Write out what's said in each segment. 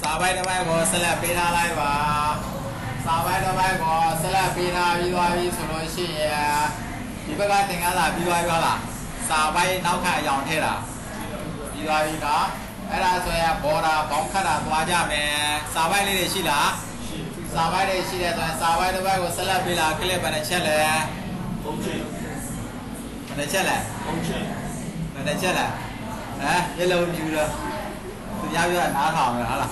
စာပိုက်တစ်ပိုက်ကိုဆက်လက်ပေးထားလိုက်ပါစာပိုက်တစ်ပိုက်ကိုဆက်လက်ပေးထားပြီးသွားပြီဆိုလို့ရှိရင်ဒီဘက်ကသင်္ကန်းစာပြီးသွားပြီဟုတ်လားစာပိုက်နောက်ခါအယောင်ထည့်တာပြီးသွားပြီနော်အဲ့ဒါဆိုရင်ဘော်ဒါဘောင်းခတ်တာသွားကြမယ်စာပိုက်လေးတွေရှိလားစာပိုက်တွေရှိတယ်ဆိုရင်စာပိုက်တစ်ပိုက်ကိုဆက်လက်ပေးလာကလစ်ဘယ်နှချက်လဲ3ချက်ဘယ်နှချက်လဲ3ချက်ဘယ်နှချက်လဲရေလုံးပြူတော့သူများပြောနားထောင်ရဟုတ်လား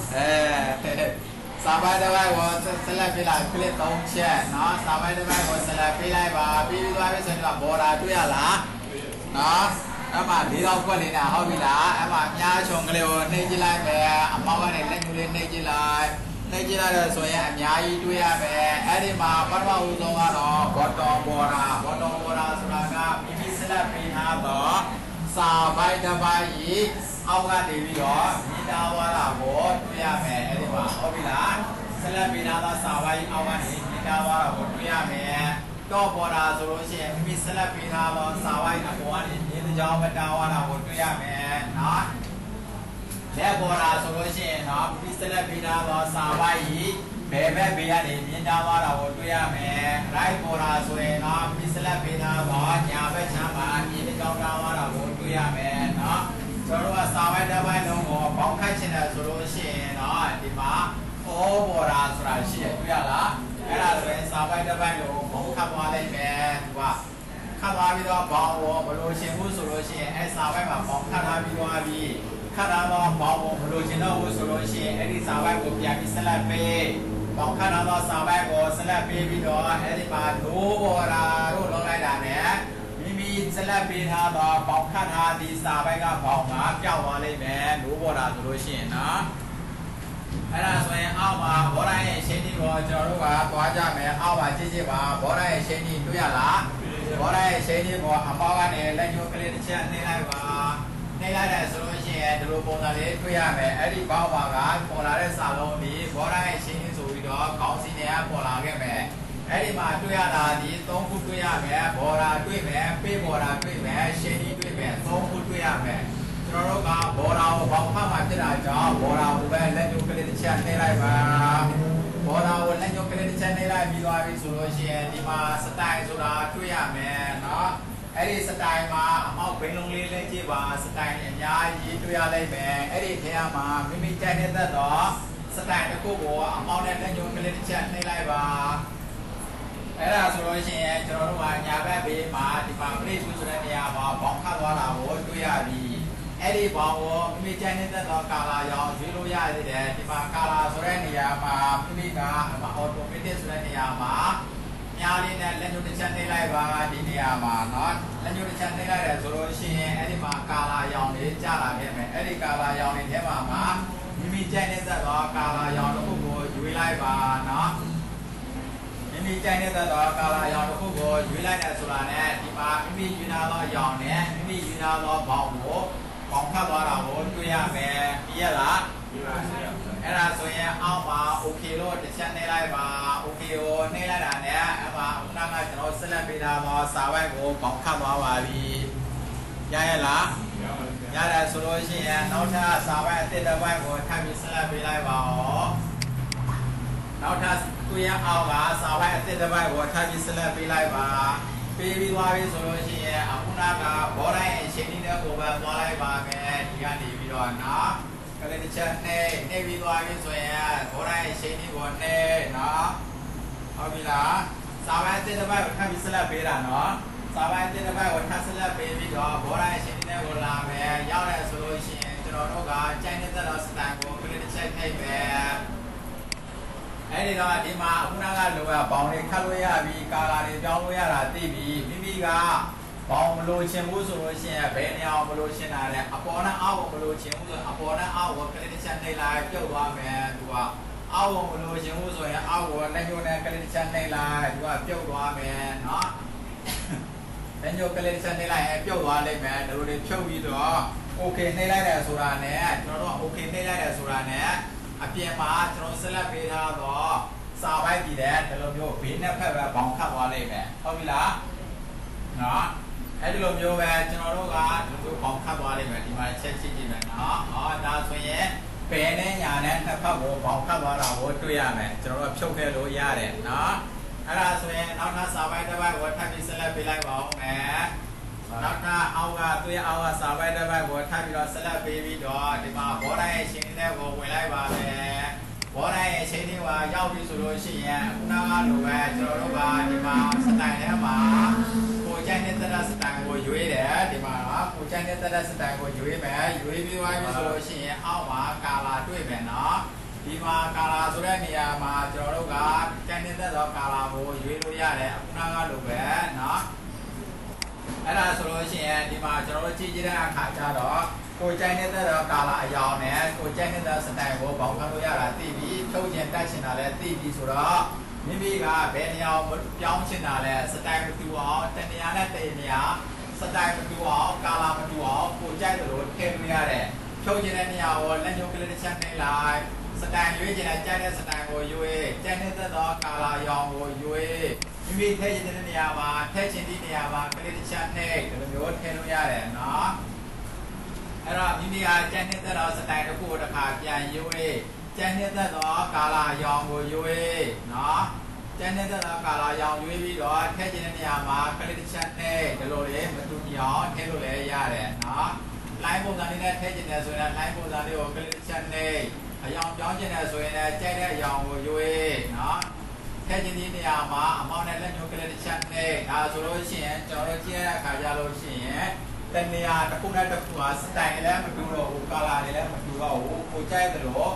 စာပိုက်တစ်ပိုက်ကိုဆက်လက်ပေးလာကလစ်3ချက်နော်စာပိုက်တစ်ပိုက်ကိုဆက်လက်ပေးလိုက်ပါပြီးသွားပြီဆိုရင်ဘော်ဒါတွေ့ရလားနော်အဲ့မှာ၄တော့ခွက်လေးနဲ့ဟုတ်ပြီလားအဲ့မှာအများချုံကလေးကိုနှိပ်ကြည့်လိုက်မယ်အမောက်ကနေလက်ညှိုးလေးနှိပ်ကြည့်လိုက်နှိပ်ကြည့်လိုက်တော့ဆိုရင်အများကြီးတွေ့ရမယ်အဲ့ဒီမှာပထမဦးဆုံးကတော့ဘော်တော်ဘော်ဒါဆိုတာကမိမိဆက်လက်ပေးထားတော့စာပိုက်တစ်ပိုက်ကြီးအောက်ကနေပြီးတော့မြင်တာသွားတာကိုတွေ့ရမယ်အဲ့ဒီမှာဟုတ်ပြီလားဆက်လက်ပေးထားတော့စာပိုက်အောက်ကနေမြင်တာသွားတာကိုတွေ့ရမယ်တော့ဘော်ဒါဆိုလို့ရှိရင်မိမိဆက်လက်ပေးထားတော့စာပိုက်အပေါ်ကနေမြင်တဲ့ကြောင်းမတားသွားတာကိုတွေ့ရမယ်နော်လက်ဘော်ဒါဆိုလို့ရှိရင်တော့မိမိဆက်လက်ပေးထားတော့စာပိုက်ကြီးဘယ်ဘက်ဘေးကနေမြင်တာသွားတာကိုတွေ့ရမယ် right ဘော်ဒါဆိုရင်တော့မိမိဆက်လက်ပေးထားတော့ညာဘက်ခြမ်းမှာမြင်တဲ့ကြောင်းတားသွားတာကိုတွေ့ရမယ်နော်ကျွန်တော်တို့ကစာပိုက်တစ်ပိုက်လုံးကိုပေါင်းခတ်ချင်တယ်ဆိုလို့ရှိရင်တော့ဒီမှာအောဘော်ဒါဆိုတာရှိရတွေ့ရလားအဲ့ဒါဆိုရင်စာပိုက်တစ်ပိုက်လုံးကိုခတ်သွားလိုက်မယ်သူကခတ်သွားပြီးတော့ဘောင်းကိုမလို့ရှင်ဘူးဆိုလို့ရှိရင်အဲ့စာပိုက်မှာပေါင်းခတ်ထားပြီးသွားပြီခတ်ထားတော့ဘောင်းကိုမလို့ရှင်တော့ဘူးဆိုလို့ရှိရင်အဲ့ဒီစာပိုက်ကိုပြန်ပြီးဆက်လက်ပေးပေါင်းခတ်ထားတော့စာပိုက်ကိုဆက်လက်ပေးပြီးတော့အဲ့ဒီမှာနိုးဘော်ဒါတို့လောက်လိုက်တာနဲ့ဆက်လက်ပေးထားတော့ပေါက်ခတ်ထားသည့်စာပိုက်ကပေါက်မှာပျောက်သွားလိမ့်မယ်လို့ပေါ်တာဆိုလို့ရှိရင်နော်အဲ့ဒါဆိုရင်အောက်မှာဘောတိုင်းရဲ့ရှင်းကြီးကိုကျွန်တော်တို့ကသွားကြမယ်အောက်မှာကြည့်ကြည့်ပါဘောတိုင်းရဲ့ရှင်းကြီးတွေ့ရလားဘောတိုင်းရဲ့ရှင်းကြီးကိုအပေါက်ကနေလက်ညှိုးကလေးတစ်ချက်နှိပ်လိုက်ပါနှိပ်လိုက်တယ်ဆိုလို့ရှိရင်ဒီလိုပုံစံလေးတွေ့ရမယ်အဲ့ဒီပေါက်ပါကပေါ်လာတဲ့စာလုံးဒီဘောတိုင်းရဲ့ရှင်းကြီးဆိုပြီးတော့ခေါင်းစီနေကပေါ်လာခဲ့မယ်အဲ့ဒီမှာတွေ့ရတာဒီ3ခုတွေ့ရမယ်ဘော်ဒါတွေ့မယ်ပေးဘော်ဒါတွေ့မယ်ရှင်းကြီးတွေ့မယ်3ခုတွေ့ရမယ်ကျွန်တော်တို့ကဘော်ဒါကိုဘောက်ဖတ်မှဖြစ်တာကြောင့်ဘော်ဒါကိုပဲလက်ညှိုးကလေးတစ်ချက်နှိပ်လိုက်ပါဘော်ဒါကိုလက်ညှိုးကလေးတစ်ချက်နှိပ်လိုက်ပြီးသွားပြီဆိုလို့ရှိရင်ဒီမှာစတိုင်ဆိုတာတွေ့ရမယ်เนาะအဲ့ဒီစတိုင်မှာအမောက်ဘိန်းလုံးလေးလက်ကြည့်ပါစတိုင်အများကြီးတွေ့ရလိမ့်မယ်အဲ့ဒီထဲမှာမိမိကြိုက်တဲ့သက်တော့စတိုင်တစ်ခုကိုအမောက်နဲ့လက်ညှိုးကလေးတစ်ချက်နှိပ်လိုက်ပါအဲ့ဒါဆိုလို့ရှိရင်ကျွန်တော်တို့ကညာဘက်ဘေးမှာဒီမှာ place ဆိုတဲ့နေရာမှာဘောင်းခတ်သွားတာကိုတွေ့ရပြီအဲ့ဒီဘောင်းကိုမိမိကြိုက်နေတဲ့တော့ကာလာရောင်ရွေးလို့ရသေးတယ်ဒီမှာကာလာဆိုတဲ့နေရာမှာမိမိက automatic ဆိုတဲ့နေရာမှာညာလေးနဲ့လက်ညှိုးတစ်ချက်နှိပ်လိုက်ပါဒီနေရာမှာเนาะလက်ညှိုးတစ်ချက်နှိပ်လိုက်တယ်ဆိုလို့ရှိရင်အဲ့ဒီမှာကာလာရောင်လေးကျလာခဲ့မယ်အဲ့ဒီကာလာရောင်လေးထဲမှာမိမိကြိုက်နေတဲ့တော့ကာလာရောင်တစ်ခုကိုရွေးလိုက်ပါเนาะမိကြိုက်နေတဲ့တော့ကာလာရောင်တစ်ခုကိုရွေးလိုက်တယ်ဆိုတာနဲ့ဒီမှာမိယူနာတော့ရောင်နဲ့မိယူနာတော့ဘောင်းကိုပေါင်းခတ်သွားတာကိုတွေ့ရမယ်ပြရလားအဲ့ဒါဆိုရင်အောက်မှာ okay လို့တစ်ချက်နှိပ်လိုက်ပါ okay ကိုနှိပ်လိုက်တာနဲ့အဲ့မှာခုနကကျွန်တော်ဆက်လက်ပေးထားတော့စာပိုက်ကိုပေါင်းခတ်သွားပါပြီရရလားရတယ်ဆိုလို့ရှိရင်နောက်ထပ်စာပိုက်အသစ်တစ်ပိုက်ကိုထပ်ပြီးဆက်လက်ပေးလိုက်ပါဦးနောက်ထပ်တွေ့ရအောင်ကစာပိုက်အသစ်တစ်ပိုက်ကိုထပ်ပြီးဆက်လက်ပေးလိုက်ပါပေးပြီးသွားပြီဆိုလို့ရှိရင်အခုနကဘောတိုင်းအချိန်လေးနဲ့ကိုပဲသွားလိုက်ပါမယ်ဒီကနေပြီးတော့နော်ကလေးတစ်ချက်နဲ့နေပြီးသွားပြီဆိုရင်ဘောတိုင်းအချိန်လေးကိုနဲ့နော်ဟုတ်ပြီလားစာပိုက်အသစ်တစ်ပိုက်ကိုထပ်ပြီးဆက်လက်ပေးတာနော်စာပိုက်အသစ်တစ်ပိုက်ကိုထပ်ဆက်လက်ပေးပြီးတော့ဘောတိုင်းအချိန်လေးနဲ့ကိုလာမယ်ရောက်တယ်ဆိုလို့ရှိရင်ကျွန်တော်တို့ကကြိုက်နေတဲ့တော့စတန်ကိုကလေးတစ်ချက်နှိပ်ပဲအဲ့ဒီတော့ဒီမှာခုနကလိုကဘောင်တွေခတ်လို့ရပြီကာလာတွေပြောင်းလို့ရတာသိပြီမိမိကဘောင်မလို့ချင်ဘူးဆိုလို့ရှိရင်ဘယ်နေရာမလို့ချင်တာလဲအပေါ်နဲ့အောက်ကိုမလို့ချင်ဘူးဆိုအပေါ်နဲ့အောက်ကိုကလေးတစ်ချက်နှိပ်လိုက်ပြုတ်သွားမယ်သူကအောက်ကိုမလို့ချင်ဘူးဆိုရင်အောက်ကိုလက်ညှိုးနဲ့ကလေးတစ်ချက်နှိပ်လိုက်သူကပြုတ်သွားမယ်နော်လက်ညှိုးကလေးတစ်ချက်နှိပ်လိုက်ရင်ပြုတ်သွားလိမ့်မယ်ဒါလိုတွေဖြုတ်ပြီးတော့ okay နှိပ်လိုက်တယ်ဆိုတာနဲ့ကျွန်တော်တို့ okay နှိပ်လိုက်တယ်ဆိုတာနဲ့အပြင်မှာကျွန်တော်ဆက်လက်ပေးထားတော့စာပိုက်တည်တဲ့ဒီလိုမျိုးဘေးနဲ့ဖက်ပဲဘောင်ခတ်သွားလိမ့်မယ်ဟုတ်ပြီလားနော်အဲ့ဒီလိုမျိုးပဲကျွန်တော်တို့ကဒီလိုဘောင်ခတ်သွားလိမ့်မယ်ဒီမှာချက်ချင်းကြည့်မယ်နော်ဒါဆိုရင်က เป็นอย่างนั้นถ้าเขาบอกเขาว่าเราตัวอย่างไหมจะเราพิจารณาอย่างเนี่ยเนาะอะไรส่วนเราถ้าสบายได้ว่าถ้ามีเสลไปไล่บอกแหมเราถ้าเอาตัวเอาสบายได้ว่าถ้ามีเราเสลไปวิดอที่มาบอกได้เช่นนี้บอกไว้ไล่ว่าแหมบอกได้เช่นนี้ว่าเย้าพิสูจน์สิ่งคุณน้าลูกแม่จะรู้ว่าที่มาสไตล์เนี่ยมาผู้ใจเนี่ยแต่ละสไตล์ก็อยู่เด้ที่มาผู้ใจเนี่ยแต่ละสไตล์ก็อยู่แม่อยู่ที่ว่าพิสูจน์สิ่งเอามากาลาด้วยแม่เนาะဒီမှာကာလာဆိုတဲ့နေရာမှာကျွန်တော်တို့ကကျန်နေတဲ့သောကာလာကိုရွေးလို့ရတယ်အခုနကလိုပဲเนาะအဲ့ဒါဆိုလို့ရှိရင်ဒီမှာကျွန်တော်တို့ကြည့်ကြတဲ့အခါကျတော့ကိုကျန်နေတဲ့သောကာလာအယောင်နဲ့ကိုကျန်နေတဲ့စတိုင်ကိုပေါင်းခံလို့ရတာသိပြီထုတ်ကျင်တက်ချင်တာလည်းသိပြီဆိုတော့မိမိကဘယ်နေရာကိုပြောင်းချင်တာလဲစတိုင်မတူအောင်တနေရာနဲ့တနေရာစတိုင်မတူအောင်ကာလာမတူအောင်ကိုကြိုက်တယ်လို့ထည့်လို့ရတယ်ထုတ်ကျင်တဲ့နေရာကိုလက်ညှိုးကလေးတစ်ချက်နှိပ်လိုက်สแตนยุ้ยจีน่ะใจเนี่ยสแตนโกยุ้ยใจเนี่ยตัวกาลายองโกยุ้ยมีเทจินเนี่ยมาเทจินที่เนี่ยมากระดิ่งชั้นเนี่ยเดี๋ยวမျိုးเทလို့ရတယ်เนาะအဲ့တော့မိမိကใจเนี่ยตัวสแตนတစ်ခုတစ်ခါပြန်ยุ้ยใจเนี่ยตัวกาลายองโกยุ้ยเนาะใจเนี่ยตัวกาลายองยุ้ยပြီးတော့เทจินเนี่ยมากระดิ่งชั้นเนี่ยဒီလိုလေမတူညီအောင်เทလို့လည်းရတယ်เนาะไลน์ပုံစံလေးနဲ့เทจินเนี่ยဆိုရင်ไลน์ပုံစံလေးကိုกระดิ่งชั้นเนี่ยအယောင်ပြောင်းကျင်တဲ့ဆိုရင်လည်းကြိုက်တဲ့အယောင်ကိုရွေးနော်ထည့်ခြင်းဒီနေရာမှာအမောင်းနဲ့လက်ညှိုးကလေးတစ်ချက်နဲ့ဒါဆိုလို့ရှိရင်ကျွန်တော်တို့ကြည့်ရတဲ့အခါကျလို့ရှိရင်တနေရာတစ်ခုနဲ့တစ်ခုဟာစတိုင်လည်းမတူတော့ဘူးကာလာလည်းမတူတော့ဘူးကိုကြိုက်တယ်လို့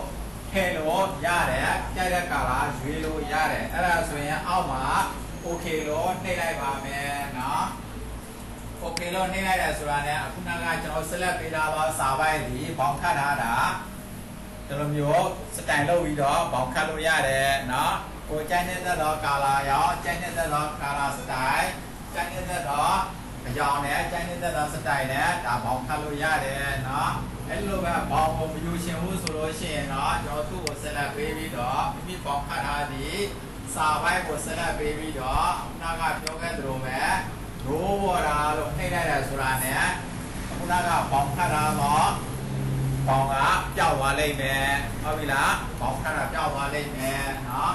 ထည့်လို့ရတယ်ကြိုက်တဲ့ကာလာရွေးလို့ရတယ်အဲ့ဒါဆိုရင်အောက်မှာ okay လို့နှိပ်လိုက်ပါမယ်နော် okay လို့နှိပ်လိုက်ရဆိုတာနဲ့အခုနကကျွန်တော်ဆက်လက်ပေးထားသောစာပိုက်ဒီပေါင်းခတ်ထားတာဒီလိုမျိုးစတိုင်လုပ်ပြီးတော့ပေါင်းခတ်လို့ရတယ်เนาะကိုကြိုက်နေတဲ့တော့ကာလာရောကြိုက်နေတဲ့တော့ကာလာစတိုင်ကြိုက်နေတဲ့တော့အယောင်နဲ့ကြိုက်နေတဲ့တော့စတိုင်နဲ့ဒါပေါင်းခတ်လို့ရတယ်เนาะအဲ့လိုပဲပေါင်းကိုမယူရှင်ဘူးဆိုလို့ရှိရင်တော့ကျွန်တော်သူ့ကိုဆက်လက်ပေးပြီးတော့မိမိပေါင်းခတ်ထားသည်စာပိုင်းကိုဆက်လက်ပေးပြီးတော့ခုနကပြောခဲ့သလိုပဲရိုးပေါ်တာလို့နှိမ့်လိုက်တယ်ဆိုတာနဲ့ခုနကပေါင်းခတ်ထားတော့ပေါင်းကပျောက်သွားလိမ့်မယ်ဟုတ်ပြီလားပေါင်းခါတာပျောက်သွားလိမ့်မယ်เนาะ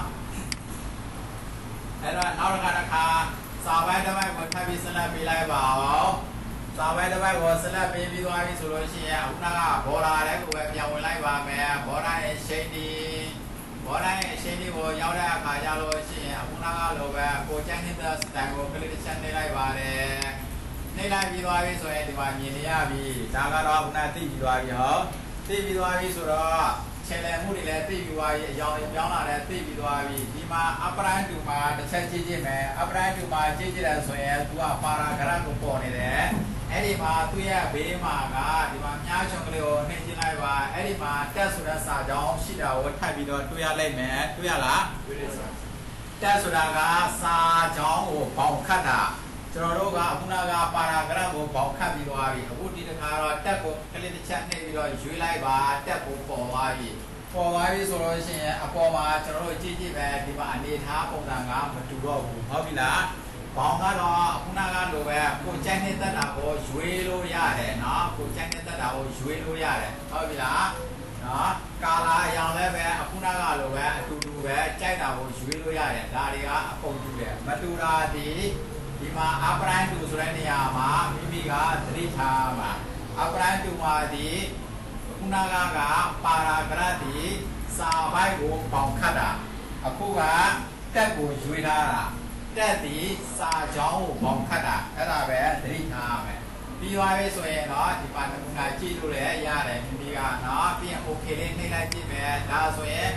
အဲ့တော့နောက်တစ်ခါစာပိုင်းတစ်ပိုင်းကိုထပ်ပြီးဆက်လက်ပေးလိုက်ပါအောင်စာပိုင်းတစ်ပိုင်းကိုဆက်လက်ပေးပြီးသွားပြီဆိုလို့ရှိရင်အခုနကဘော်ဒါလည်းကိုပဲပြန်ဝင်လိုက်ပါမယ်ဘော်ဒါရဲ့ရှိန်ဒီဘော်ဒါရဲ့ရှိန်ဒီကိုရောက်တဲ့အခါကျလို့ရှိရင်အခုနကလိုပဲကိုကျန်းနေတဲ့စတိုင်ကိုကလစ်တစ်ချက်နှိပ်လိုက်ပါတယ်နှိပ်လိုက်ပြီးသွားပြီဆိုရင်ဒီမှာမြင်နေရပြီဒါကတော့ခုနသိပြီးသွားပြီဟောသိပြီးသွားပြီဆိုတော့ချယ်လည်မှုတွေလည်းသိပြီးသွားပြီအယောင်ပြောင်းလာတယ်သိပြီးသွားပြီဒီမှာအပရန်တူမှာတစ်ချက်ကြည့်ကြည့်မယ်အပရန်တူမှာကြည့်ကြည့်တယ်ဆိုရင်သူကပါရာဂရတ်ကိုပေါ်နေတယ်အဲ့ဒီမှာသူ့ရဲ့ဘေးမှာကဒီမှာမြားချုံကလေးကိုနှိပ်ကြည့်လိုက်ပါအဲ့ဒီမှာတက်ဆိုတဲ့စာကြောင်းရှိတာကိုထပ်ပြီးတော့တွေ့ရလိုက်မယ်တွေ့ရလားတွေ့တယ်ဆိုတက်ဆိုတာကစာကြောင်းကိုပေါင်ခတ်တာကျွန်တော်တို့ကအခုနကပါရာဂရတ်ကိုပေါင်ခတ်ပြီးသွားပြီအခုဒီတစ်ခါတော့တက်ကိုကလစ်တစ်ချက်နှိပ်ပြီးတော့ရွေးလိုက်ပါတက်ကိုပေါ်သွားပြီပေါ်သွားပြီဆိုလို့ရှိရင်အပေါ်မှာကျွန်တော်တို့ကြည့်ကြည့်ပဲဒီမှာအနေထားပုံစံကမတူတော့ဘူးဟုတ်ပြီလားဘောင်ကတော့ခုနကလိုပဲကိုကြိုက်နေတဲ့တာကိုရွေးလို့ရတယ်เนาะကိုကြိုက်နေတဲ့တာကိုရွေးလို့ရတယ်ဟုတ်ပြီလားเนาะကာလာအရောင်လည်းပဲအခုနကလိုပဲအတူတူပဲကြိုက်တာကိုရွေးလို့ရတယ်ဒါတွေကအကုန်တူတယ်မတူတာဒီမှာအပရိုင်းတူဆိုတဲ့နေရာမှာမိမိကသတိထားပါအပရိုင်းတူမှာဒီခုနကပါရာဂရတ်ဒီစာပိုက်ကိုပေါင်ခတ်တာအခုကတက်ကိုရွေးထားတာတက်ဒီစာကြောင်းကိုပေါင်ခတ်တာအဲ့ဒါပဲသတိထားရမယ်ပြီးသွားပြီဆိုရင်တော့ဒီပါနမူနာကြည့်လို့လည်းရတယ်မိမိကเนาะပြီးရင် okay လေးနှိပ်လိုက်ကြည့်မယ်ဒါဆိုရင်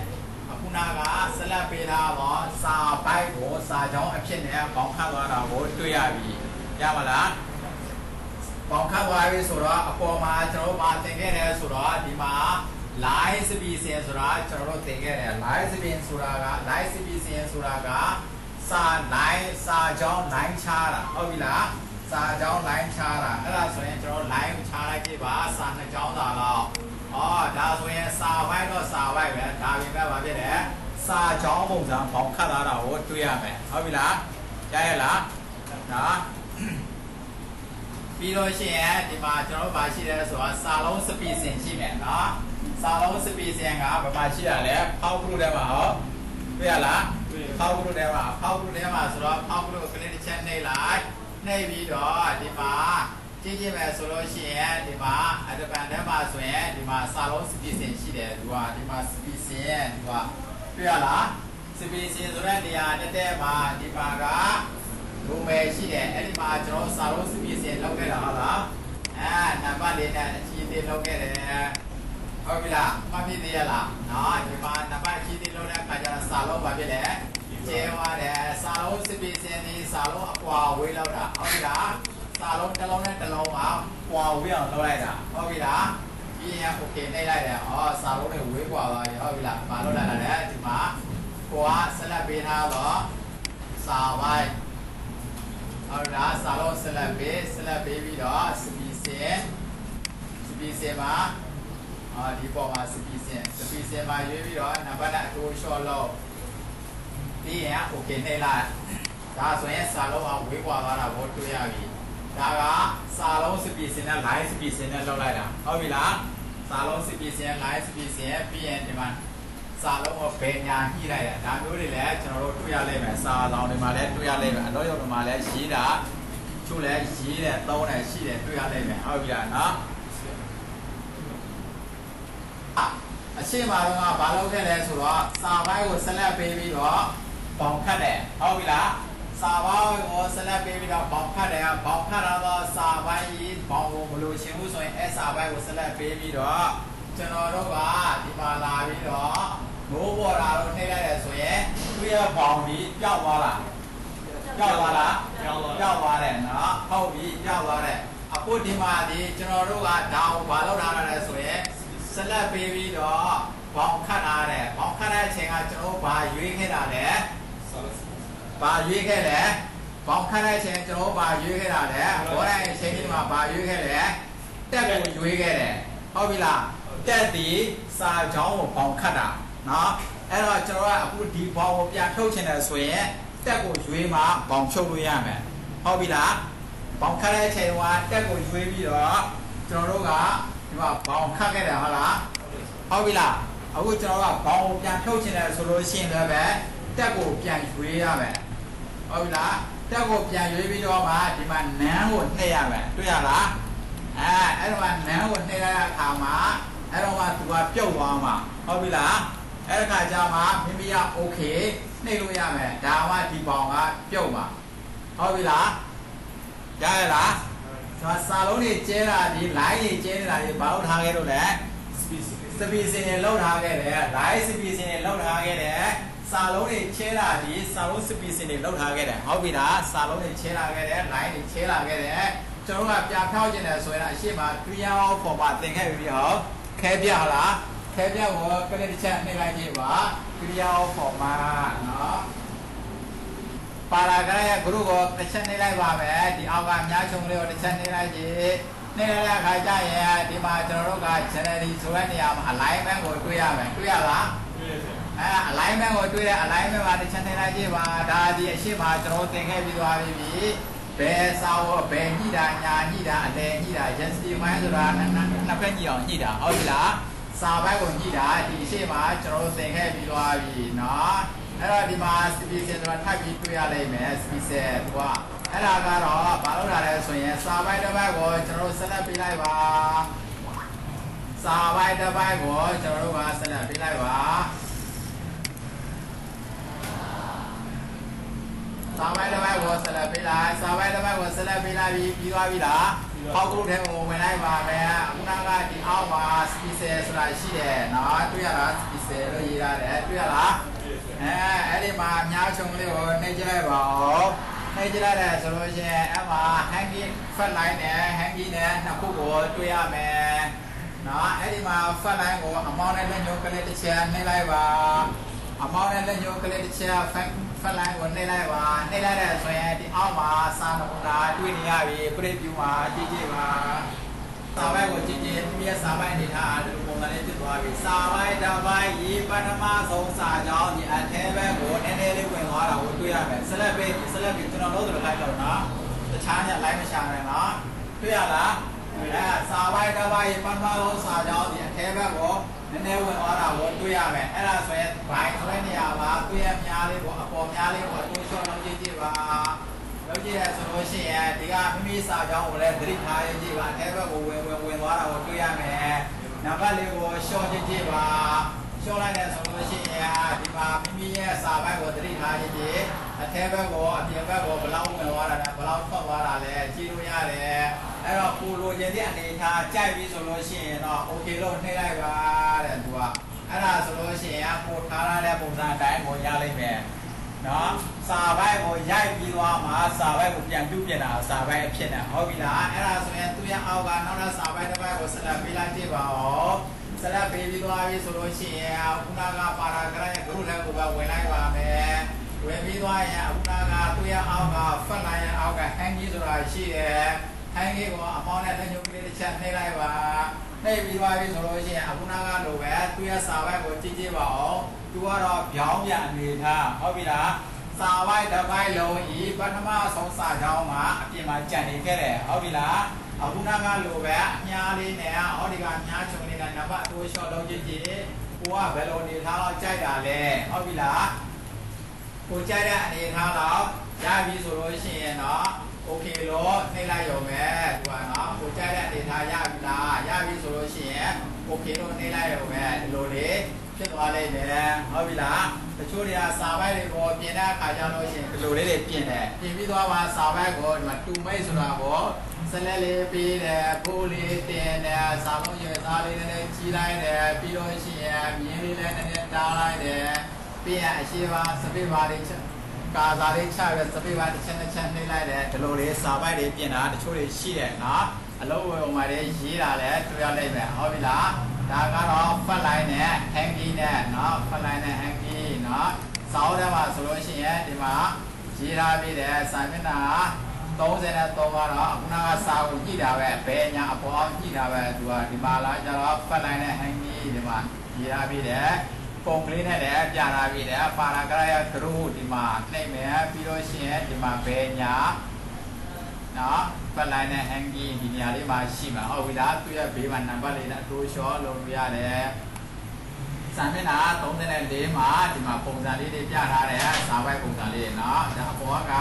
အခုနကဆက်လက်ပေးထားတော့စာပိုက်ကိုစာကြောင်းအဖြစ်နဲ့ပေါင်ခတ်သွားတာကိုတွေ့ရပြီရပါလားပေါင်ခတ်သွားပြီဆိုတော့အပေါ်မှာကျွန်တော်တို့မသင်ခဲ့တယ်ဆိုတော့ဒီမှာ live species ဆိုတာကျွန်တော်တို့သင်ခဲ့တယ် live species ဆိုတာက live species ဆိုတာကစာ line စာကြောင်း line ချတာဟုတ်ပြီလားစာကြောင်း line ချတာအဲ့ဒါဆိုရင်ကျွန်တော် line ချလိုက်ကြည့်ပါစာနှစ်ကြောင်းသာတော့ဒါဆိုရင်စာပိုင်းတော့စာပိုင်းပဲဒါပြင်မဲ့ပါဖြစ်တယ်စာကြောင်းပုံစံပေါင်ခတ်လာတာကိုတွေ့ရမယ်ဟုတ်ပြီလားကြားရလားနော်ပြီးတော့ရှိရင်ဒီမှာကျွန်တော်တို့ပါရှိတယ်ဆိုတာစာလုံး species ရှိမယ်နော် စာလုံးစပီစင်ကဗမာရှိရလဲဖောက်ကုလို့တဲ့မှာဟောတွေ့ရလားဖောက်ကုလို့တဲ့မှာဖောက်ကုလို့တဲ့မှာဆိုတော့ဖောက်ကုလို့ကလေးတစ်ချက်နှိပ်လိုက်နှိပ်ပြီးတော့ဒီမှာကြည့်ကြည့်မယ်ဆိုလို့ရှိရင်ဒီမှာအတပန်ထဲမှာဆိုရင်ဒီမှာစာလုံးစပီစင်ရှိတယ်သူကဒီမှာစပီစင်သူကတွေ့ရလားစပီစင်ဆိုတဲ့နေရာတက်မှာဒီမှာကလူမယ်ရှိတယ်အဲ့ဒီမှာကျွန်တော်စာလုံးစပီစင်လောက်ခဲ့တာဟုတ်လားနံပါတ်လေးနဲ့အချီသေးလောက်ခဲ့တယ်ဟုတ်ပြီလားမှတ်ပြသေးရလားနော်ဒီမှာနံပါတ်အချီသေးလောက်တဲ့အခါကျတော့စာလုံးပါဖြစ်တယ်ကျဲသွားတယ်စာလုံးစပီစင်ဒီစာလုံးအကွာဝေးလောက်တာဟုတ်ပြီလားစာလုံးတစ်လုံးနဲ့တစ်လုံးမှာကွာဝေးအောင်လုပ်လိုက်တာဟုတ်ပြီလားပြီးရင် okay နှိပ်လိုက်တယ်စာလုံးတွေဝေးကွာသွားပြီဟုတ်ပြီလားမလုပ်လိုက်တာလေဒီမှာကိုကဆက်လက်ပေးထားတော့စာပိုင်းဟုတ်လားစာလုံးဆက်လက်ပေးပြီးတော့စပီစင်မှာဒီပေါ်မှာစပီစင်မှာရွေးပြီးတော့နံပါတ်နဲ့အတိုးလျှော့လို့ပြီးရင် okay နှိပ်လိုက်ဒါဆိုရင်စာလုံးအောင်ဝေးကွာသွားတာကိုတွေ့ရပြီဒါကစာလုံးစပီစင်နဲ့ line စပီစင်နဲ့လောက်လိုက်တာဟုတ်ပြီလားစာလုံးစပီစင် line စပီစင်ပြီးရင်ဒီမှာစာလုံးကိုဘယ်ညာညှိလိုက်တာဒါမျိုးတွေလည်းကျွန်တော်တို့တွေ့ရလိမ့်မယ်စာလောင်တွေမှာလည်းတွေ့ရလိမ့်မယ်အတော့ရုပ်တွေမှာလည်းရေးတာချို့လည်းရေးတယ်သုံးတယ်ရှိတယ်တွေ့ရလိမ့်မယ်ဟုတ်ပြီလားနော်အရှိမတော့ကဘာလုပ်ခဲ့လဲဆိုတော့စာပိုင်းကိုဆက်လက်ပေးပြီးတော့ပေါင်ခတ်တယ်ဟုတ်ပြီလားစာပိုင်းကိုဆက်လက်ပေးပြီးတော့ပေါင်ခတ်တယ်ပေါင်ခတ်တော့စာပိုင်းကြီးပေါင်ကိုမလို့ရှင်ဘူးဆိုရင်အဲစာပိုင်းကိုဆက်လက်ပေးပြီးတော့ကျွန်တော်တို့ကဒီမှာလာပြီးတော့မိုးပေါ်တာတော့နှိမ့်လိုက်တယ်ဆိုရင်သူ့ရဲ့ပေါင်ကြီးပျောက်သွားလားပျောက်သွားတယ်နော်ဟုတ်ပြီပျောက်သွားတယ်အခုဒီမှာဒီကျွန်တော်တို့ကဒါကိုဘာလုပ်ထားလဲဆိုရင်ဆက်လက်ပေးပြီးတော့ပေါင်ခတ်ထားတယ်ပေါင်ခတ်တဲ့အချိန်ကကျွန်တော်ဘာရွေးခဲ့တာလဲဘာရွေးခဲ့လဲပေါင်ခတ်တဲ့အချိန်ကျွန်တော်ဘာရွေးခဲ့တာလဲဘောတိုင်းအချိန်ဒီမှာဘာရွေးခဲ့လဲတက်ကိုရွေးခဲ့တယ်ဟုတ်ပြီလားတက်ဒီစာချောင်းကိုပေါင်ခတ်တာနော်အဲ့တော့ကျွန်တော်ကအခုဒီပေါင်ကိုပြန်ထုတ်ချင်တယ်ဆိုရင်တက်ကိုရွေးမှပေါင်ဖြုတ်လို့ရမယ်ဟုတ်ပြီလားပေါင်ခတ်တဲ့အချိန်ကတက်ကိုရွေးပြီးတော့ကျွန်တော်တို့ကဒီမှာပေါင်ခတ်ခဲ့တယ်ဟုတ်လားဟုတ်ပြီလားအခုကျွန်တော်ကပေါင်ကိုပြန်ဖြုတ်ချင်တယ်ဆိုလို့ရှိရင်လည်းပဲတက်ကိုပြန်ရွေးရမယ်ဟုတ်ပြီလားတက်ကိုပြန်ရွေးပြီးတော့မှဒီမှာနန်းကိုနှိပ်ရမယ်တွေ့ရလားအဲ့တော့နန်းကိုနှိပ်ရတဲ့အခါမှာအဲ့တော့သူကပြုတ်သွားမှာဟုတ်ပြီလားအဲ့ဒီခါကျမှမိမိက okay နှိပ်လို့ရမယ်ဒါမှဒီပေါင်ကပြုတ်မှာဟုတ်ပြီလားရရလားစာလုံးတွေကျဲတာဒီ line တွေကျဲနေတာတွေဘာလို့ထားခဲ့လို့လဲစပီစင်တွေလောက်ထားခဲ့တယ် line စပီစင်တွေလောက်ထားခဲ့တယ်စာလုံးတွေချဲတာဒီစာလုံးစပီစင်တွေလောက်ထားခဲ့တယ်ဟုတ်ပြီလားစာလုံးတွေချဲလာခဲ့တယ် line တွေချဲလာခဲ့တယ်ကျွန်တော်ကပြန်ဖြောက်ကျင်တယ်ဆိုရင်အရှိမ trial format သင်ခဲ့ပြီဟောခဲပြဟလားခဲပြကိုကလေးတစ်ချက်နှိပ်လိုက်ကြည့်ပါ trial format နော်ပါရာဂရဲ့ group ကိုတစ်ချက်နှိပ်လိုက်ပါမယ်ဒီအောက်ကအများချုံလေးကိုတစ်ချက်နှိပ်လိုက်ကြည့်နှိပ်လိုက်တဲ့အခါကျရင်ဒီမှာကျွန်တော်တို့က generally ဆိုတဲ့နေရာမှာ alignment ကိုတွေ့ရမယ်တွေ့ရလားalignment ကိုတွေ့တဲ့ alignment မှာတစ်ချက်နှိပ်လိုက်ကြည့်ပါဒါဒီအရှိမကျွန်တော်သင်ခဲ့ပြီးသွားပြီဘယ်စာဝဘယ်ညှိတာညာညှိတာအလဲညှိတာ justify ဆိုတာနှစ်ဖက်ညှိအောင်ညှိတာဟုတ်ပြီလားစာပိုင်းကိုညှိတာဒီအရှိမကျွန်တော်သင်ခဲ့ပြီးသွားပြီเนาะအဲ့တော့ဒီမှာ special ဆိုတာထပ်ပြီးတွေ့ရလိမ့်မယ် special ကအဲ့ဒါကတော့ဘာလို့လာလဲဆိုရင်စာပိုင်းတစ်ပိုင်းကိုကျွန်တော်ဆက်လက်ပေးလိုက်ပါစာပိုင်းတစ်ပိုင်းကိုကျွန်တော်တို့ကဆက်လက်ပေးလိုက်ပါစာပိုင်းတစ်ပိုင်းကိုဆက်လက်ပေးလိုက်စာပိုင်းတစ်ပိုင်းကိုဆက်လက်ပေးလိုက်ပြီးသွားပြီလားပေါက်ကုတ်ထဲကိုဝင်လိုက်ပါမယ်ခုနကဒီအောက်မှာ special ဆိုတာရှိတယ်เนาะတွေ့ရလား special လို့ရေးရတယ်တွေ့ရလားအဲ့ဒီမှာအများချုံလေးကိုနှိပ်ကြလိုက်ပါဦးနှိပ်ကြလိုက်တယ်ဆိုလို့ရှိရင်အဲ့မှာ hanging fat line နဲ့ hanging နဲ့နှစ်ခုကိုတွေ့ရမယ်เนาะအဲ့ဒီမှာ fat line ကိုအမောင်းနဲ့လက်ညှိုးကလေးတစ်ချက်နှိပ်လိုက်ပါအမောင်းနဲ့လက်ညှိုးကလေးတစ်ချက် fat line ကိုနှိပ်လိုက်ပါနှိပ်လိုက်တယ်ဆိုရင်ဒီအောက်မှာစာနမူနာတွေ့နေရပြီ preview မှာကြည့်ကြည့်ပါစာပိုင်းကိုကြည့်ကြည့်ဒီရဲ့စာပိုင်းအနေထားဒီလိုပုံစံလေးဖြစ်သွားပြီစာပိုင်းတစ်ပိုင်းရေပထမဆုံးစာကြောင်းဒီအထဲဘက်ကိုနည်းနည်းလေးဝင်သွားတာကိုတွေ့ရမယ်ဆက်လက်ပြီးကျွန်တော်လုပ်သလိုလိုက်တော့နော်တခြားညလိုက်မရှာနဲ့နော်တွေ့ရလားစာပိုင်းတစ်ပိုင်းရေပထမဆုံးစာကြောင်းဒီအထဲဘက်ကိုန နည်းဝင်သွားတာကိုတွေးရမယ်အဲ့ဒါဆိုရင်ဘိုင်းဆိုတဲ့နေရာမှာတွေးရများလေးကိုအပေါ်များလေးကိုတိုးချော့လုပ်ကြည့်ကြပါလုပ်ကြည့်ရဆိုလို့ရှိရင်ဒီကမိမိစာကြောင်းကိုလည်းသတိထားရကြည့်ပါအဲဘက်ကိုဝင်သွားတာကိုတွေးရမယ်နံပါတ်လေးကိုရှော့ကြည့်ပါရှော့လိုက်တဲ့ဆိုလို့ရှိရင်ဒီမှာမိမိရဲ့စာဘက်ကိုသတိထားကြည့်အထဲဘက်ကိုအပြင်ဘက်ကိုဘလောက်ဝင်သွားတာလဲဘလောက်ထွက်သွားတာလဲကြည့်လို့ရတယ်အဲ့တော့ကိုလိုချင်တဲ့အနေထားကြိုက်ပြီဆိုလို့ရှိရင်တော့ okay လို့နှိပ်လိုက်ပါတဲ့သူကအဲ့ဒါဆိုလို့ရှိရင်ပို့ထားရတဲ့ပုံစံအတိုင်းကိုရလိမ့်မယ်နော်စာပိုက်ကိုရိုက်ပြီးသွားမှာစာပိုက်ကိုပြန်ပြုတ်ပြင်တာစာပိုက်အဖြစ်နဲ့ဟုတ်ပြီလားအဲ့ဒါဆိုရင်သူ့ရဲ့အောက်ကနောက်တဲ့စာပိုက်တစ်ပိုက်ကိုဆက်လက်ပေးလိုက်ကြည့်ပါဦးဆက်လက်ပေးပြီးသွားပြီဆိုလို့ရှိရင်ခုနကပါရာဂရပ်ရဲ့ group ထဲကိုပဲဝင်လိုက်ပါမယ်ဝင်ပြီးသွားရင်ခုနကသူ့ရဲ့အောက်က fat line ရဲ့အောက်က hanging ဆိုတာရှိတယ်ဟန်ကြီးကိုအပေါင်းနဲ့လက်ညှိုးကလေးတစ်ချက်နှိပ်လိုက်ပါနှိပ်ပြီးသွားပြီဆိုလို့ရှိရင်အခုနကလိုပဲသူ့ရဲ့စာပိုက်ကိုကြည့်ကြည့်ပါအောင်သူကတော့ပြောင်းပြန်အနေထားဟုတ်ပြီလားစာပိုက်တစ်ပိုက်လုံးဤပထမဆုံးစာကြောင်းမှာအပြင်မှာကြံနေခဲ့တယ်ဟုတ်ပြီလားအခုနကလိုပဲအညားလေးနဲ့ဟောဒီကညားချုံလေးနဲ့နံပါတ်အတိုးလျှော့လုပ်ကြည့်ကြည့်ကိုကဘယ်လိုနေထားတော့ကြိုက်တာလဲဟုတ်ပြီလားကိုကြိုက်တဲ့အနေထားတော့ရပြီဆိုလို့ရှိရင်တော့โอเคလို့နှိပ်လိုက်ရုံပဲသူကနော်ကိုကြိုက်တဲ့အနေထားရပြီလားရပြီဆိုလို့ရှိရင်โอเคလို့နှိပ်လိုက်ရုံပဲဒီလိုလေးဖြစ်သွားလိမ့်မယ်ဟုတ်ပြီလားတချို့တွေကစာပိုက်တွေကိုပြင်တဲ့အခါကျလို့ရှိရင်ဒီလိုလေးတွေပြင်တယ်ပြင်ပြီးသွားပါစာပိုက်ကိုဒီမှာတူမိတ်ဆိုတာကိုစလက်လေးပေးတယ်ပိုးလေးတင်တယ်စာလုံးရွယ်သားလေးနဲ့ကြီးလိုက်တယ်ပြီးလို့ရှိရင်မြင်းလေးလည်းနည်းနည်းတားလိုက်တယ်ပြီးရင်အရှိပါစပိပါလေးကာစာလေးချရစပိပါတစ်ချက်နှိပ်လိုက်တယ်ဒီလိုလေးစာပိုက်တွေပြင်တာတချို့တွေရှိတယ်နော်အလုံးဝင်မှာတွေရေးတာလည်းတွေ့ရလိမ့်မယ်ဟုတ်ပြီလားဒါကတော့ fat line နဲ့ hanging နဲ့เนาะ fat line နဲ့ hanging เนาะစာအုပ်ထဲမှာဆိုလို့ရှိရင်ဒီမှာရေးထားပြီးတယ်စာမျက်နှာ33ကတော့ခုနကစာကိုကြည့်တာပဲဘယ်ညာအပေါ်အောင်ကြည့်တာပဲသူကဒီမှာလာကြတော့ fat line နဲ့ hanging ဒီမှာရေးထားပြီးတယ်ပုံကလေးနဲ့လည်းပြထားပြီးတယ်ပါရာဂရပ်ရဲ့ group ဒီမှာနှိပ်မယ်ပြီးတော့ရှိရင်ဒီမှာဘယ်ညာเนาะfat line နဲ့ hanging ဒီနေရာလေးမှာရှိမှာဟုတ်ပြီလားသူရဲ့ဘေးမှာနံပါတ်လေးနဲ့အတိုးလျှော့လုပ်လို့ရတယ်စာမျက်နှာ34မှာဒီမှာပုံစံလေးတွေပြထားတယ်စာပိုက်ပုံစံလေးเนาะဒါအပေါ်က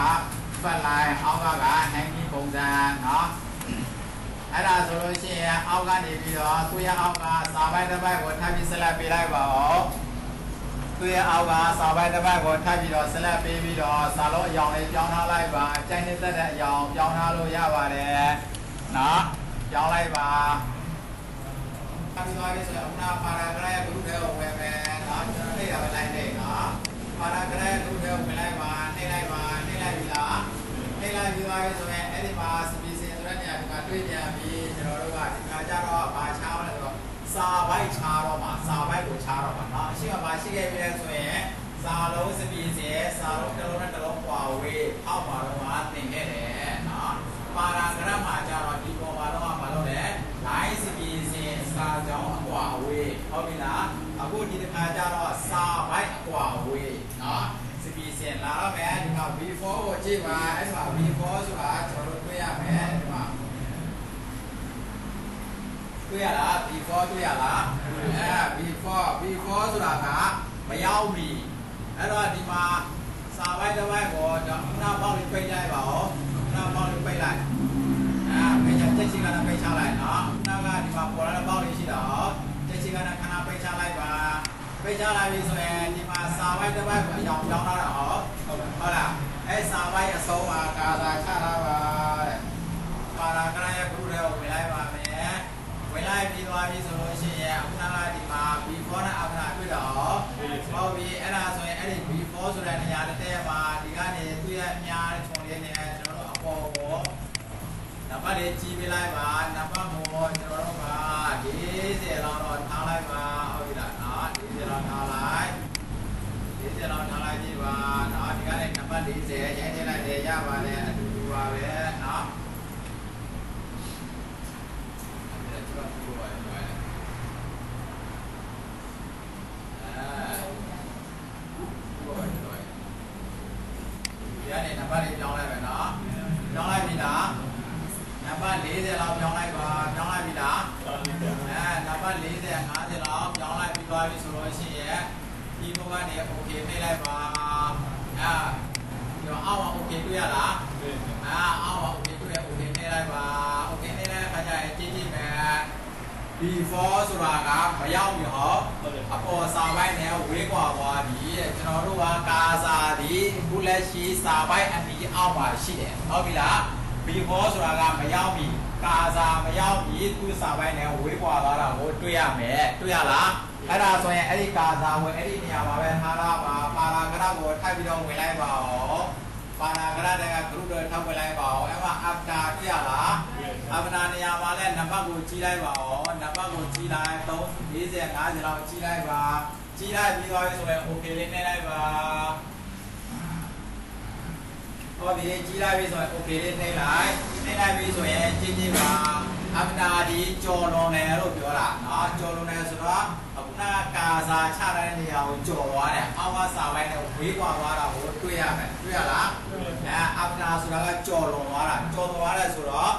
fat line အောက်က hanging ပုံစံเนาะအဲ့ဒါဆိုလို့ရှိရင်အောက်ကနေပြီးတော့သူရဲ့အောက်ကစာပိုက်တစ်ပိုက်ကိုထပ်ပြီးဆက်လက်ပေးလိုက်ပါဦးသူရဲ့အောက်ကစာပိုက်တစ်ပိုက်ကိုထပ်ပြီးတော့ဆက်လက်ပေးပြီးတော့စာလုံးအယောင်လေးပြောင်းထားလိုက်ပါအကျိုင်းနဲ့သက်တဲ့အယောင်ပြောင်းထားလို့ရပါတယ်နော်ပြောင်းလိုက်ပါပြီးသွားပြီဆိုတော့အခုနပါရာဂရပ်ရဲ့ group ထဲကိုဝင်မယ်နော်ကျွန်တော်နှိပ်တာပဲလိုက်နေနော်ပါရာဂရပ်ရဲ့ group ထဲကိုဝင်လိုက်ပါနှိပ်လိုက်ပြီလားနှိပ်လိုက်ပြီးသွားပြီဆိုရင်အဲ့ဒီမှာ species ဆိုတဲ့နေရာဒီမှာတွေ့ပြန်ပြီကျွန်တော်တို့ကဒီခါကျတော့ဘာချားမလဲဆိုတော့စာပိုက်ချားတော့မှာစာပိုက်ကိုချားတော့မှာနော်အရှိမမရှိခဲ့ပြီလဲဆိုရင်စာလုံး species စာလုံးတစ်လုံးနဲ့တစ်လုံးပွာဝေးအောက်မှာတော့သင်ခဲ့တယ်နော်ပါရာဂရပ်မှာကျတော့ဒီပေါ်မှာတော့မလုပ်နဲ့ line species စာကြောင်းအကွာအဝေးဟုတ်ပြီလားအခုဒီတစ်ခါကျတော့စာပိုက်အကွာအဝေးနော် species လာတော့မယ်ဒီမှာ before ကိုကြည့်ပါအဲ့မှာ before ဆိုတာကျွန်တော်တို့တွေ့ရမယ်ဒီမှာတွေ့ရလား before တွေ့ရလားbefore ဆိုတာကမရောက်မီအဲ့တော့ဒီမှာစာပိုက်တစ်ပိုက်ကိုတော့ခုနပေါက်လေးပိတ်လိုက်ပါဦးခုနပေါက်လေးပိတ်လိုက်ပိတ်ချတက်ချီကတော့ပိတ်ချလိုက်နော်ခုနကဒီမှာပေါ်လာတဲ့ပေါက်လေးရှိတော့တက်ချီကတော့ခဏပိတ်ချလိုက်ပါပိတ်ချလိုက်ပြီဆိုရင်ဒီမှာစာပိုက်တစ်ပိုက်ကိုအယောင်ပြောင်းလာတော့ဟုတ်လားအဲ့စာပိုက်အဆုံးမှာကာသာချထားပါတဲ့ပါရာဂရပ်ရဲ့ group တွေကိုဝင်လိုက်ပါမယ်ဝင်လိုက်ပြီးသွားပြီဆိုလို့ရှိရင်အခုနကဒီမှာ before နဲ့ after တွေ့တော့ဟုတ်ပြီအဲ့ဒါဆိုရင်အဲ့ဒီ before ဆိုတဲ့နေရာတစ်ထဲမှာဒီကနေသူ့ရဲ့အများချုံလေးနဲ့ကျွန်တော်တို့အပေါ်ကိုနံပါတ်လေးကြည့်ပေးလိုက်ပါနံပါတ်ကိုကျွန်တော်တို့က40လောက်တော့ထားလိုက်ပါဟုတ်ပြီလားနော်40လောက်ထားလိုက်40လောက်ထားလိုက်ကြည့်ပါနော်ဒီကနေနံပါတ်40ရိုက်ထည့်လိုက်တယ်ရပါတယ်အတူတူပါပဲနော်ဒီကနေနံပါတ်လေးပြောင်းလိုက်မယ်နော်ပြောင်းလိုက်ပြီလားနံပါတ်40လောက်ပြောင်းလိုက်ပါပြောင်းလိုက်ပြီလားနံပါတ်40 50လောက်ပြောင်းလိုက် သွားပြီဆိုလို့ရှိရင်ဒီဘက်ကနေ okay နှိပ်လိုက်ပါဒီတော့အောက်မှာ okay တွေ့ရလားအောက်မှာ okay တွေ့ရ okay နှိပ်လိုက်ပါ okay နှိပ်လိုက်တဲ့အခါကျရင်ကြည့်ကြည့်မယ် before ဆိုတာကမရောက်ပြီဟောအပေါ်စာပိုင်းနဲ့ဝေးကွာသွားပြီကျွန်တော်တို့ကကာစာဒီခုလက်ရှိစာပိုင်းအပြီးအောက်မှာရှိတယ်ဟုတ်ပြီလား before ဆိုတာကမရောက်ပြီကာစာမရောက်ပြီသူစာပိုင်းနဲ့ဝေးကွာသွားတာကိုတွေ့ရမယ်တွေ့ရလားအဲ့ဒါဆိုရင်အဲ့ဒီကာစာဝင်အဲ့ဒီနေရာမှာပဲထားလာပါပါရာဂရကိုထပ်ပြီးတော့ဝင်လိုက်ပါဦးပါရာဂရတဲ့က group တွေထောက်ဝင်လိုက်ပါဦးအဲ့မှာ after တွေ့ရလား after နေရာမှာလဲနံပါတ်ကိုကြီးလိုက်ပါဦးနံပါတ်ကိုကြီးလိုက်3 40 50လောက်ကြီးလိုက်ပါကြီးလိုက်ပြီးသွားပြီဆိုရင် okay လေးနှိပ်လိုက်ပါဟုတ်ပြီကြီးလိုက်ပြီဆိုရင် okay လေးနှိပ်လိုက်ပြီဆိုရင်ကြည့်ကြည့်ပါafter ဒီကြော်လွန်တယ်လို့ပြောတာเนาะကြော်လွန်တယ်ဆိုတော့အခုနကကာစာချတဲ့နေရာကိုကြော်သွားတယ်အောက်ကစာပိုင်းနဲ့ဝေးကွာသွားတာကိုတွေ့ရမယ်တွေ့ရလားafter ဆိုတာကကြော်လွန်သွားတာကြော်သွားတယ်ဆိုတော့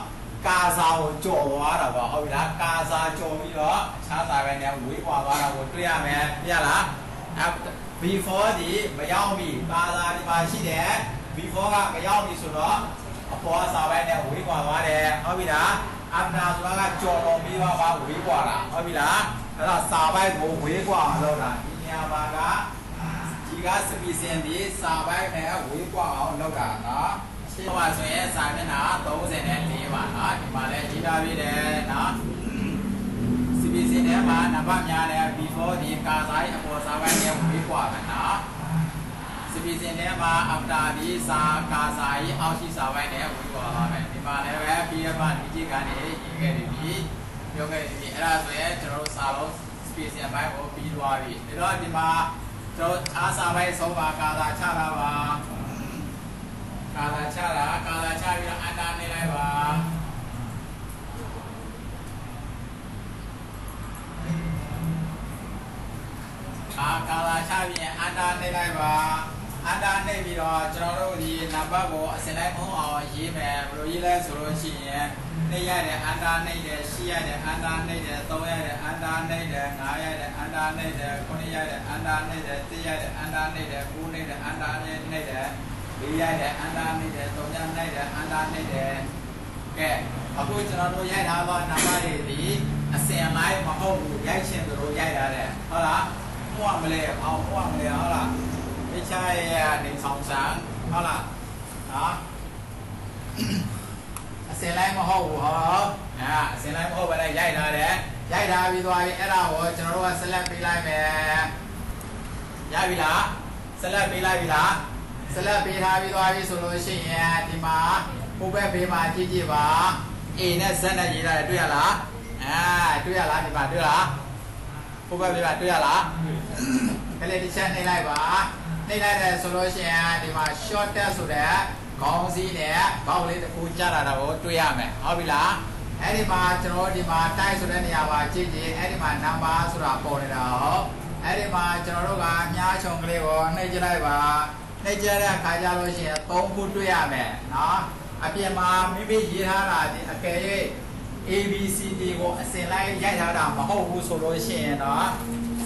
ကာစာကိုကြော်သွားတာပေါ့ဟုတ်ပြီလားကာစာကြော်ပြီးတော့အခြားစာပိုင်းနဲ့ဝေးကွာသွားတာကိုတွေ့ရမယ်တွေ့ရလား before ဒီမရောက်ပြီကာစာဒီမှာရှိတယ် before ကမရောက်ပြီဆိုတော့အပေါ်စာပိုင်းနဲ့ဝေးကွာသွားတယ်ဟုတ်ပြီလား after ဆိုတာကကြော်လွန်ပြီးတော့ဝေးကွာတာဟုတ်ပြီလားအဲ့တော့စာပိုင်းကိုဝေးကွာအောင်လုပ်တာဒီနေရာမှာကဒီက sufficient ဒီစာပိုင်းနဲ့ဝေးကွာအောင်လုပ်တာနော်ရှင်းပါဆိုရင်စာမျက်နှာ34ပါနော်ဒီမှာလည်းရေးထားပြီးတယ်နော် sufficient ထဲမှာနံပါတ်များတယ် before ဒီကာစာအပေါ်စာပိုင်းနဲ့ဝေးကွာမယ်နော် sufficient ထဲမှာ after ဒီစာကာစာကြီးအောက်ရှိစာပိုင်းနဲ့ဝေးကွာပါမယ်ဒီမှာလည်းပဲ PDF ဒီကြည့်ကနေရေးခဲ့ပြီပြောခဲ့ပြီအဲ့ဒါဆိုရင်ကျွန်တော်တို့စာလုံး space အပိုင်းကိုပြီးသွားပြီဒါတော့ဒီမှာကျွန်တော်အားစာပိုင်းဆုံးပါကာစာချတာပါကာစာချပြီးတော့အန်တာနေလိုက်ပါကာစာချပြီးအန်တာနေလိုက်ပါအန်တာနေပြီးတော့ကျွန်တော်တို့ဒီနံပါတ်ကိုအစလိုက်ပုံအောင်ရေးမယ်ဘယ်လိုရေးလဲဆိုလို့ရှိရင်နေရတယ်အန်တာနေတဲ့ရှိရတယ်အန်တာနေတဲ့3ရတယ်အန်တာနေတဲ့5ရတယ်အန်တာနေတဲ့9ရတယ်အန်တာနေတဲ့10ရတယ်အန်တာနေတဲ့9နေတဲ့အန်တာနေတဲ့4ရတယ်အန်တာနေတဲ့3ရနေတဲ့အန်တာနေတဲ့ကဲအခုကျွန်တော်တို့ရိုက်ထားသောနံပါတ်တွေဒီအစင်လိုက်မဟုတ်ဘူးရိုက်ရှင်တို့ရိုက်ရတယ်ဟုတ်လားမှောက်မလဲအောင်မှောက်မလဲဟုတ်လားไม่ใช่1 2 3ဟုတ်လားနော်အစင်လိုက်မဟုတ်ဘူးဟောအစင်လိုက်မဟုတ်ဘဲနဲ့ရိုက်ထားတယ်ရိုက်ထားပြီးသွားပြီအဲ့ဒါကိုကျွန်တော်တို့က select ပေးလိုက်မယ်ရပြီလား select ပေးလိုက်ပြီလား select ပေးထားပြီးသွားပြီဆိုလို့ရှိရင်ဒီမှာဟိုဘက်ဘေးမှာကြည့်ကြည့်ပါ A နဲ့ Z နဲ့ရေးထားတယ်တွေ့ရလားတွေ့ရလားဒီမှာတွေ့လားဟိုဘက်ဘေးမှာတွေ့ရလားကလေးတစ်ချက်နှိပ်လိုက်ပါနှိပ်လိုက်တယ်ဆိုလို့ရှိရင်ဒီမှာ short test ဆိုတဲ့ခေါင်းစည်းနဲ့ဘောက်လေးတစ်ခုကြားလာတာကိုတွေ့ရမယ်ဟုတ်ပြီလားအဲ့ဒီမှာကျွန်တော်ဒီမှာ type ဆိုတဲ့နေရာမှာကြည့်ကြည့်အဲ့ဒီမှာ number ဆိုတာပေါ်နေတာဟောအဲ့ဒီမှာကျွန်တော်တို့ကမြားချုံကလေးကိုနှိပ်ကြလိုက်ပါနှိပ်ကြတဲ့အခါကျလို့ရှိရင်3ခုတွေ့ရမယ်နော်အပြင်မှာမိမိရေးထားတာဒီအကယ်၍ ABCD ကိုအစင်လိုက်ရိုက်ထားတာမဟုတ်ဘူးဆိုလို့ရှိရင်တော့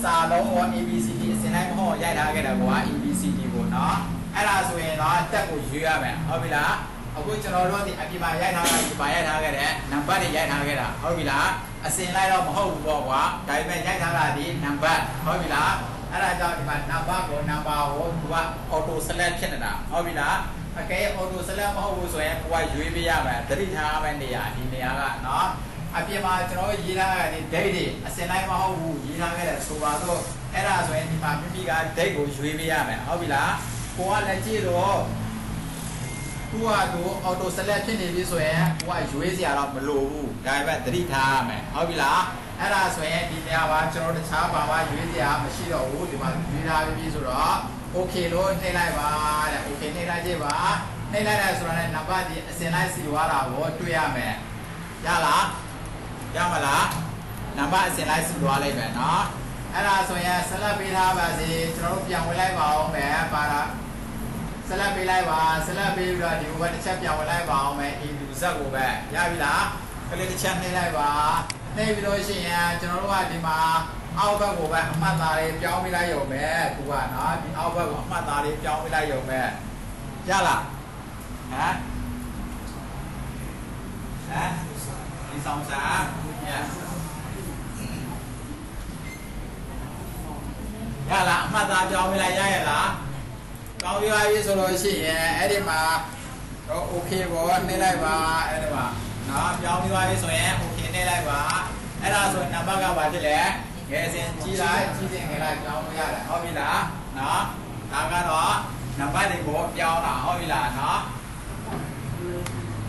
စာလုံးကို ABCD အစင်လိုက်မဟုတ်ရိုက်ထားခဲ့တာကွာ ABCD ကိုနော်အဲ့ဒါဆိုရင်တော့တက်ကိုရွေးရမယ်ဟုတ်ပြီလားအခုကျွန်တော်တို့ဒီအပြင်မှာရိုက်ထားတာဒီပါရိုက်ထားခဲ့တဲ့နံပါတ်တွေရိုက်ထားခဲ့တာဟုတ်ပြီလားအစင်လိုက်တော့မဟုတ်ဘူးပေါ့ကွာဒါပေမဲ့ရိုက်ထားတာဒီနံပါတ်ဟုတ်ပြီလားအဲ့ဒါကြောင့်ဒီမှာနံပါတ်ကိုသူက auto select ဖြစ်နေတာဟုတ်ပြီလားအကယ် auto select မဟုတ်ဘူးဆိုရင်ကိုကရွေးပေးရမယ်သတိထားမယ့်နေရာဒီနေရာကနော်အပြင်မှာကျွန်တော်ရေးထားတဲ့ date တွေအစင်လိုက်မဟုတ်ဘူးရေးထားခဲ့တဲ့ဆိုပါတော့အဲ့ဒါဆိုရင်ဒီမှာမိမိက date ကိုရွေးပေးရမယ်ဟုတ်ပြီလားကိုကလည်းကြည့်တော့သူကauto select ဖြစ်နေပြီဆိုရင်ကိုကရွေးစရာတော့မလိုဘူးဒါပေမဲ့သတိထားရမယ်ဟုတ်ပြီလားအဲ့ဒါဆိုရင်ဒီနေရာမှာကျွန်တော်တခြားဘာမှရွေးစရာမရှိတော့ဘူးဒီမှာရွေးထားပြီဆိုတော့ okay လို့နှိပ်လိုက်ပါတဲ့ okay နှိပ်လိုက်ကြည့်ပါနှိပ်လိုက်တယ်ဆိုတော့လည်းနံပါတ်ဒီအစင်လိုက်စီသွားတာကိုတွေ့ရမယ်ရလားရမလားနံပါတ်အစင်လိုက်စီသွားလိုက်မယ်နော်အဲ့ဒါဆိုရင်ဆက်လက်ပေးထားပါစေကျွန်တော်တို့ပြန်ဝင်လိုက်ပါအောင်မယ်ပါတာဆက်လက်ပေးလိုက်ပါဆက်လက်ပေးပြီးတော့ဒီဘက်တစ်ချက်ပြန်ဝင်လိုက်ပါအောင်မယ် A လူဇက်ကိုပဲရပြီလားကလေးတစ်ချက်နှိပ်လိုက်ပါနှိပ်ပြီးလို့ရှိရင်ကျွန်တော်တို့ကဒီမှာ အောက်ဘက်ကိုပဲအမှတ်သားလေးပြောင်းပေးလိုက်ရုံပဲသူကနော်ဒီအောက်ဘက်ကိုအမှတ်သားလေးပြောင်းပေးလိုက်ရုံပဲရလားဟမ်ဒီဆောင်စာရလားအမှတ်သားပြောင်းပေးလိုက်ရရဲ့လားကောင်းပြပါပြီဆိုလို့ရှိရင်အဲ့ဒီမှာတော့ okay ပေါ့နှိမ့်လိုက်ပါအဲ့ဒီမှာနော်ပြောင်းပြပါပြီဆိုရင် okay နှိမ့်လိုက်ပါအဲ့ဒါဆိုရင်နံပါတ်ကဘာဖြစ်လဲငယ်စဉ်ကြီးလိုက်ကြီးစဉ်ငယ်လိုက်ပြောင်းလို့ရတယ်ဟုတ်ပြီလားနော်ဒါကတော့နံပါတ်တွေကိုပြောင်းတာဟုတ်ပြီလားနော်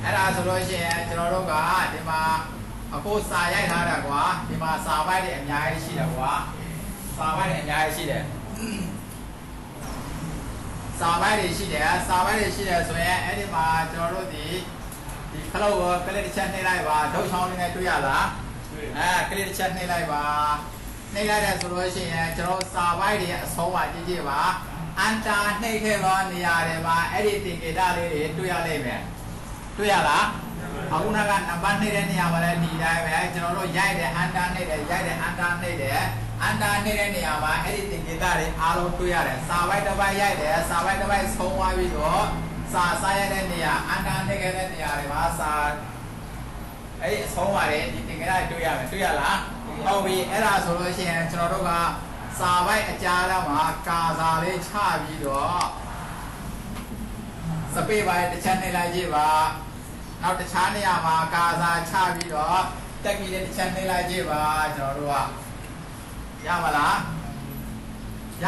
အဲ့ဒါဆိုလို့ရှိရင်ကျွန်တော်တို့ကဒီမှာအခုစာရိုက်ထားတာကွာဒီမှာစာပိုက်တွေအများကြီးရှိတယ်ကွာစာပိုက်တွေအများကြီးရှိတယ်စာပိုက်တွေရှိတယ်ဆိုရင်အဲ့ဒီမှာကျွန်တော်တို့ဒီခလုတ်ကိုကလစ်တစ်ချက်နှိပ်လိုက်ပါဒုတ်ချောင်းလေးနဲ့တွေ့ရလားကလစ်တစ်ချက်နှိပ်လိုက်ပါနှိပ်လိုက်တဲ့ဆိုလို့ရှိရင်ကျွန်တော်စာပိုက်တွေအဆုံးပါကြည့်ကြည့်ပါအန်တာနှိပ်ခဲ့သောနေရာတွေမှာအဲ့ဒီသင်္ကေတလေးတွေတွေ့ရလိမ့်မယ်တွေ့ရလားအခုနကနံပါတ်နှိပ်တဲ့နေရာမှာလည်းဒီတိုင်းပဲကျွန်တော်တို့ရိုက်တယ်အန်တာနှိပ်တယ်ရိုက်တယ်အန်တာနှိပ်တယ်အန်တာနှိပ်တဲ့နေရာမှာအဲ့ဒီသင်္ကေတတွေအားလုံးတွေ့ရတယ်စာပိုက်တစ်ပိုက်ရိုက်တယ်စာပိုက်တစ်ပိုက်ဆုံးသွားပြီးတော့စာရတဲ့နေရာအန်တာနှိပ်ခဲ့တဲ့နေရာတွေမှာစာအဲ့ဒီအဆုံးပါတယ်ဒီသင်္ကေတတွေ့ရမယ်တွေ့ရလားဟုတ်ပြီအဲ့ဒါဆိုလို့ရှိရင်ကျွန်တော်တို့ကစာပိုက်အကြားထဲမှာကာစာလေးချပြီးတော့စပေးပိုင်းတစ်ချက်နှိပ်လိုက်ကြည့်ပါနောက်တခြားနေရာမှာကာစာချပြီးတော့တက်ကြီးလေးတစ်ချက်နှိပ်လိုက်ကြည့်ပါကျွန်တော်တို့ကရပါလားရ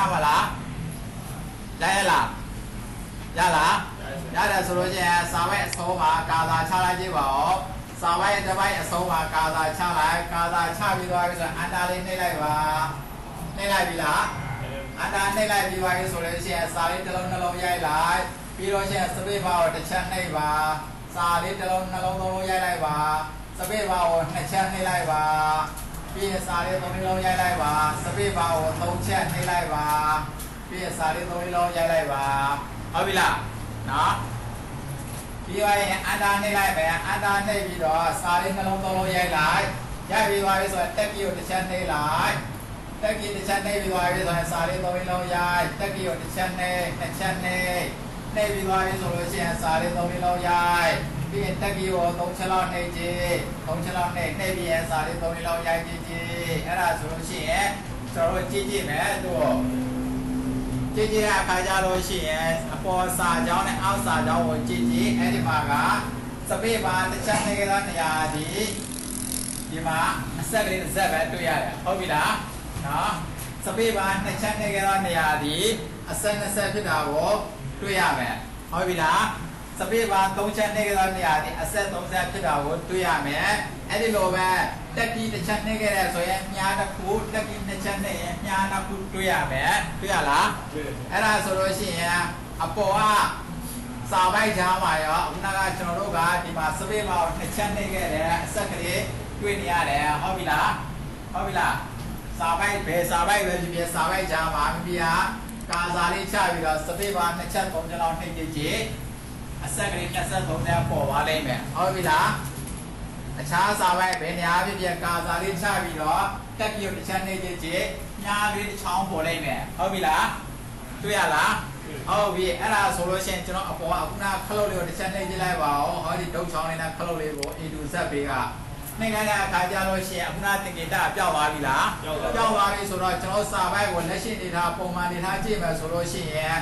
ရလားရတယ်ဆိုလို့ရှိရင်စာပိုက်အဆုံးမှာကာစာချလိုက်ကြည့်ပါဦးစာပိုက်တစ်ပိုက်အဆုံးမှာကာစာချလိုက်ကာစာချပြီးသွားပြီဆိုရင်အန်တာလေးနှိပ်လိုက်ပါနှိပ်လိုက်ပြီလားအန်တာနှိပ်လိုက်ပြီးသွားပြီဆိုလို့ရှိရင်စာလေးတစ်လုံးနှလုံးရိုက်လိုက်ပြီးတော့ရှိရင်စပေးပါကိုတစ်ချက်နှိပ်ပါစာလေးတစ်လုံးနှလုံးသုံးလုံးရိုက်လိုက်ပါစပေးပါကိုနှစ်ချက်နှိပ်လိုက်ပါပြီးရင်စာလေးသုံးလုံးရိုက်လိုက်ပါစပေးပါကိုသုံးချက်နှိပ်လိုက်ပါပြီးရင်စာလေးသုံးလုံးရိုက်လိုက်ပါဟုတ်ပြီလားနော်ပြီးရင်အန်တာနှိပ်လိုက်မယ်အန်တာနှိပ်ပြီးတော့စာလေးနှလုံးသုံးလုံးရိုက်လိုက်ရိုက်ပြီးသွားပြီဆိုရင်တက်ကြီးကိုတစ်ချက်နှိပ်လိုက်တက်ကြီးတစ်ချက်နှိပ်ပြီးသွားပြီဆိုရင်စာလေးသုံးလုံးရိုက်တက်ကြီးကိုတစ်ချက်နှိပ်နှစ်ချက်နှိပ်နှိပ်ပြီးသွားပြီဆိုလို့ရှိရင်စာလေးသုံးလုံးရိုက်ပြီးရင်တက်ကြီးကိုသုံးချက်လောက်နှိပ်ကြည့်သုံးချက်လောက်နှိပ်ပြီးရင်စာလေးသုံးလုံးရိုက်ကြည့်အဲ့ဒါဆိုလို့ရှိရင်ကျွန်တော်တို့ကြည့်ကြည့်မယ်တို့ကြည့်ကြည့်အခါကြလို့ရှိရင်အပေါ်စာကြောင်းနဲ့အောက်စာကြောင်းကိုကြည့်ကြည့်အဲ့ဒီမှာကစပေးပါတစ်ချက်နှိပ်ကြတဲ့နေရာဒီမှာအဆက်ကလေးတစ်ဆက်ပဲတွေ့ရတယ်ဟုတ်ပြီလားနော်စပေးပါနှစ်ချက်နှိပ်ကြတဲ့နေရာအဆက်နှစ်ဆက်ဖြစ်တာကိုတွေ့ရမယ်ဟုတ်ပြီလားစပေးပါသုံးချက်နှိပ်ကြတဲ့နေရာအဆက်သုံးဆက်ဖြစ်တာကိုတွေ့ရမယ်အဲ့ဒီလိုပဲတက်ကြီးတစ်ချက်နှိပ်ခဲ့တဲ့ဆိုရင်မြားတစ်ခုတက်ကြီးနှစ်ချက်နှိပ်ရင်မြားတစ်ခုတွေ့ရမယ်တွေ့ရလားအဲ့ဒါဆိုလို့ရှိရင်အပေါ်ကစာပိုက်ကြားမှာရောခုနကကျွန်တော်တို့ကဒီမှာစပေးပါကိုနှစ်ချက်နှိပ်ခဲ့တဲ့အဆက်ကလေးတွေ့နေရတယ်ဟုတ်ပြီလားစာပိုက်ပဲစာပိုက်ပဲဖြစ်စာပိုက်ကြားမှာပြကာစာလေးချပြီးတော့စပေးပါနှစ်ချက်သုံးချက်လောက်နှိပ်ကြည့်အဆက်ကလေး23ချက်ပေါ်သွားလိမ့်မယ်ဟုတ်ပြီလားအခြားစာပိုက်ဘယ်နေရာဖြစ်ကာစာလေးချပြီးတော့တက်ပြီးတော့တစ်ချက်နှိပ်ကြည့်ညားလေးတစ်ချောင်းပေါ်လိမ့်မယ်ဟုတ်ပြီလားတွေ့ရလားဟုတ်ပြီအဲ့ဒါဆိုလို့ရှိရင်ကျွန်တော်အပေါ်ကခုနခလုတ်လေးကိုတစ်ချက်နှိပ်ကြည့်လိုက်ပါဦးဟောဒီဒုတ်ချောင်းလေးနဲ့ခလုတ်လေးကို A to Z ဘေးကနှိပ်လိုက်တဲ့အခါကျလို့ရှိရင်အခုနသင်္ကေတပျောက်သွားပြီလားပျောက်သွားပြီဆိုတော့ကျွန်တော်စာပိုက်ကိုလက်ရှိနေထားပုံမှန်နေထားကြည့်မယ်ဆိုလို့ရှိရင်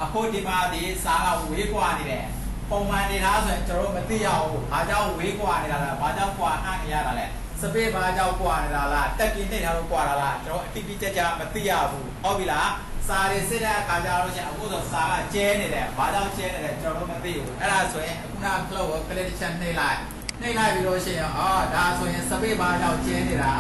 အခုဒီမှာဒီစာကဝေးကွာနေတယ်ပုံမှန်နေထားဆိုရင်ကျွန်တော်မသိရဘူးဘာကြောင့်ဝေးကွာနေတာလဲဘာကြောင့်ကွာနှံ့နေရတာလဲစပေးဘာကြောင့်ကွာနေတာလားတက်ကြီးနေထားလို့ကွာတာလားကျွန်တော်အတိအကျမသိရဘူးဟုတ်ပြီလားစာတွေစစ်တဲ့အခါကျတော့ရှင်အခုဆိုစာကကျဲနေတယ်ဘာကြောင့်ကျဲနေလဲကျွန်တော်မသိဘူးအဲ့ဒါဆိုရင်အခုနကခလုတ်ကိုကလစ်တစ်ချက်နှိပ်လိုက်ပြီးလို့ရှိရင်ဒါဆိုရင်စပေးဘာကြောင့်ကျဲနေတာ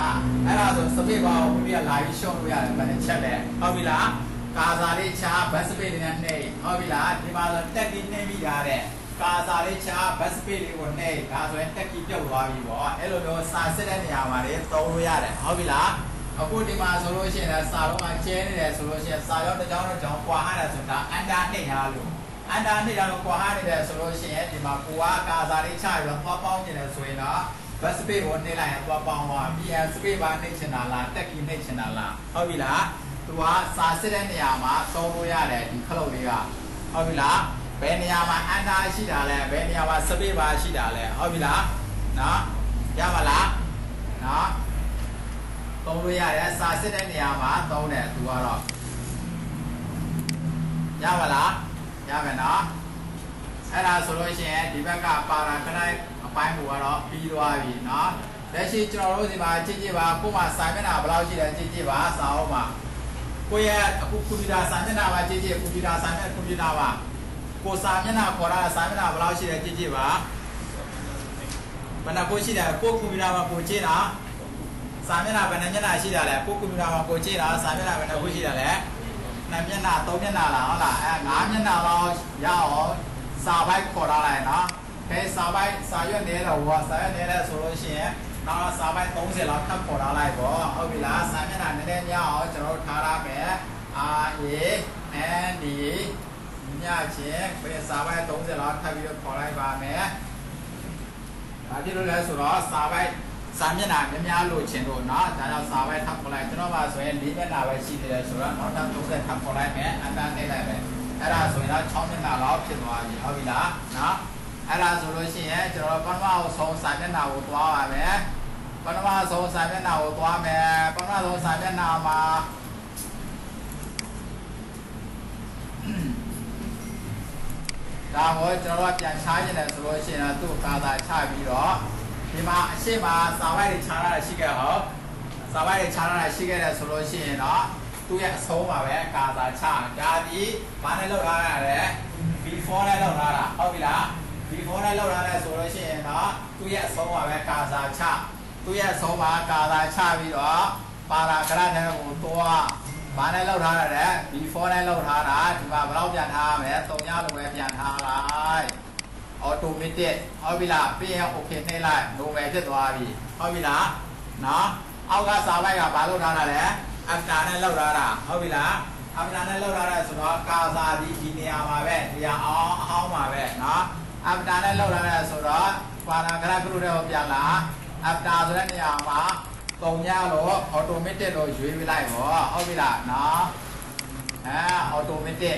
အဲ့ဒါဆိုစပေးဘာကိုပြလာပြီးရှုံးလို့ရတယ်ဘယ်နဲ့ချက်လဲဟုတ်ပြီလားကာစာလေးချာဘတ်စပေးလေးနဲ့နှိပ်ဟုတ်ပြီလားဒီမှာဆိုတက်ကြီးနှိပ်ပြီးရတဲ့ကာစာလေးချာဘတ်စပေးလေးကိုနှိပ်ဒါဆိုရင်တက်ကြီးပြုတ်သွားပြီပေါ့အဲ့လိုမျိုးစာစစ်တဲ့နေရာမှာလေသုံးလို့ရတယ်ဟုတ်ပြီလားအခုဒီမှာဆိုလို့ရှိရင်စာလုံးကကျဲနေတယ်ဆိုလို့ရှိရင်စာရောတစ်ကြောင်းတစ်ကြောင်းကွာဟတယ်ဆိုတာအန်တာနှိပ်ထားလို့အန်တာနှိပ်ထားလို့ကွာဟနေတယ်ဆိုလို့ရှိရင်ဒီမှာကိုကကာစာလေးချပြီးတော့ပေါင်းနေတယ်ဆိုရင်တော့ บัสเป้บนในไลน์ตัวปองว่าพี่สเป้บานในชนะละแต่กินในชนะละเอาวิละตัวซาเซเดนเนี่ยมาโซโลยาเลยที่เขาเลยก็เอาวิละเป็นเนี่ยมาอันดาชิดาเลยเป็นเนี่ยมาสเป้บาชิดาเลยเอาวิละนะยามาละนะโซโลยาเลยซาเซเดนเนี่ยมาโตเนี่ยตัวเรายามาละยาเป็นเนาะไอ้เราโซโลเชียดีแบบกับปาราก็ได้ไปหมู่เราปีด้วยวีเนาะแต่ชีจเราสิมาจีจีว่ากูมาสายไม่น่าเราจีเลยจีจีว่าสาวมากูแย่กูคุยดาสายไม่น่าว่าจีจีคุยดาสายไม่คุยดาว่ากูสายไม่น่าขอราสายไม่น่าเราจีเลยจีจีว่าบรรดากูจีเลยกูคุยดาว่ากูจีนะสายไม่น่าเป็นนั่นน่าจีเลยกูคุยดาว่ากูจีนะสายไม่น่าเป็นกูจีเลยนั่นยันน่าโตยันน่าละเอาละงานยันน่าเรายาวสาวไปขอราอะไรเนาะcái sáu bay sáu月年了我sáu月年了说了些，然后sáu bay东西了看过来来不？后边啦三面那那鸟就他那边阿姨、安妮、伢姐，被sáu bay东西了他比较过来吧没？啊，这种来说了sáu bay三面那人家路前路，然后咱要sáu bay他过来，知道吧？所以里面那位系列来说了，然后他东西他过来没？按照那来没？哎啦，所以啦，超面那老偏多的，后边啦，那。အဲ့ဒါဆိုလို့ရှိရင်ကျွန်တော်ပထမဆုံးစာမျက်နှာကိုသွားပါမယ်ပထမဆုံးစာမျက်နှာကိုသွားမယ်ပထမဆုံးစာမျက်နှာမှာဒါကိုကျွန်တော်ပြန်ချခြင်းတယ်ဆိုလို့ရှိရင်သူ့ကာသာချပြီးတော့ဒီမှာအရှိမစာပိုက်တွေချတာရှိခဲ့ဟောစာပိုက်တွေချတာရှိခဲ့တယ်ဆိုလို့ရှိရင်တော့သူ့ရဲ့အဆုံးပါပဲကာသာချဒါဒီဘာနဲ့လောက်ထားရလဲ before နဲ့လောက်ထားတာဟုတ်ပြီလားဒီဖုန်းနဲ့လောက်လာတဲ့ဆိုလို့ရှိရင်တော့သူ့ရဲ့အဆုံးပါပဲကာစာချသူ့ရဲ့အဆုံးပါကာစာချပြီးတော့ပါရာဂရတ်နဲ့ကိုတော့ဘာနဲ့လောက်ထားရလဲဒီဖုန်းနဲ့လောက်ထားတာဒီမှာဘယ်လောက်ပြန်ထားရမလဲ3ညလိုပဲပြန်ထားလိုက်အော်တိုမက်တစ်ဟုတ်ပြီလားပြီးရင် okay နှိပ်လိုက် normal ဖြစ်သွားပြီဟုတ်ပြီလားနော်အောက်ကစာပိုက်ကဘာလောက်ထားတာလဲ after နဲ့လောက်ထားတာဟုတ်ပြီလား after နဲ့လောက်ထားတာဆိုတော့ကာစာဒီနေရာမှာပဲနေရာအောင်မှာပဲနော်အပတာနဲ့လောက်လာတဲ့ဆိုတော့ပါရာဂရတ်ကလို့တော့ပြန်လာအပတာဆိုတဲ့နေရာမှာပုံရလို့အော်တိုမက်တစ်လို့ရွေးပြလိုက်ပေါ့ဟုတ်ပြီလားနော်အော်တိုမက်တစ်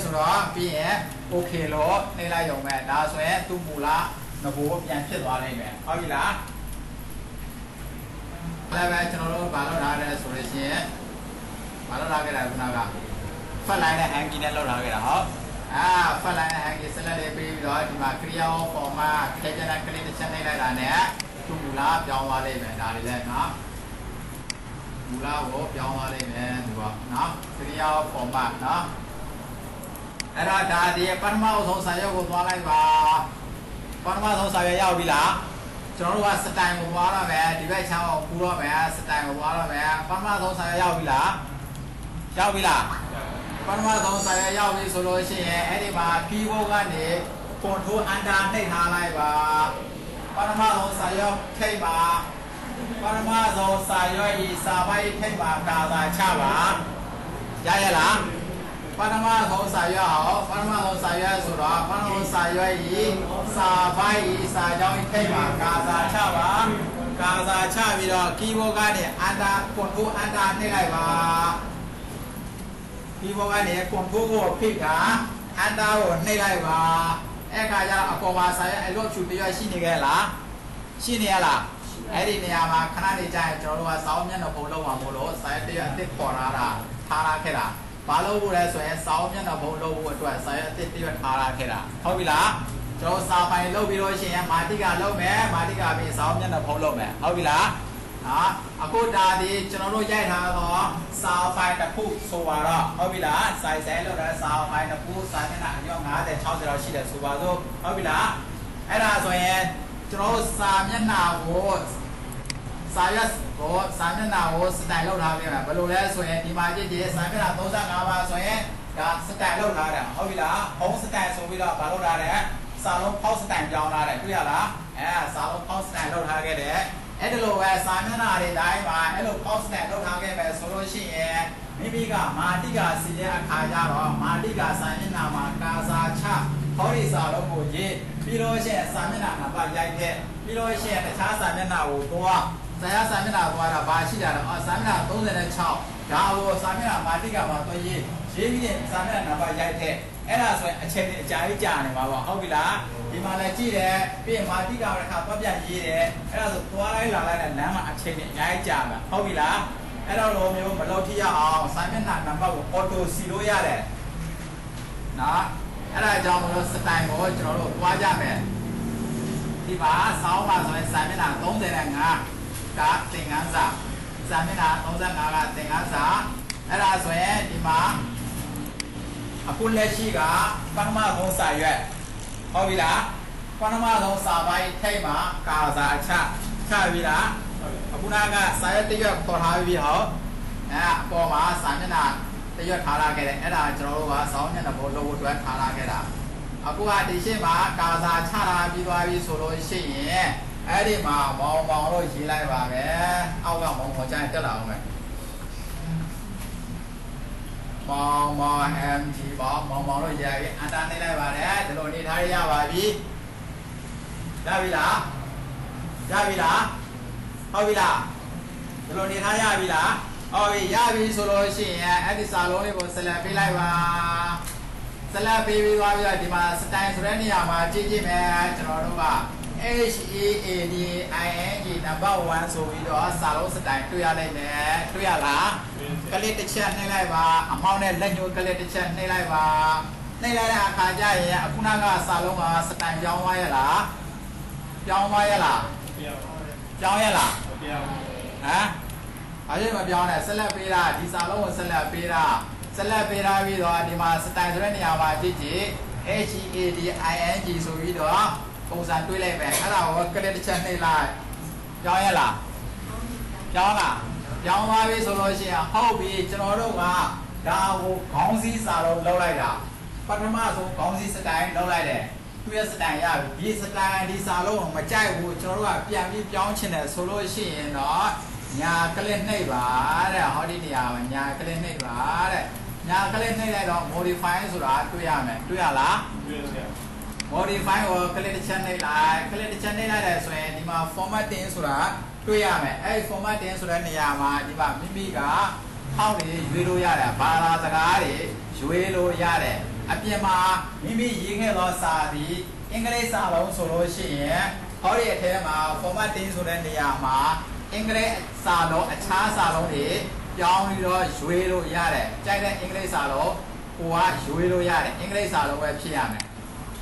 ဆိုတော့ပြီးရင် okay လို့နှိပ်လိုက်ရုံပဲဒါဆိုရင်သူ့မူလာငဘိုးပြန်ဖြစ်သွားနိုင်မယ်ဟုတ်ပြီလားလည်းပဲကျွန်တော်တို့ဘာလို့လာလဲဆိုလို့ရှိရင်ဘာလို့လာခဲ့တာခုနကဖတ်လိုက်တဲ့ hanky နဲ့လောက်လာခဲ့တာဟုတ်ဖတ်လိုက်တဲ့ hanky ဆက်လက်လေးပြီးတော့ဒီမှာ clear format ထည့်ကြတဲ့ click တစ်ချက်နှိပ်လိုက်တာနဲ့သူ့မူလာပြောင်းသွားလိမ့်မယ်ဒါလေးလည်းနော်မူလာကိုပြောင်းသွားလိမ့်မယ်ဒီပေါ့နော် clear format နော်အဲ့တော့ဒါဒီပထမဆုံးစာရွက်ကိုသွားလိုက်ပါပထမဆုံးစာရွက်ရောက်ပြီလားကျွန်တော်တို့ကစတိုင်ကိုသွားရမယ်ဒီဘက်ချမ်းကိုပူတော့မယ်စတိုင်ကိုသွားရမယ်ပထမဆုံးစာရွက်ရောက်ပြီလားရောက်ပြီလားပထမဆုံးစာရွက်ရောက်ပြီဆိုလို့ရှိရင်အဲ့ဒီမှာ keyboard ကနေ control enter နှိပ်ထားလိုက်ပါပထမဆုံးစာရွက်ထိပ်ပါပထမဆုံးစာရွက်ဤစာပိုက်ထိပ်ပါကာသာချပါရရလားပထမဆုံးစာရွက်ဟောပထမဆုံးစာရွက်ဆိုတော့ပထမဆုံးစာရွက်ဤစာပိုက်ဤစာကြောင်းထိပ်ပါကာသာချပါကာသာချပြီးတော့ keyboard ကနေ enter control enter နှိပ်လိုက်ပါဒီဘောကနေကွန်ဖိုးကိုဖိတ်တာအန်တာကိုနှိပ်လိုက်ပါအဲ့ခါကျတော့အပေါ်မှာစာရွက်အလို့ချူပြရရှိနေခဲ့လားရှိနေရလားအဲ့ဒီနေရာမှာခဏနေကြရင်ကျွန်တော်တို့ကစောင်းမျက်နှာပုံလောက်မှာမို့လို့စာရွက်တရအစ်စ်ပေါ်လာတာထားလာခဲ့တာဘာလို့ဘူးလဲဆိုရင်စောင်းမျက်နှာပုံလောက်ဖို့အတွက်စာရွက်အစ်စ်တရထားလာခဲ့တာဟုတ်ပြီလားကျွန်တော်စာပိုင်လောက်ပြီးလို့ရှိရင်မာတိကလောက်မယ်မာတိကပြီးစောင်းမျက်နှာပုံလောက်မယ်ဟုတ်ပြီလားအခုဒါဒီကျွန်တော်တို့ရိုက်ထားတော့စာဖိုင်တစ်ခုဆိုပါတော့ဟုတ်ပြီလားစိုက်လို့တဲ့စာဖိုင်တစ်ခုစာမျက်နှာအယော50 60လောက်ရှိတယ်ဆိုပါစို့ဟုတ်ပြီလားအဲ့ဒါဆိုရင်ကျွန်တော်တို့စာမျက်နှာကိုစာရွက်ကိုစာမျက်နှာကိုစတိုင်လောက်ထားခဲ့မှာဘယ်လိုလဲဆိုရင်ဒီမှာကြည့်ကြည့်စာမျက်နှာ35ပါဆိုရင်ဒါစတိုင်လောက်ထားတယ်ဟုတ်ပြီလားဟုံးစတိုင်ဆိုပြီးတော့ဘာလောက်ထားတယ်စာလုံးဖောက်စတိုင်ပြောင်းလာတယ်တွေ့ရလားစာလုံးဖောက်စတိုင်လောက်ထားခဲ့တယ်အဲ့ဒါလိုပဲစာမျက်နှာတွေတိုင်းမှာအဲ့လို post နဲ့လောက်ထားခဲ့ပဲဆိုလို့ရှိရင်မိမိကမာတိကစီတဲ့အခါကျတော့မာတိကစာမျက်နှာမှာကာစာချ ဟောဒီစာလုံးကိုရေးပြီးလို့ရှိရင်စာမျက်နှာနံပါတ်ရိုက်ခဲ့ပြီးလို့ရှိရင်တခြားစာမျက်နှာကိုသွားတရားစာမျက်နှာသွားတာဘာရှိတာလဲစာမျက်နှာ36ဒါကိုစာမျက်နှာမာတိကမှာတွဲရေးပြီးရင်စာမျက်နှာနံပါတ်ရိုက်ခဲ့အဲ့ဒါဆိုရင်အချိန်အကြာကြီးကြာနေမှာပေါ့ဟုတ်ပြီလားဒီမှာလည်းကြည့်တယ်ပြီးရင်မာတိကတစ်ခါတွက်ပြန်ရေးတယ်အဲ့ဒါဆိုသွားလိုက်လာလိုက်တဲ့လမ်းမှာအချိန်အများကြီးကြာမှာဟုတ်ပြီလားအဲ့တော့လိုမျိုးမလုပ်ထရအောင်စာမျက်နှာနံပါတ်ကိုအော်တိုစီလို့ရတယ်နော်အဲ့ဒါကြောင့်မလို့စတိုင်ကိုကျွန်တော်တို့သွားကြမယ်ဒီမှာစောင်းပါဆိုရင်စာမျက်နှာ35ကသင်ခန်းစာစာမျက်နှာ35ကသင်ခန်းစာအဲ့ဒါဆိုရင်ဒီမှာအခုလက်ရှိကပထမဆုံးစာရွက်ဟုတ်ပြီလားပထမဆုံးစာပိုင်းထိပ်မှာကာစာအချပြီလားအခုနကစာရွက်တစ်ရွက်ခေါ်ထားပြီးဟောအပေါ်မှာစာမျက်နှာတစ်ရွက်ထားလာခဲ့တယ်အဲ့ဒါကျွန်တော်တို့ကစောင်းမျက်နှာပေါ်လို့အတွက်ထားလာခဲ့တာအခုကဒီရှင်းမှာကာစာချထားပြီးသွားပြီဆိုလို့ရှိရင်အဲ့ဒီမှာမောင်မောင်လို့ရေးလိုက်ပါမယ်အောက်ကမောင်မောင်ကျန်တက်လာအောင်မယ်မောင်မောင် MG ပေါ့မောင်မောင်လို့ရေးပြီးအန်တာနေလိုက်ပါတယ်ဒီလိုနေထားရပါပြီရပြီလားဟုတ်ပြီလားဒီလိုနေထားရပြီလားဟုတ်ပြီရပြီဆိုလို့ရှိရင်အဲ့ဒီစာလုံးလေးကိုဆက်လက်ပေးလိုက်ပါဆက်လက်ပေးပြီးသွားပြီးတော့ဒီမှာစတိုင်ဆိုတဲ့နေရာမှာကြည့်ကြည့်မယ်ကျွန်တော်တို့က HEADING နံပါတ်1ဆိုပြီးတော့စာလုံးစတိုင်တွေ့ရနိုင်တယ်တွေ့ရလားကလစ်တစ်ချက်နှိပ်လိုက်ပါအမောင်းနဲ့လက်ညှိုးကလစ်တစ်ချက်နှိပ်လိုက်ပါနှိပ်လိုက်တဲ့အခါကျရင်အခုနကစာလုံးကစတိုင်ပြောင်းသွားရလားပြောင်းရလားဟမ်အဲ့ဒီမပြောင်းနဲ့ဆက်လက်ပေးတာဒီစာလုံးကိုဆက်လက်ပေးတာပြီးတော့ဒီမှာစတိုင်ဆိုတဲ့နေရာမှာကြည့်ကြည့် HEADING ဆိုပြီးတော့ပုံစံတွေးလိုက်မယ်အဲ့ဒါကိုကလစ်တစ်ချက်နှိပ်လိုက်ပြောင်းရလားပြောင်းသွားပြီဆိုလို့ရှိရင်ဟုတ်ပြီကျွန်တော်တို့ကဒါကိုခေါင်းစည်းစာလုံးလောက်လိုက်တာပထမဆုံးခေါင်းစည်းစတိုင်လောက်လိုက်တယ်သူရဲ့စတိုင်ရပြီဒီစတိုင်ဒီစာလုံးကိုမကြိုက်ဘူးကျွန်တော်တို့ကပြန်ပြီးပြောင်းချင်တယ်ဆိုလို့ရှိရင်တော့ညာကလစ်နှိပ်ပါတဲ့ဟောဒီနေရာမှာညာကလစ်နှိပ်ပါတဲ့ညာကလစ်နှိပ်လိုက်တော့ modify ဆိုတာတွေ့ရမယ်တွေ့ရလားတွေ့ပါ modify ကိုကလစ်တစ်ချက်နှိပ်လိုက်တယ်ဆိုရင်ဒီမှာ formatting ဆိုတာတွေ့ရမယ်အဲ့ formatting ဆိုတဲ့နေရာမှာဒီမှာမိမိကဟောင်းတွေရွေးလို့ရတယ်ဘာသာစကားတွေရွေးလို့ရတယ်အပြင်မှာမိမိရေးခဲ့သောစာသည်အင်္ဂလိပ်စာလုံးဆိုလို့ရှိရင်ဟောဒီအထဲမှာ formatting ဆိုတဲ့နေရာမှာအင်္ဂလိပ်စာလုံးအခြားစာလုံးတွေပြောင်းပြီးတော့ရွေးလို့ရတယ်ကြိုက်တဲ့အင်္ဂလိပ်စာလုံးကိုကရွေးလို့ရတယ်အင်္ဂလိပ်စာလုံးပဲဖြစ်ရမယ်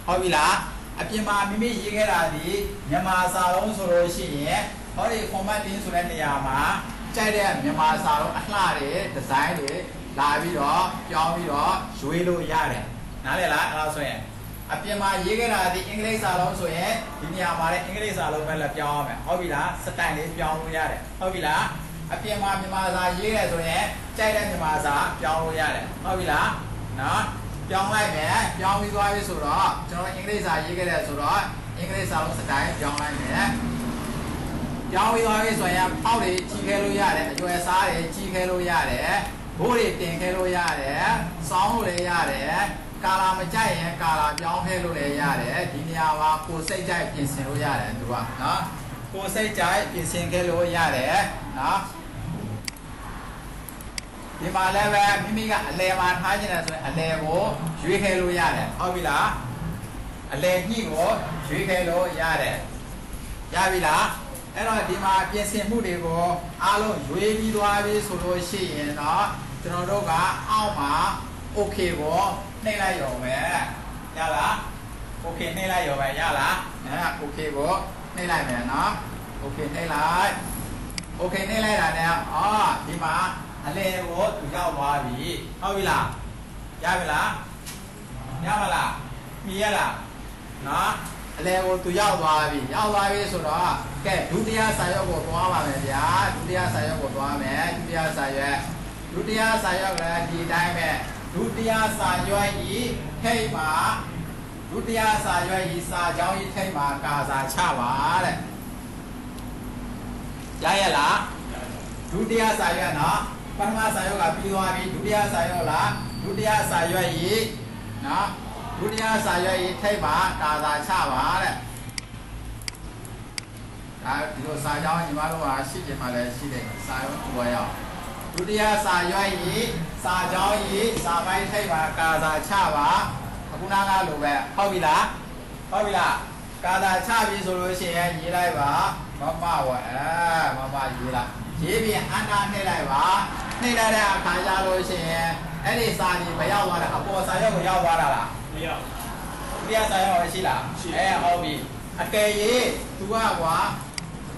ဟုတ်ပြီလားအပြင်မှာမိမိရေးခဲ့တာဒီမြန်မာစာလုံးဆိုလို့ရှိရင်ဟောဒီ formatting ဆိုတဲ့နေရာမှာကြိုက်တဲ့မြန်မာစာလုံးအလှတွေဒီဇိုင်းတွေလာပြီးတော့ပြောင်းပြီးတော့ရွေးလို့ရတယ်နားလည်လားအဲ့ဒါဆိုရင်အပြင်မှာရေးခဲ့တာဒီအင်္ဂလိပ်စာလုံးဆိုရင်ဒီနေရာမှာလည်းအင်္ဂလိပ်စာလုံးပဲလက်ပြောင်းရမယ်ဟုတ်ပြီလားစတိုင်လေးပြောင်းလို့ရတယ်ဟုတ်ပြီလားအပြင်မှာမြန်မာစာရေးရဲဆိုရင်ကြိုက်တဲ့မြန်မာစာပြောင်းလို့ရတယ်ဟုတ်ပြီလားနော်ပြောင်းလိုက်မယ်ပြောင်းပြီးသွားပြီဆိုတော့ကျွန်တော်အင်္ဂလိပ်စာရေးခဲ့တဲ့ဆိုတော့အင်္ဂလိပ်စာလုံးစတိုင်ပြောင်းလိုက်မယ်ပြောင်းပြီးသွားပြီဆိုရင်ပေါက်တွေကြီးခဲလို့ရတယ်အရွယ်စားတွေကြီးခဲလို့ရတယ်ဘိုးတွေတင်ခဲလို့ရတယ်စောင်းလို့လည်းရတယ်ကာလာမကြိုက်ရင်ကာလာပြောင်းခဲလို့လည်းရတယ်ဒီနေရာမှာကိုယ်စိတ်ကြိုက်ပြင်ဆင်လို့ရတယ်သူကနော်ကိုယ်စိတ်ကြိုက်ပြင်ဆင်ခဲလို့ရတယ်နော်ဒီမှာလည်းပဲမိမိကအလဲမှာထားခြင်းတယ်ဆိုရင်အလဲကိုရွေးခဲလို့ရတယ်ဟုတ်ပြီလားအလဲညှိကိုရွေးခဲလို့ရတယ်ရပြီလားအဲ့တော့ဒီမှာပြင်ဆင်မှုတွေကိုအားလုံးရွေးပြီးသွားပြီဆိုလို့ရှိရင်တော့ကျွန်တော်တို့ကအောက်မှာ okay ကိုနှိပ်လိုက်ရုံပဲရလား okay နှိပ်လိုက်ရုံပဲရလားokay ကိုနှိပ်လိုက်မယ်နော် okay နှိပ်လိုက် okay နှိပ်လိုက်တာနဲ့ဒီမှာအလဲကိုသူရောက်သွားပြီဟုတ်ပြီလားရပြီလားရမလားမြည်ရလားနော်အလဲကိုသူရောက်သွားပြီဆိုတော့ကဲဒုတိယစာရွက်ကိုသွားပါမယ်ဗျာဒုတိယစာရွက်ကိုသွားမယ်ဒုတိယစာရွက်လည်းဒီတိုင်းပဲဒုတိယစာရွက်ဤထိပ်မှာဒုတိယစာရွက်ဤစာကြောင်းဤထိပ်မှာကာစာချပါတဲ့ရရလားဒုတိယစာရွက်နော်ပထမစာရွက်ကပြီးသွားပြီဒုတိယစာရွက်လားဒုတိယစာရွက်ဤနော် ဒုတိယစာရွက်ဤထိပ်မှာကာသာချပါတဲ့ဒါဒီလိုစာကြောင်းညီမတို့ကရှိတယ်မှာလည်းရှိတယ်စာရွက်ပေါ်ရောက်ဒုတိယစာရွက်ဤစာကြောင်းဤစာပိုင်းထိပ်မှာကာသာချပါအခုနာကလိုပဲဟုတ်ပြီလားဟုတ်ပြီလားကာသာချပြီဆိုလို့ရှိရင်ရေးလိုက်ပါမမဝမမရေးလိုက်ရေးပြီးအန္တာနှိမ့်လိုက်ပါနှိမ့်လိုက်တဲ့အခါကျလို့ရှိရင်အဲ့ဒီစာကြီးမရောက်သွားတာအပေါ်စာရွက်ကိုရောက်သွားတာလားမရောက်ဒုတိယစာရွက်ရှိလားဟုတ်ပြီအကယ်၍ तू ကကွာ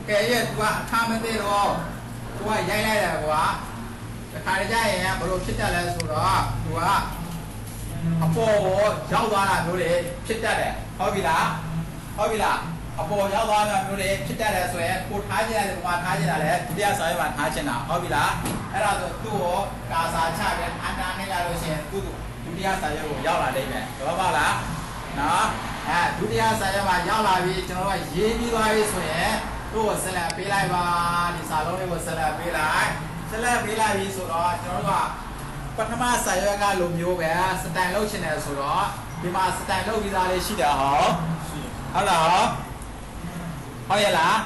အကယ်၍ तू ကအခါမသိတော့ तू ကရိုက်လိုက်တယ်ကွာတခါတည်းကျရင်ဘယ်လိုဖြစ်တတ်လဲဆိုတော့ तू ကအပေါ်ကိုရောက်သွားတာမျိုးတွေဖြစ်တတ်တယ်ဟုတ်ပြီလားဟုတ်ပြီလားအပေါ်ရောက်သွားတာမျိုးတွေဖြစ်တတ်တယ်ဆိုရင်ကိုထားကြရတယ်ကွာထားကြတာလေဒုတိယစာရွက်မှာထားချင်တာဟုတ်ပြီလားအဲ့ဒါဆိုသူ့ကိုကာစာချပြီးအန္တာနေလာလို့ရှိရင်သူ့ဒုတိယစာရွက်ကိုရောက်လာလိမ့်မယ်တော့ပါလားနော်ဒုတိယစာရွက်မှာရောက်လာပြီကျွန်တော်တို့ကရေးပြီးသွားပြီဆိုရင်သူ့ကိုဆက်လက်ပေးလိုက်ပါဒီစာလုံးလေးကိုဆက်လက်ပေးလိုက်ဆက်လက်ပေးလိုက်ပြီဆိုတော့ကျွန်တော်တို့ကပထမစာရွက်ကလိုမျိုးပဲစတိုင်လုပ်ချင်တယ်ဆိုတော့ဒီမှာစတိုင်လုပ်ပြီးသားလေးရှိတယ်ဟောဟုတ်လားဟုတ်ရဲ့လား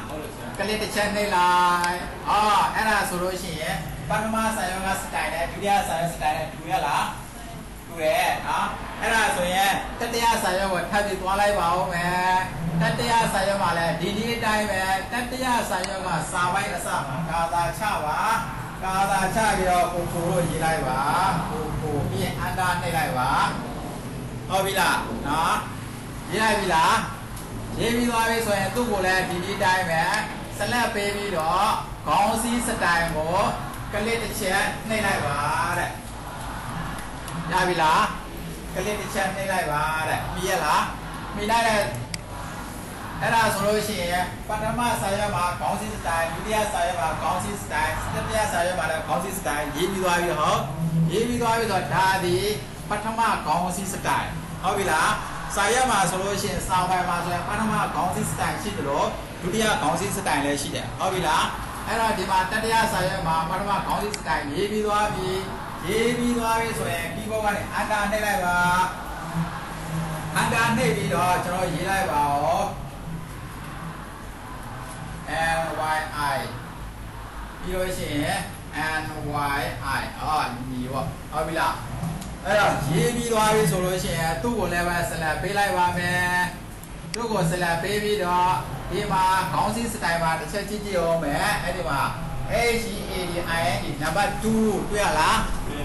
ကလေးတစ်ချက်နှိပ်လိုက်အဲ့ဒါဆိုလို့ရှိရင်ပထမစာရွက်ကစတိုင်နဲ့ဒုတိယစာရွက်စတိုင်နဲ့တူရလားတူရဲ့နော်အဲ့ဒါဆိုရင်တတိယစာရွက်ကိုထပ်ပြီးသွားလိုက်ပါဦးမယ်တတိယစာရွက်မှာလည်းဒီအတိုင်းပဲတတိယစာရွက်ကစာပိုင်းအစမှာကာသာချပါကာသာချပြီးတော့ကိုတို့ရေးလိုက်ပါကိုပြီးအန္တာနှိပ်လိုက်ပါဟုတ်ပြီလားနော်ရေးလိုက်ပြီလားရေးပြီးသွားပြီဆိုရင်သူ့ကိုလည်းဒီတိုင်းပဲဆက်လက်ပေးပြီးတော့ခေါင်းစည်းစတိုင်ကိုကလစ်တစ်ချက်နှိပ်လိုက်ပါတဲ့ရပြီလားကလစ်တစ်ချက်နှိပ်လိုက်ပါတဲ့ပြီးရလားပြီးလိုက်တဲ့အဲ့ဒါဆိုလို့ရှိရင်ပထမစာရွက်မှာခေါင်းစည်းစတိုင်ဒုတိယစာရွက်မှာခေါင်းစည်းစတိုင်တတိယစာရွက်မှာလည်းခေါင်းစည်းစတိုင်ရေးပြီးသွားပြီဟုတ်ရေးပြီးသွားပြီဆိုတော့ဒါဒီပထမခေါင်းစည်းစတိုင်ဟုတ်ပြီလားစာရွက်မှာဆိုလို့ရှိရင်စာပိုင်းမှာဆိုရင်ပထမခေါင်းစည်းစတိုင်ရှိတယ်လို့ဒုတိယခေါင်းစည်းစတိုင်လည်းရှိတယ်ဟုတ်ပြီလားအဲ့တော့ဒီမှာတတိယစာရွက်မှာပထမခေါင်းစည်းစတိုင်ရေးပြီးသွားပြီဆိုရင်ဒီဘောကနေအန္တာနှိပ်လိုက်ပါအန္တာနှိပ်ပြီးတော့ကျွန်တော်ရေးလိုက်ပါဦး NYI ပြီးလို့ရှိရင် NYI ညီပေါ့ဟုတ်ပြီလားအဲ့တော့ရေးပြီးသွားပြီဆိုလို့ရှိရင်သူ့ကိုလည်းပဲဆက်လက်ပေးလိုက်ပါမယ်သူ့ကိုဆက်လက်ပေးပြီးတော့ဒီမှာခေါင်းစည်းစတိုင်မှာတစ်ချက်ကြည့်ကြည့်အောင်မယ်အဲ့ဒီမှာ HEADIN နံပါတ်2တွေ့ရလား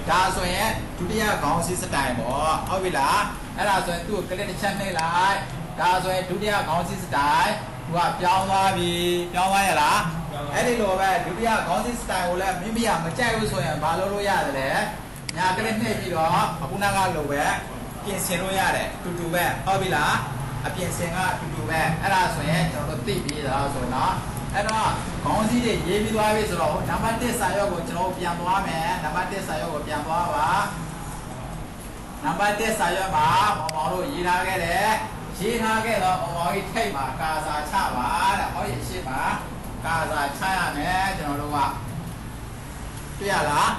ဒါဆိုရင်ဒုတိယခေါင်းစည်းစတိုင်ပေါ့ဟုတ်ပြီလားအဲ့ဒါဆိုရင်သူ့ကိုကလစ်တစ်ချက်နှိပ်လိုက်ဒါဆိုရင်ဒုတိယခေါင်းစည်းစတိုင်သူကပြောင်းသွားပြီပြောင်းသွားရလားအဲ့ဒီလိုပဲဒုတိယခေါင်းစည်းစတိုင်ကိုလည်းမိမိကမကြိုက်ဘူးဆိုရင်ဘာလုပ်လို့ရတယ်လဲညာကလေးနှိပ်ပြီးတော့အခုနကလိုပဲပြင်ဆင်လို့ရတယ်တူတူပဲဟုတ်ပြီလားအပြင်ဆင်ကတူတူပဲအဲ့ဒါဆိုရင်ကျွန်တော်တို့သိပြီးတော့ဆိုတော့အဲ့တော့ခေါင်းစည်းတွေရေးပြီးသွားပြီဆိုတော့နံပါတ်1စာရွက်ကိုကျွန်တော်ပြန်သွားမယ်နံပါတ်1စာရွက်ကိုပြန်သွားပါနံပါတ်1စာရွက်မှာမောင်တို့ရေးထားခဲ့တယ်ရေးထားခဲ့တော့မောင်ကြီးထိတ်မှာကာစာချပါတဲ့ဟောရေးရှိပါကာစာချရမယ်ကျွန်တော်တို့ကတွေ့ရလား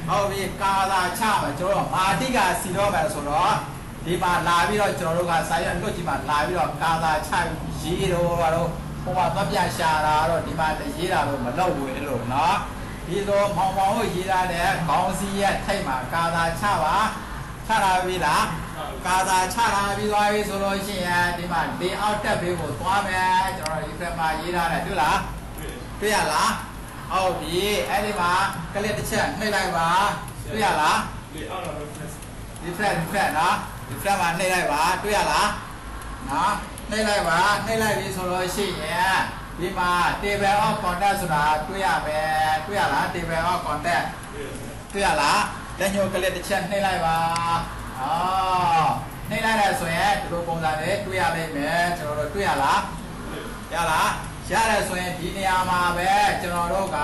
ဟုတ်ပြီကာသာချမှာကျွန်တော်မာတိကစီတော့ပဲဆိုတော့ဒီမှာလာပြီးတော့ကျွန်တော်တို့ကစာရွက်လွတ်ကြီးမှာလာပြီးတော့ကာသာချရေးတော့တော့ဟိုမှာသွားပြရှာတာတော့ဒီမှာရေးတာတော့မလုပ်ဘူးအဲ့လိုနော်ဒီလိုမောင်ကိုရေးထားတဲ့ခေါင်းစည်းရဲ့ထိတ်မှာကာသာချပါချတာပြီလားကာသာချတာပြီးသွားပြီဆိုလို့ရှိရင်ဒီမှာလေအောက်တက်ဘေးကိုသွားမယ်ကျွန်တော်ဒီဖက်မှာရေးထားတယ်တွေ့လားတွေ့ရလားဟုတ်ပြီအဲ့ဒီမှာကလစ်တစ်ချက်နှိပ်လိုက်ပါတွေ့ရလားဒီဖက်နော်ဒီဖက်မှာနှိပ်လိုက်ပါတွေ့ရလားနော်နှိပ်လိုက်ပါနှိပ်လိုက်ပြီဆိုလို့ရှိရင်ဒီမှာ table of contact ဆိုတာတွေ့ရမယ်တွေ့ရလား table of contact တွေ့ရလားလက်ညှိုးကလစ်တစ်ချက်နှိပ်လိုက်ပါနှိပ်လိုက်ရဆိုရင်ဒီလိုပုံစံနဲ့တွေ့ရလိမ့်မယ်ကျွန်တော်တို့တွေ့ရလားရလားရတယ်ဆိုရင်ဒီနေရာမှာပဲကျွန်တော်တို့က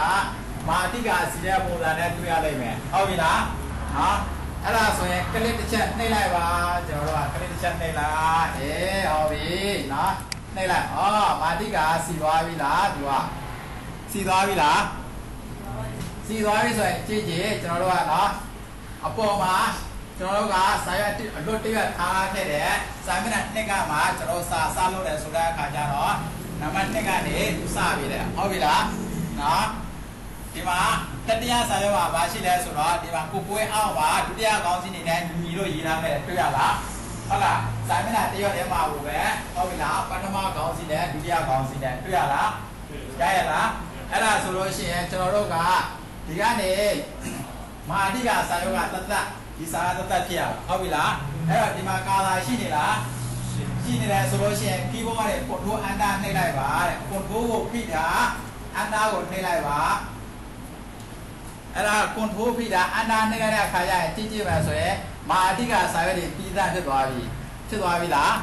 မာတိကစီတဲ့ပုံစံနဲ့တွေ့ရလိမ့်မယ်ဟုတ်ပြီလားနော်အဲ့ဒါဆိုရင်ကလစ်တစ်ချက်နှိပ်လိုက်ပါကျွန်တော်တို့ကကလစ်တစ်ချက်နှိပ်လိုက်ဟုတ်ပြီနော်နှိပ်လိုက်မာတိကစီသွားပြီလားသူကစီသွားပြီလားစီသွားပြီဆိုရင်ကြည့်ကြည့်ကျွန်တော်တို့ကနော်အပေါ်မှာ ကျွန်တော်တို့ကစာရွက်အလွတ်တရွက်ထားခဲ့တယ်စာမျက်နှာ2ကမှကျွန်တော်စာလုပ်တယ်ဆိုတဲ့အခါကျတော့နံပါတ်2ကနေစပြီလေဟုတ်ပြီလားနော်ဒီမှာတတိယစာရွက်မှာဘာရှိလဲဆိုတော့ဒီမှာကိုကိုအောက်မှာဒုတိယခေါင်းစဉ်နေနဲ့ညီလို့ရေးထားခဲ့တွေ့ရလားဟုတ်လားစာမျက်နှာတရွက်ထဲမှာဘူးပဲဟုတ်ပြီလားပထမခေါင်းစဉ်နဲ့ဒုတိယခေါင်းစဉ်နဲ့တွေ့ရလားရရလားအဲ့ဒါဆိုလို့ရှိရင်ကျွန်တော်တို့ကဒီကနေမာတိကစာရွက်ကတတ်ဒီစာတတ်ဖြစ်ရဟုတ်ပြီလားအဲ့တော့ဒီမှာကာလာရှိနေလားရှိနေတယ်ဆိုလို့ရှိရင် keyboard ကနေ control enter နှိပ်လိုက်ပါတဲ့ control ကိုဖိတာ enter ကိုနှိပ်လိုက်ပါအဲ့ဒါ control ဖိတာ enter နှိပ်လိုက်တဲ့အခါကျရင်ကြည့်ပါဆိုရင်မာတိကစာရွက်တွေပြီးသားဖြစ်သွားပြီလား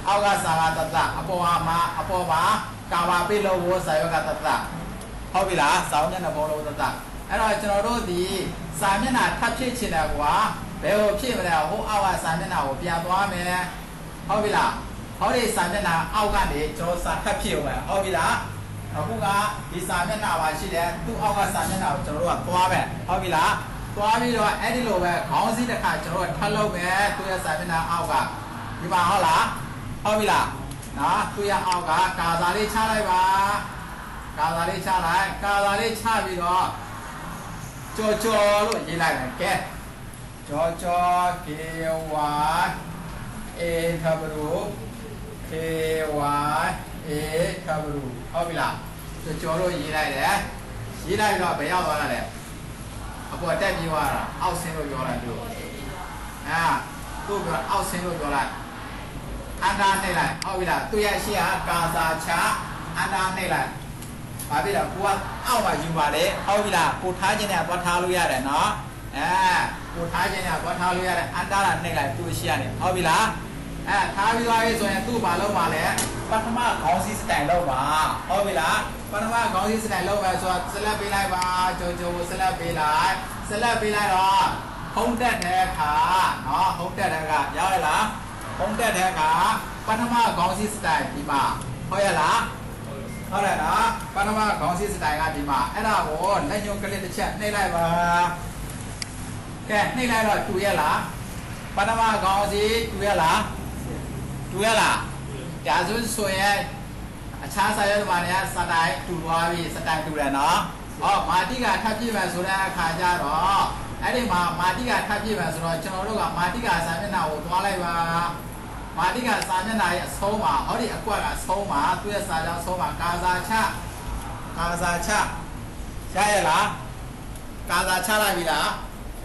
အောက်ကစာကတတ်အပေါ်မှာကာဘာပိလို့ဝစာရွက်ကတတ်ဟုတ်ပြီလားစာအုပ်မျက်နှာပေါ်လို့တတ်အဲ့တော့ကျွန်တော်တို့ဒီစာမျက်နှာထပ်ဖြစ်ချင်တယ်ကွာဘယ်ကိုဖြစ်မလဲဟိုအောက်ကစာမျက်နှာကိုပြန်သွားမယ်ဟုတ်ပြီလားဟောဒီစာမျက်နှာအောက်ကနေကျွန်တော်စာထပ်ဖြစ်အောင်ဟုတ်ပြီလားအခုကဒီစာမျက်နှာပါရှိတယ်သူ့အောက်ကစာမျက်နှာကိုကျွန်တော်တို့ကသွားမယ်ဟုတ်ပြီလားသွားပြီးတော့အဲ့ဒီလိုပဲခေါင်းစည်းတစ်ခါကျွန်တော်တို့ထပ်လုပ်မယ်သူ့ရဲ့စာမျက်နှာအောက်ကဒီပါဟုတ်လားဟုတ်ပြီလားနော်သူ့ရဲ့အောက်ကကာစာလေးချလိုက်ပါကာစာလေးချလိုက်ကာစာလေးချပြီးတော့ကြော်လို့ရေးလိုက်မယ်ကဲကြော် K Y A W K Y A W ဟုတ်ပြီလားကြော်လို့ရေးလိုက်တယ်ရေးလိုက်တော့ဘယ်ရောက်သွားတာလဲအပေါ်တက်ပြီးသွားတာအောက်ဆင်းလို့ပြောလိုက်သူသူ့ပြောအောက်ဆင်းလို့ပြောလိုက်အန်တာနှိပ်လိုက်ဟုတ်ပြီလားသူ့ရဲ့ရှေ့ကကာစာချအန်တာနှိပ်လိုက်ဘာဖြစ်လဲကိုကအောက်မှာယူပါလေဟုတ်ပြီလားကိုထားခြင်းနဲ့သွားထားလို့ရတယ်နော်ကိုထားခြင်းနဲ့သွားထားလို့ရတယ်အန်တာနှိပ်လိုက်သူ့ရှေ့ကနေဟုတ်ပြီလားထားပြီးသွားပြီဆိုရင်သူ့ဘာလုပ်ပါလဲပထမခေါင်းစည်းစတိုင်လုပ်ပါဟုတ်ပြီလားပထမခေါင်းစည်းစတိုင်လုပ်ပဲဆိုတော့ဆက်လက်ပေးလိုက်ပါကြိုဆက်လက်ပေးလိုက်တော့ဟုံးတက်တဲ့အခါနော်ဟုံးတက်တဲ့အခါရောက်ရလားဟုံးတက်တဲ့အခါပထမခေါင်းစည်းစတိုင်ဒီမှာဟုတ်ရလားဟုတ်တယ်နော်ပထမခေါင်းစည်းစတိုင်ကဒီမှာအဲ့ဒါကိုလက်ညှိုးကလစ်တစ်ချက်နှိပ်လိုက်ပါကဲနှိပ်လိုက်တော့တူရလားပထမခေါင်းစည်းတူရလားဒါဆိုရင်အခြားစာရွက်မှာလည်းစတိုင်တူသွားပြီစတိုင်တူတယ်နော်မာတိကထပ်ပြည့်မယ်ဆိုတဲ့အခါကျတော့အဲ့ဒီမှာမာတိကထပ်ပြည့်မယ်ဆိုတော့ကျွန်တော်တို့ကမာတိကစာမျက်နှာကိုသွားလိုက်ပါမာတိကစာမျက်နှာရဲ့အဆုံးမှာဟောဒီအကွက်ကအဆုံးမှာသူ့ရဲ့စာကြောင်းဆုံးမှာကာစာချရရလားကာစာချလိုက်ပြီလား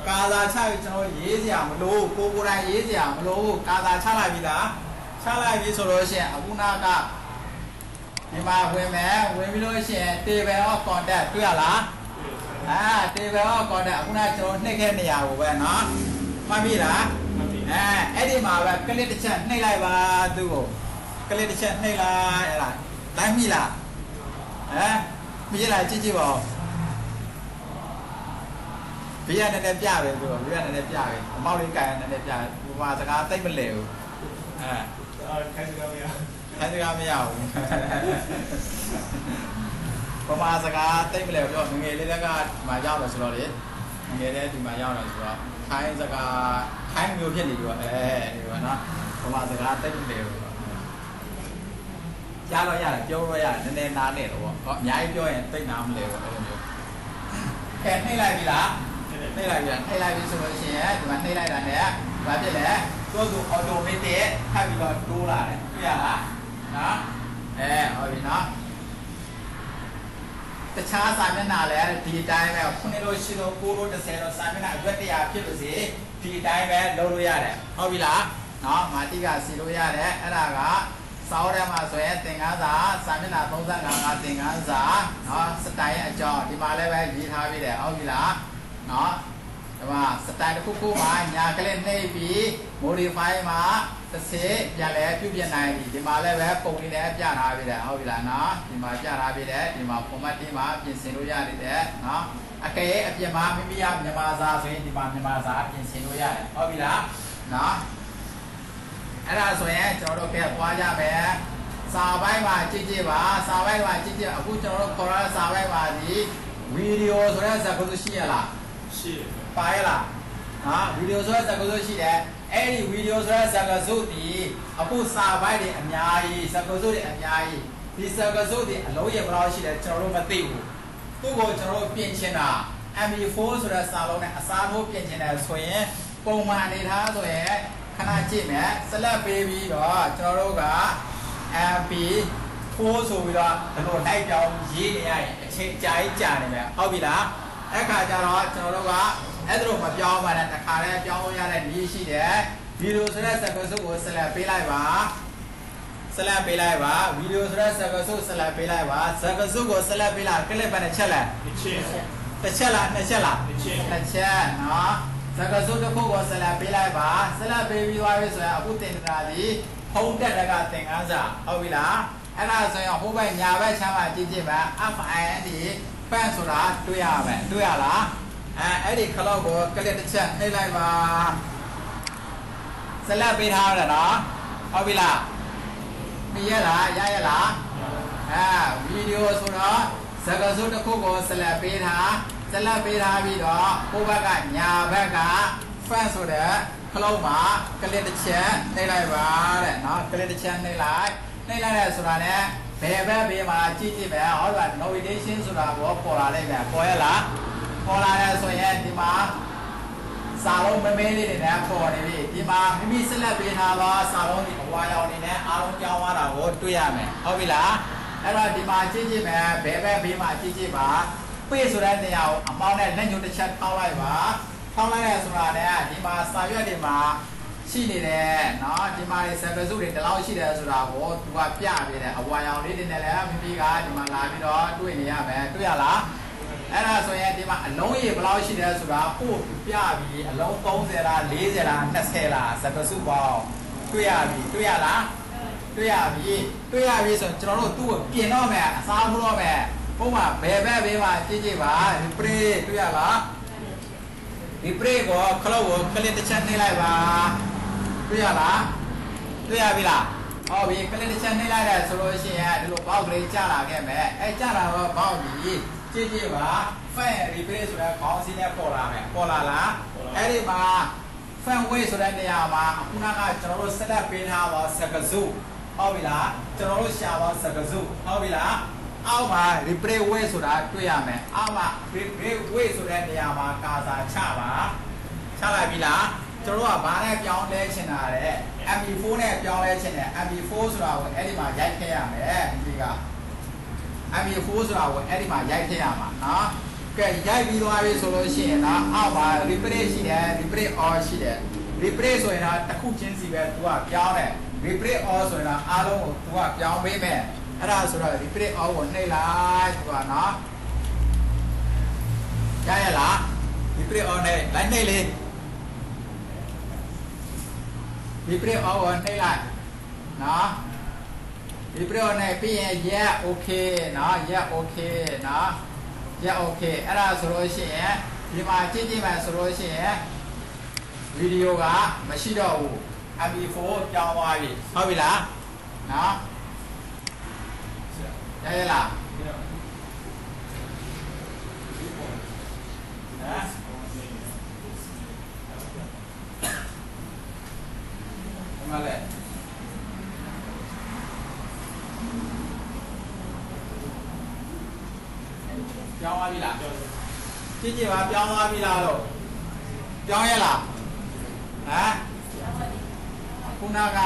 ကာစာချပြီးကျွန်တော်ရေးစရာမလိုကိုယ်တိုင်ရေးစရာမလိုကာစာချလိုက်ပြီလားချလိုက်ပြီဆိုလို့ရှိရင်အခုနာကဒီမှာဝင်ပြီးလို့ရှိရင် table of contact တွေ့ရလားtable of contact အခုနကကျွန်တော်နှိပ်ခဲ့နေရဘူးပဲเนาะမှတ်ပြီလားအဲ့ဒီမှာပဲကလစ်တစ်ချက်နှိပ်လိုက်ပါသူ့ကိုကလစ်တစ်ချက်နှိပ်လိုက်အဲ့ဒါတိုင်းပြီလားမြည်လိုက်ကြည့်ပါဦးဘေးရနေပြပဲသူဘေးရနေပြပဲအမောက်လေးကန်နေပြပဲဟိုမှာစကားသိမ့်မလဲဘူးခိုင်းစကားမရဘူးပမာစကားသိမ့်မလဲပြောငယ်လေးတက်ကဒီမှာရောက်တယ်ဆိုတော့လေငယ်လေးဒီမှာရောက်တယ်ဆိုတော့ခိုင်းစကားခိုင်းမျိုးဖြစ်နေပြီပေါ့ဒီကနော်ပမာစကားသိမ့်မလဲဘူးကြားတော့ရတယ်ပြောလို့ရတယ်နည်းနည်းနားနေတော့ပေါ့အများကြီးပြောရင်သိနာမလဲဘူးအဲ့လိုမျိုးနှိပ်လိုက်ပြီလားနှိပ်လိုက်ပြီဆိုလို့ရှိရင်ဒီမှာနှိပ်လိုက်တာနဲ့ဘာဖြစ်လဲသူ့အော်တိုမက်တစ်ထပ်ပြီးတော့တိုးလာတယ်တွေ့ရလားနော်ဟုတ်ပြီနော်တခြားစာမျက်နှာလည်းဒီတိုင်းပဲခုနှစ်လို့ရှိလို့9လို့10လို့စာမျက်နှာအရွက်100ဖြစ်လို့စီဒီတိုင်းပဲလုပ်လို့ရတယ်ဟုတ်ပြီလားနော်မာတိကစီလို့ရတယ်အဲ့ဒါကစာအုပ်ထဲမှာဆိုရင်သင်ခန်းစာစာမျက်နှာ35ကသင်ခန်းစာနော်စတိုင်ရဲ့အကြောင်းဒီမှာလည်းပဲရေးထားပြီးတယ်ဟုတ်ပြီလားနော်ဒီမှာစတိုင်တစ်ခုမှာညာကလေးနှိပ်ပြီး modify မှာ30ပြန်လဲပြုပြင်နိုင်ပြီဒီမှာလည်းပဲပုံလေးနဲ့ပြထားပြီးတယ်ဟုတ်ပြီလားနော်ဒီမှာပြထားပြီးတယ်ဒီမှာ format တင်းမှာပြင်ဆင်လို့ရတယ်နော်အကယ်အပြင်မှာမိမိရမြန်မာစာဆိုရင်ဒီမှာမြန်မာစာပြင်ဆင်လို့ရတယ်ဟုတ်ပြီလားနော်အဲ့ဒါဆိုရင်ကျွန်တော်တို့ကသွားကြမယ်စာပိုင်းမှာကြည့်ပါစာပိုင်းမှာကြည့်အခုကျွန်တော်တို့ခေါ်ရတဲ့စာပိုင်းမှာဒီဗီဒီယိုဆိုတဲ့ဇာတ်ကုန်းရှိရလားရှိပါရလား ဗီဒီယိုဆိုတဲ့စကားစုရှိတယ်အဲ့ဒီဗီဒီယိုဆိုတဲ့စကားစုဒီအခုစာပိုင်းတွေအများကြီးစကားစုတွေအများကြီးဒီစကားစုတွေအလုံးရေဘယ်လောက်ရှိတယ်ကျွန်တော်တို့မသိဘူးသူ့ကိုကျွန်တော်တို့ပြင်ချင်တာ MP4 ဆိုတဲ့စာလုံးနဲ့အစားထိုးပြင်ချင်တယ်ဆိုရင်ပုံမှန်အနေထားဆိုရင်ခဏကြည့်မယ်ဆက်လက်ပေးပြီးတော့ကျွန်တော်တို့က MP4 ဆိုပြီးတော့ဒီလိုလိုက်ပြောင်းရေးနေရရင်အချိန်ကြာနေမယ်ဟုတ်ပြီလားအဲ့ခါကျတော့ကျွန်တော်တို့ကအဲ့ဒါလိုမပြောင်းပါနဲ့တစ်ခါတည်းပြောင်းလို့ရတဲ့နည်းရှိတယ်ဗီဒီယိုဆိုတဲ့စကားစုကိုဆက်လက်ပေးလိုက်ပါဆက်လက်ပေးလိုက်ပါဗီဒီယိုဆိုတဲ့စကားစုဆက်လက်ပေးလိုက်ပါစကားစုကိုဆက်လက်ပေးလာကလစ်ပဲတစ်ချက်လားတစ်ချက်လားနှစ်ချက်လားတစ်ချက်နော်စကားစုတစ်ခုကိုဆက်လက်ပေးလိုက်ပါဆက်လက်ပေးပြီးသွားပြီဆိုရင်အခုတင်တာဒီဖုံးတက်တကသင်ခန်းစာဟုတ်ပြီလားအဲ့ဒါဆိုရင်ဟိုဘက်ညာဘက်ချမ်းမှာကြည့်ကြည့်ပါ FIND ပန့်ဆိုတာတွေ့ရမယ်တွေ့ရလားအဲ့ဒီခလောက်ကိုကလစ်တစ်ချက်နှိပ်လိုက်ပါဆက်လက်ပေးထားရတယ်နော်ဟုတ်ပြီလားပြရလားရရလားဗီဒီယိုဆိုတော့စကားစုတစ်ခုကိုဆက်လက်ပေးထားပြီးတော့ဟိုဘက်ကညာဘက်က fan ဆိုတဲ့ခလုံးမှာကလစ်တစ်ချက်နှိပ်လိုက်ပါတဲ့နော်ကလစ်တစ်ချက်နှိပ်လိုက်တဲ့ဆိုတာ ਨੇ ဘယ်ဘက်ဘေးမှာကြည့်ပဲဟောတာ notification ဆိုတာကိုပေါ်လာလိုက်ပဲပေါ်ရလားပေါ်လာရဲဆိုရင်ဒီမှာစာလုံးမမဲလေးတွေနဲ့ပေါ်နေပြီဒီမှာမိမိဆက်လက်ပေးထားသောစာလုံးဒီအဝါရောင်နေနဲ့အားလုံးကြောင်းသွားတာကိုတွေ့ရမယ်ဟုတ်ပြီလားအဲ့တော့ဒီမှာကြည့်မယ်ဘယ်ဘက်ဘေးမှာကြည့်ပါပေးဆိုတဲ့နေရာကိုအမောင်းနဲ့လက်ညှိုးတစ်ချက်ထောက်လိုက်ပါထောက်လိုက်ရဆိုတာ ਨੇ ဒီမှာစာရွက်တွေမှာရှိနေတယ်နော်ဒီမှာစကားစုတွေဒီလောက်ရှိတယ်ဆိုတာကိုသူကပြပေးတယ်အဝါရောင်လေးတွေနဲ့လည်းမိမိကဒီမှာလာပြီးတော့တွေ့နေရမယ်တွေ့ရလားအဲ့ဒါဆိုရင်ဒီမှာအလုံးရေဘယ်လောက်ရှိတယ်ဆိုတာပို့ပြပြီးအလုံး30လား40လား20လားစကားစုပေါင်းတွေ့ရပြီတွေ့ရလားတွေ့ရပြီဆိုရင်ကျွန်တော်တို့သူ့ကိုပြင်တော့မယ်အစားထိုးတော့မယ်ပုံမှန်ဘယ်ဘက်ဘေးမှာကြည့်ပါဒီပရိတွေ့ရလားဒီပရိကိုခလုတ်ကိုကလစ်တစ်ချက်နှိပ်လိုက်ပါတွေ့ရလားတွေ့ရပြီလားဟုတ်ပြီကလစ်တစ်ချက်နှိပ်လိုက်တယ်ဆိုလို့ရှိရင်ဒီလိုပေါက်ကလေးကျလာခဲ့မယ်အဲကျလာတော့ပေါက်ပြီကြည့်ပါ fan replay ဆိုတဲ့ခေါင်းစည်းနဲ့ပေါ်လာမယ်ပေါ်လာလားအဲ့ဒီမှာ fan way ဆိုတဲ့နေရာမှာခုနကကျွန်တော်တို့ set up ပေးထားပါစကားစုဟုတ်ပြီလားကျွန်တော်တို့ရှာပါစကားစုဟုတ်ပြီလားအောက်မှာ replay way ဆိုတာတွေ့ရမယ်အောက်မှာ replay way ဆိုတဲ့နေရာမှာကာစာချပါချလိုက်ပြီလားကျွန်တော်တို့ကဘာနဲ့ပြောင်းလဲချင်တာလဲ MP4 နဲ့ပြောင်းလဲချင်တယ် MP4 ဆိုတာကိုအဲ့ဒီမှာရိုက်ခဲ့ရမယ်ဒီက MP4 ဆိုတာကိုအဲ့ဒီမှာရိုက်ခဲ့ရမှာနော်ကဲရိုက်ပြီးသွားပြီဆိုလို့ရှိရင်တော့အောက်မှာ replay ရှိတယ် replay all ရှိတယ် replay ဆိုရင်တော့တစ်ခုချင်းစီပဲသူကပြောင်းတယ် replay all ဆိုရင်တော့အားလုံးကိုသူကပြောင်းပေးမယ်အဲ့ဒါဆိုတော့ replay all ကိုနှိပ်လိုက်သူကနော်ရရလား replay all နဲ့လိုက်နှိပ်လေ replay all ကိုနှိပ်လိုက်နော် replay all နဲ့ပြီးရင် yeah okay နော် yeah okay နော် yeah okay အဲ့ဒါဆိုလို့ရှိရင်ဒီမှာကြည့်မှဆိုလို့ရှိရင်ဗီဒီယိုကမရှိတော့ဘူး MP4 ပြောင်းသွားပြီဟုတ်ပြီလားနော်ရရလားမလဲပြောင်းသွားပြီလားကြည့်ပါပြောင်းသွားပြီလားလို့ပြောင်းရလားဟမ်ခုနက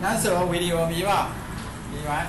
นั่นဆိုဗီဒီယိုမြည်ပါမြည်ပါ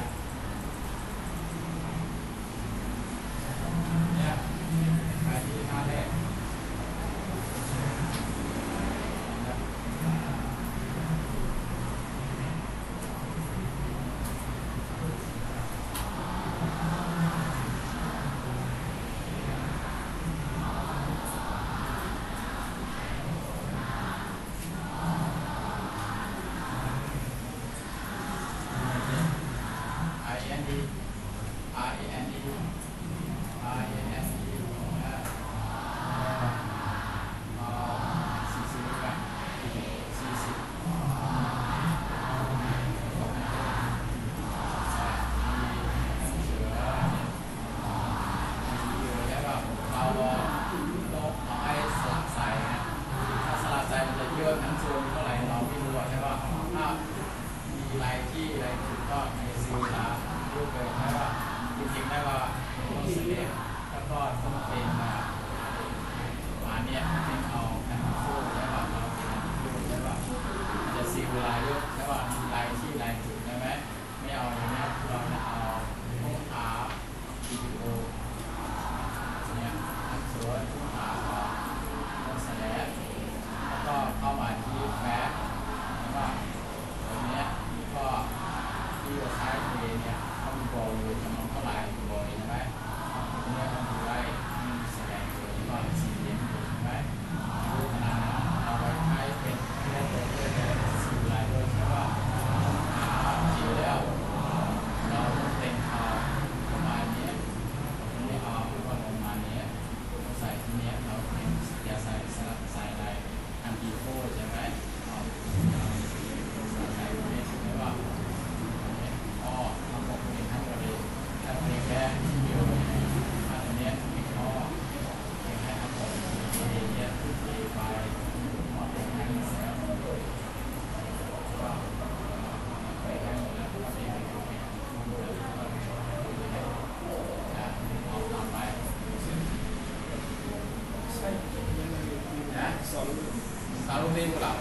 စာလုံးသေးဘူးလား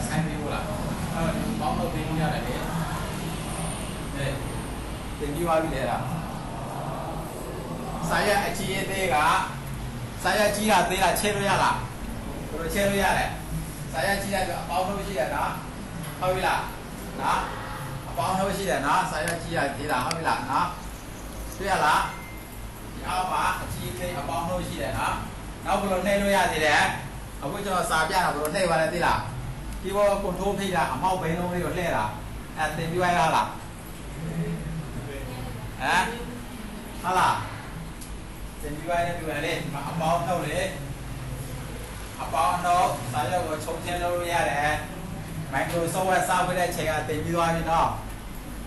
ဆိုင်သေးဘူးလားအဲ့တော့ဘောင်းတော့သေးဘူးရတယ်လေတင်ပြီးသွားပြီလေလားစာရအကြီးအသေးကစာရကြီးတာသေးတာချဲလို့ရလားဘယ်လိုချဲလို့ရတယ်စာရကြီးတဲ့အတွက်အပေါင်းလို့ရှိတယ်နော်ဟုတ်ပြီလားနော်အပေါင်းလို့ရှိတယ်နော်စာရကြီးတာသေးတာဟုတ်ပြီလားနော်တွေ့ရလားဒီအောက်မှာအကြီးအသေးအပေါင်းလို့ရှိတယ်နော်နောက်ဘယ်လိုနှိပ်လို့ရသေးတယ်အခုကျွန်တော်စာပြတာဘယ်လိုနှိပ်ပါလဲသိလားဒီဘောကွန်ထရိုးဖိတ်တာအမောက်ဘိန်းလုံးလေးကိုလှည့်တာအဲတင်ပြရလားဟမ်ဟာလားတင်ပြရတဲ့ပြရလေအပေါင်းထုတ်လေအပေါင်းတော့စာရွက်ကိုချုပ်ချင်းလို့ရတယ် Microsoft Word စောက်ခဲ့တဲ့ချိန်ကတင်ပြီးသွားပြီနော်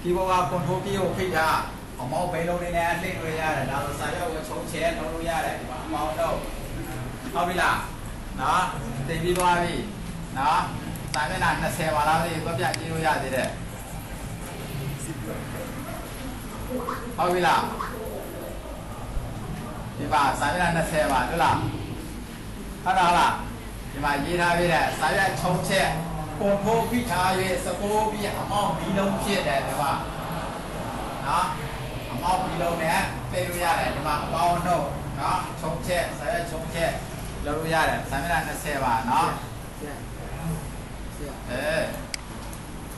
ဒီဘောကကွန်ထရိုးပြီးကိုဖိတ်တာအမောက်ဘိန်းလုံးလေးနဲ့လှည့်လို့ရတယ်ဒါဆိုစာရွက်ကိုချုပ်ချင်းလုပ်လို့ရတယ်ဒီမှာအပေါင်းတော့ဟုတ်ပြီလားနော်တင်ပြီးသွားပြီနော်စာမျက်နှာ20ပါလားဒီတော့ပြကြည့်လို့ရသေးတယ်ဟုတ်ပြီလားဒီပါစာမျက်နှာ20ပါဟုတ်လားဟုတ်လားဒီမှာရေးထားပြီးတဲ့စာရွက်ချုံချက်ပုံဖိုးဖိထား၍စပိုးပြီးအမောက်ဘီလုံးဖြစ်တယ်ဒီမှာနော်အမောက်ဘီလုံးနဲ့ပြေးလို့ရတယ်ဒီမှာအပေါင်းတော့နော်ချုံချက်စာရွက်ချုံချက်လုပ်လို့ရတယ်စာမျက်နှာ20ပါနော်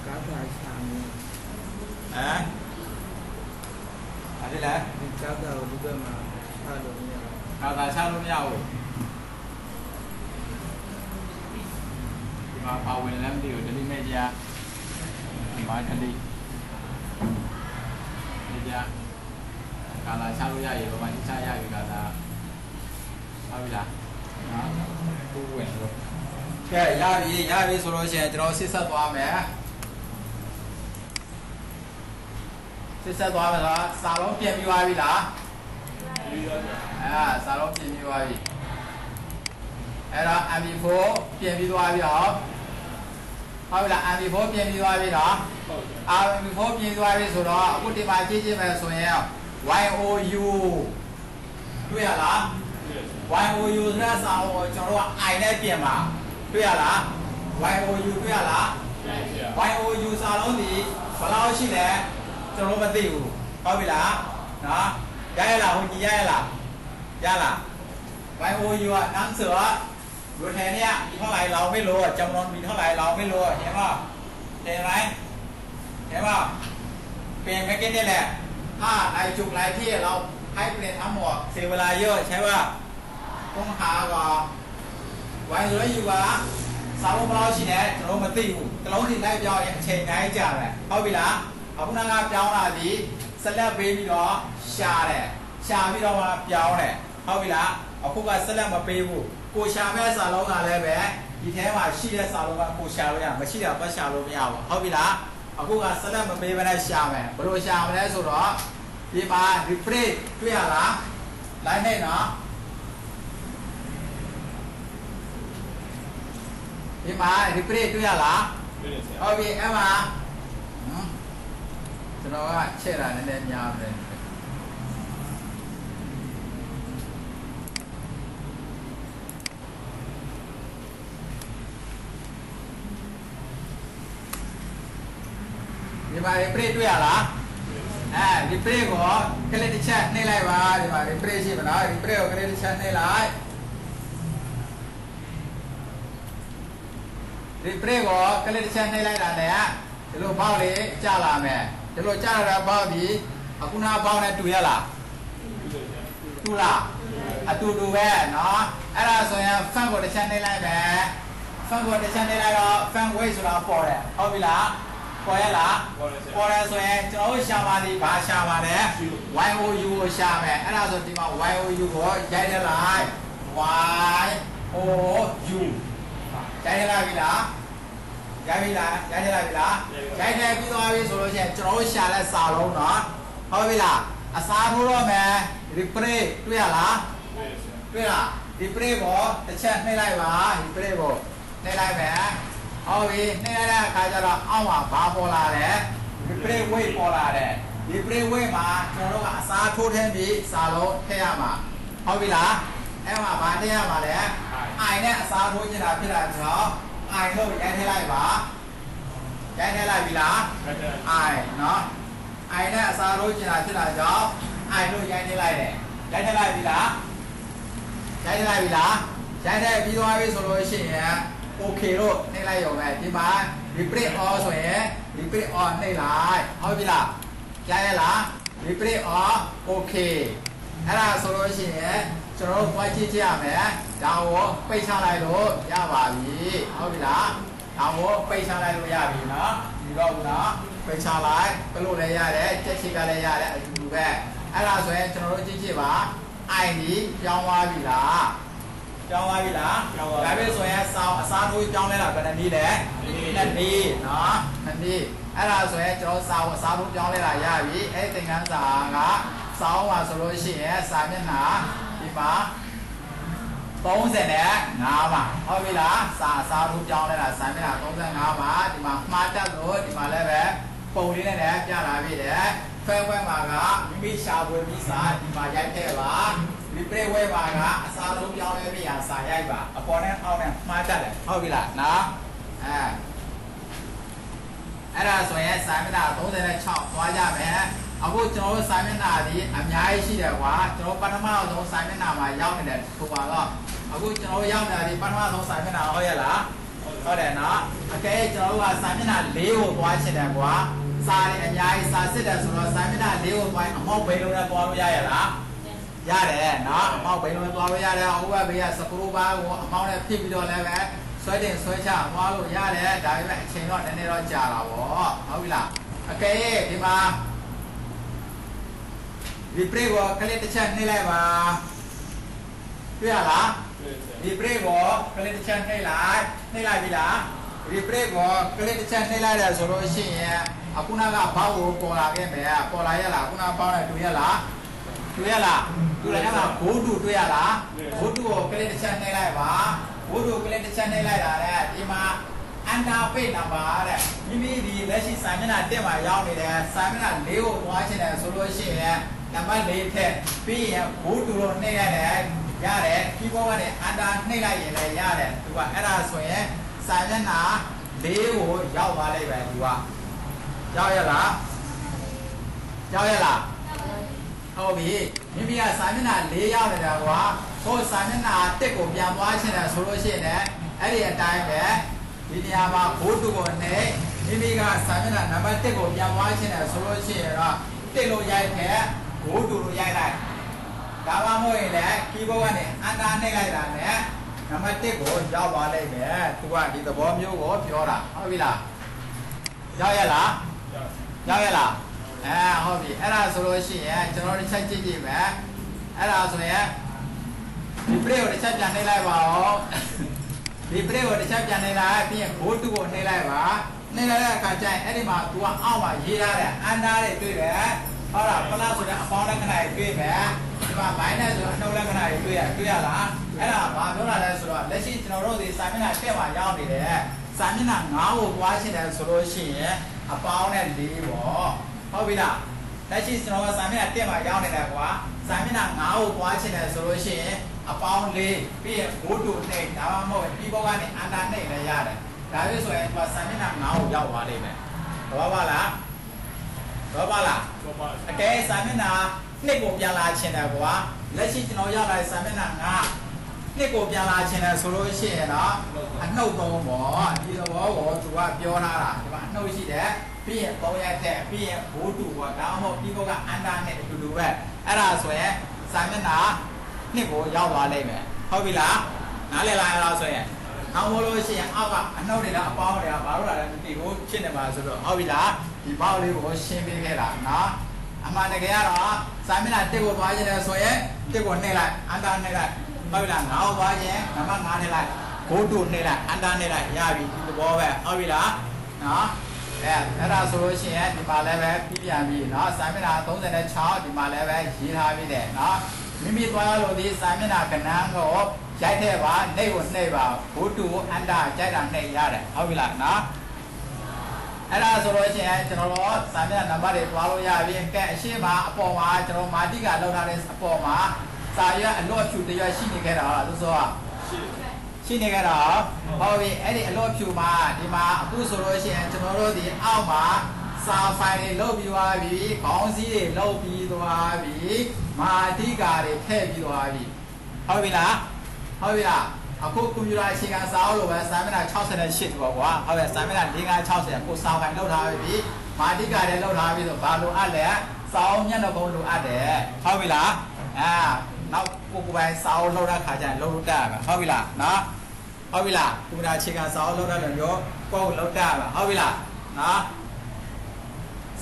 ကားပါချာမယ်အဲ့ဒါလေကားကတော့ဒီဘက်မှာချလို့မရဘူးကားကချလို့မရဘူးဒီမှာပါဝင်လမ်းတွေဒလိမဲ့ကြာဒီမှာဒလိဒီကြာကားလာချလို့ရရေဘာမှချရပြီကားလာဟုတ်ပြီလားနော်ကိုဝင်လို့ကဲရပြီဆိုလို့ရှိရင်ကျွန်တော်စစ်ဆက်သွားမယ်စစ်ဆက်သွားမယ်ဆိုတော့စာလုံးပြင်ပြီးသွားပြီလားစာလုံးပြင်ပြီးသွားပြီအဲ့တော့ MB4 ပြင်ပြီးသွားပြီတော့ဟုတ်ပြီလား MB4 ပြင်ပြီးသွားပြီတော့ MB4 ပြင်ပြီးသွားပြီဆိုတော့အခုဒီမှာကြည့်ကြည့်မယ်ဆိုရင် YOU တွေ့ရလား YOU ဆိုတာစာအုပ်ကိုကျွန်တော်တို့က I နဲ့ပြင်ပါတွေ့ရလား YOU တွေ့ရလား YOU စာလုံးဒီဘယ်လောက်ရှိလဲကျွန်တော်မသိဘူးဟုတ်ပြီလားနော်ရရလားဟိုကြီးရရလားရလား YOU อ่ะน้ำเสืออยู่แถวเนี้ยมีเท่าไหร่เราไม่รู้จำนวนมีเท่าไหร่เราไม่รู้เห็นป่ะเห็นไหมเห็นป่ะเปลี่ยนแค่นี้แหละถ้าในจุกหลายที่เราให้เปลี่ยนทั้งหมดเสียเวลาเยอะใช่ป่ะต้องหาก่อนไว้เลยอยู่ว่าสาวเราสิเนี่ยเรามาตีอยู่แต่เราที่ได้ยอยังเชงไงจ้าเลยเอาไปละเอาพนักงานเจ้าหน้าที่สลับเบบี้ล้อชาเลยชาพี่เรามาเจ้าเลยเอาไปละเอาคู่กันสลับมาเปย์บุกูชาแม่สาวเราอะไรแบบဒီထဲမှာရှိတဲ့စာလုံးကကိုရှာလို့ရမရှိတာပတ်ရှာလို့မရဘူးဟုတ်ပြီလားအခုကစလက်မပေးဘဲနဲ့ရှာမယ်ဘယ်လိုရှာမလဲဆိုတော့ဒီမှာ replay တွေ့ရလား line နဲ့နော်ဒီမှာ replay တွေ့ရလားဟုတ်ပြီအဲ့မှာကျွန်တော်ကချက်တာနည်းနည်းများတယ်ဒီမှာ replay တွေ့ရလားreplay ကိုကလစ်တစ်ချက်နှိပ်လိုက်ပါဒီမှာ replay ရှိမလား replay ကိုကလစ်တစ်ချက်နှိပ်လိုက် replay ကိုကလစ်တစ်ချက်နှိပ်လိုက်တာနဲ့ဒီလိုဘောက်လေးကျလာမယ်ဒီလိုကျလာတဲ့ဘောက်ဒီအခုနဘောက်နဲ့တူရလားတူလားအတူတူပဲเนาะအဲ့ဒါဆိုရင် fan ကိုတစ်ချက်နှိပ်လိုက်မယ် fan ကိုတစ်ချက်နှိပ်လိုက်တော့ fan weight ဆိုတာပေါ်တယ်ဟုတ်ပြီလားပေါ်ရလားပေါ်တယ်ဆိုရင်ကျွန်တော်တို့ရှာပါလိဘာရှာပါလဲ YOU ကိုရှာမယ်အဲ့ဒါဆိုဒီမှာ YOU ကိုရိုက်ရလိုက် YOU ရိုက်ရလိုက်ပြီလားရိုက်ပြီလားရိုက်ရလိုက်ပြီလားရိုက်တယ်ပြီးသွားပြီဆိုလို့ရှိရင်ကျွန်တော်တို့ရှာတဲ့စာလုံးเนาะဟုတ်ပြီလားအစားထိုးတော့မယ် replay တွေ့ရလားတွေ့လား replay ကိုတစ်ချက်နှိပ်လိုက်ပါ replay ကိုနှိပ်လိုက်မယ်ဟုတ်ပြီနှိပ်ရတဲ့အခါကျတော့အောက်မှာဘာပေါ်လာလဲ replay weight ပေါ်လာတယ် replay weight မှာကျွန်တော်တို့ကအစားထိုးထည့်ပြီးစာလုံးထည့်ရမှာဟုတ်ပြီလားအဲ့မှာဘာထည့်ရမှာလဲ I နဲ့အစားထိုးချင်တာဖြစ်တာကြောင့် I လို့ရိုက်ထည့်လိုက်ပါရိုက်ထည့်လိုက်ပြီလား I နော် I နဲ့အစားထိုးချင်တာဖြစ်တာကြောင့် I လို့ရိုက်ထည့်လိုက်တယ်ရိုက်ထည့်လိုက်ပြီလားရိုက်ထည့်လိုက်ပြီလားရိုက်ထည့်ပြီးသွားပြီဆိုလို့ရှိရင် OK လို့နှိပ်လိုက်ရုံပဲဒီမှာ repeat all ဆိုရင် repeat all နှိပ်လိုက်ဟုတ်ပြီလားကြားရလား repeat all OK အဲ့ဒါဆိုလို့ရှိရင်ကျွန်တော်တို့ပွားကြည့်ကြရမယ်ဒါကိုပိတ်ချလိုက်လို့ရပါပြီဟုတ်ပြီလားဒါကိုပိတ်ချလိုက်လို့ရပြီနော်ဒီတော့ဦးနော်ပိတ်ချလိုက်ဘယ်လိုလဲရတယ်ကြက်ချိကလည်းရတယ်အတူတူပဲအဲ့ဒါဆိုရင်ကျွန်တော်တို့ကြည့်ကြည့်ပါ I ဒီပြောင်းသွားပြီလားပြောင်းသွားပြီလားဒါပဲဆိုရင်စောင်းအစားထိုးပြောင်းလဲတာဘယ်နှနည်းလဲနှစ်နည်းနော်နှစ်နည်းအဲ့ဒါဆိုရင်ကျွန်တော်စောင်းအစားထိုးပြောင်းလဲတာရပြီအဲ့သင်ခန်းစာကစောင်းပါဆိုလို့ရှိရင်စာမျက်နှာဒီမှာ35ပါဟုတ်ပြီလားစာထိုးပြောင်းလဲတာစာမျက်နှာ35ပါဒီမှာမှားတတ်လို့ဒီမှာလည်းပဲပုံလေးနဲ့လည်းပြလာပြီတဲ့ဖဲဝဲမှာကမိမိရှာဖွေပြီးစာဒီမှာရိုက်ခဲ့ပါဒီပရိဝဲပါကအစားလုံးပြောင်းလဲပြီးစာရိုက်ပါအပေါ်နဲ့အောက်နဲ့မှားတတ်တယ်ဟုတ်ပြီလားနော်အဲ့ဒါဆိုရင်စာမျက်နှာ36သွားကြမယ်အခုကျွန်တော်တို့စာမျက်နှာဒီအများကြီးရှိတယ်ကွာကျွန်တော်ပထမဆုံးစာမျက်နှာမှာရောက်နေတယ်ဆိုပါတော့အခုကျွန်တော်ရောက်နေတာဒီပထမဆုံးစာမျက်နှာဟုတ်ရဲ့လားဟုတ်တယ်နော်အကဲကျွန်တော်တို့ကစာမျက်နှာ4ကိုသွားချင်တယ်ကွာစာတွေအများကြီးစာစစ်တယ်ဆိုတော့စာမျက်နှာ4ကိုသွားအမောက်ဘိန်းလုံးနဲ့သွားလို့ရရလားရတယ်နော်အမောက်ဘိန်းလုံးနဲ့သွားလို့ရတယ်ဟိုဘက်ဘေးကစကရူဘာကိုအမောက်နဲ့ဖြစ်ပြီးတော့လည်းပဲဆွဲတင်ဆွဲချသွားလို့ရတယ်ဒါပေမဲ့အချိန်တော့နည်းနည်းတော့ကြာတာပေါ့ဟုတ်ပြီလားအကဲဒီမှာဒီပရိဘောကလေးတစ်ချက်နှိပ်လိုက်ပါတွေ့ရလားဒီပရိဘောကလေးတစ်ချက်နှိပ်လိုက်ပြီလားဒီပရိဘောကလေးတစ်ချက်နှိပ်လိုက်တယ်ဆိုလို့ရှိရင်အခုနကဘောက်ကိုပေါ်လာခဲ့မယ်ပေါ်လာရလားအခုနကပေါင်းတယ်တွေ့ရလားတွေ့ရလားဘိုးတူတွေ့ရလားဘိုးတူကိုကလေးတစ်ချက်နှိပ်လိုက်ပါဘိုးတူကလေးတစ်ချက်နှိပ်လိုက်တာတဲ့ဒီမှာအန်တာပိတ်နံပါတ်တဲ့မိမိဒီလက်ရှိစာမျက်နှာတက်မှာရောက်နေတယ်စာမျက်နှာ4ကိုသွားချင်တယ်ဆိုလို့ရှိရင်နံပါတ်4ထက်ပြီးရင်ဘိုးတူလို့နှိပ်ရတယ်ရတယ်ဒီဘောကနေအန်တာနှိပ်လိုက်ရင်လည်းရတယ်သူကအဲ့ဒါဆိုရင်စာမျက်နှာ4ကိုရောက်သွားလိုက်ပဲသူကရောက်ရလားဟုတ်ပြီမိမိကစာမျက်နှာ4ရောက်နေတာကွာဟိုစာမျက်နှာ1ကိုပြန်သွားချင်တယ်ဆိုလို့ရှိရင်လည်းအဲ့ဒီအတိုင်းပဲဒီနေရာမှာဘိုးတူကိုနှိပ်မိမိကစာမျက်နှာနံပါတ်1ကိုပြန်သွားချင်တယ်ဆိုလို့ရှိရင်တော့1လို့ရိုက်ခဲ့ဘိုးတူလို့ရိုက်လိုက်ဒါမှမဟုတ်ရင်လည်းကီးဘုတ်ကနေအန်တာနှိပ်လိုက်တာနဲ့နံပါတ်1ကိုရောက်သွားလိုက်မယ်သူကဒီသဘောမျိုးကိုပြောတာဟုတ်ပြီလားရောက်ရလားဟုတ်ပြီအဲ့ဒါဆိုလို့ရှိရင်ကျွန်တော်တစ်ချက်ကြည့်ကြည့်မယ်အဲ့ဒါဆိုရင်ဒီပရိကိုတစ်ချက်ပြန်နှိပ်လိုက်ပါဦးဒီပရိကိုတစ်ချက်ပြန်နှိပ်လိုက်ပြီးရင်ဘိုးတူကိုနှိပ်လိုက်ပါနှိပ်လိုက်တဲ့အခါကျရင်အဲ့ဒီမှာ तू ကအောက်မှာရေးထားတဲ့အန်တာတွေတွေ့တယ်ဟုတ်လားပလတ်ဆိုတဲ့အပေါင်းလက္ခဏာတွေတွေ့မယ်ဒီမှာ minus ဆိုအနှုတ်လက္ခဏာတွေတွေ့ရလားအဲ့ဒါဘာပြောတာလဲဆိုတော့လက်ရှိကျွန်တော်တို့ဒီစာမျက်နှာတက်မှာရောက်နေတယ်စာမျက်နှာ9ကိုသွားချင်တယ်ဆိုလို့ရှိရင်အပေါင်းနဲ့4ပေါ့ဟုတ်ပြီလားလက်ရှိကျွန်တော်ကစာမျက်နှာတက်မှာရောက်နေတယ်ကွာစာမျက်နှာ9ကိုသွားချင်တယ်ဆိုလို့ရှိရင်အပေါင်း4ပြီးရင်ဘိုးတူနှိပ်ဒါမှမဟုတ်ဒီဘောကနေအန်တာနှိပ်လည်းရတယ်ဒါပဲဆိုရင်သူကစာမျက်နှာ9ကိုရောက်သွားလိမ့်မယ်တော့ပါလားအကဲစာမျက်နှာ2ကိုပြန်လာချင်တယ်ကွာလက်ရှိကျွန်တော်ရောက်လာတဲ့စာမျက်နှာ9 2ကိုပြန်လာချင်တယ်ဆိုလို့ရှိရင်တော့အနှုတ်3ပေါ့ဒီသဘောကိုသူကပြောထားတာဒီမှာအနှုတ်ရှိတယ်ပြီးရင်3ရက်တဲ့ပြီးရင်ဘိုးတူပေါ့ဒါမှမဟုတ်ဒီဘောကအန်တာနဲ့အတူတူပဲအဲ့ဒါဆိုရင်စာမျက်နှာ2ကိုရောက်သွားလိမ့်မယ်ဟုတ်ပြီလားနားလည်လားအဲ့ဒါဆိုရင်အောင်လို့ရှိရင်အောက်ကအနှုတ်တွေကအပေါင်းတွေကဘာလို့လာလဲမသိဘူးဖြစ်နေပါဆိုတော့ဟုတ်ပြီလားဒီပေါက်လေးကိုရှင်းပေးခဲ့တာနော်အမှန်တကယ်ကတော့စာမျက်နှာ1ကိုသွားခြင်းလဲဆိုရင်1ကိုနှိပ်လိုက်အန်တာနှိပ်လိုက်ဟုတ်ပြီလား9ကိုသွားခြင်းနံပါတ်5နှိပ်လိုက်ဘိုးတူနှိပ်လိုက်အန်တာနှိပ်လိုက်ရပြီဒီသဘောပဲဟုတ်ပြီလားနော်အဲ့ဒါဆိုလို့ရှိရင်ဒီမှာလည်းပဲပြီးပြန်ပြီနော်စာမျက်နှာ36ဒီမှာလည်းပဲရေးထားပြီးတယ်နော်မိမိသွားလို့ဒီစာမျက်နှာကဏ္ဍကိုရိုက်တဲ့ပါနှိပ်ကိုနှိပ်ပါဘိုးတူအန်တာကြိုက်တာနှိပ်ရတယ်ဟုတ်ပြီလားနော်အဲ့ဒါဆိုလို့ရှိရင်ကျွန်တော်တို့စာမျက်နှာနံပါတ်တွေသွားလို့ရပြီကဲအရှင်းမှာအပေါ်မှာကျွန်တော်မာတိကလောက်ထားတဲ့အပေါ်မှာစာရွက်အလော့ဖြူတရွက်ရှိနေခဲ့တာဟုတ်လားလို့ဆိုတော့ ရှိနေကြတော့ဟောပြီအဲ့ဒီအလော့ဖြူမှာဒီမှာအခုဆိုလို့ရှိရင်ကျွန်တော်တို့ဒီအောက်မှာစာဖိုင်တွေလုတ်ပြီးသွားပြီခေါင်းစည်းတွေလုတ်ပြီးသွားပြီမာတိကာတွေထည့်ပြီးသွားပြီဟုတ်ပြီလားဟုတ်ပြီလားအခုကွန်ပျူတာအခြေခံစာအုပ်လိုပဲစာမျက်နှာ68ပေါ့ကွာဟုတ်ရဲ့စာမျက်နှာ4560ကိုစာဖိုင်လုတ်ထားပြီမာတိကာတွေလုတ်ထားပြီဆိုဘာလိုအပ်လဲစာအုပ်မျက်နှာပုံလိုအပ်တယ်ဟုတ်ပြီလားနောက်ကိုယ်ပိုင်စာအုပ်လောက်တဲ့ခါကျရင်လောက်လို့တက်ရမှာဟုတ်ပြီလားနော်ဟုတ်ပြီလားကွန်ပျူတာအခြေခံစာအုပ်လောက်တဲ့မျိုးကိုယ်လောက်တက်ရမှာဟုတ်ပြီလားနော်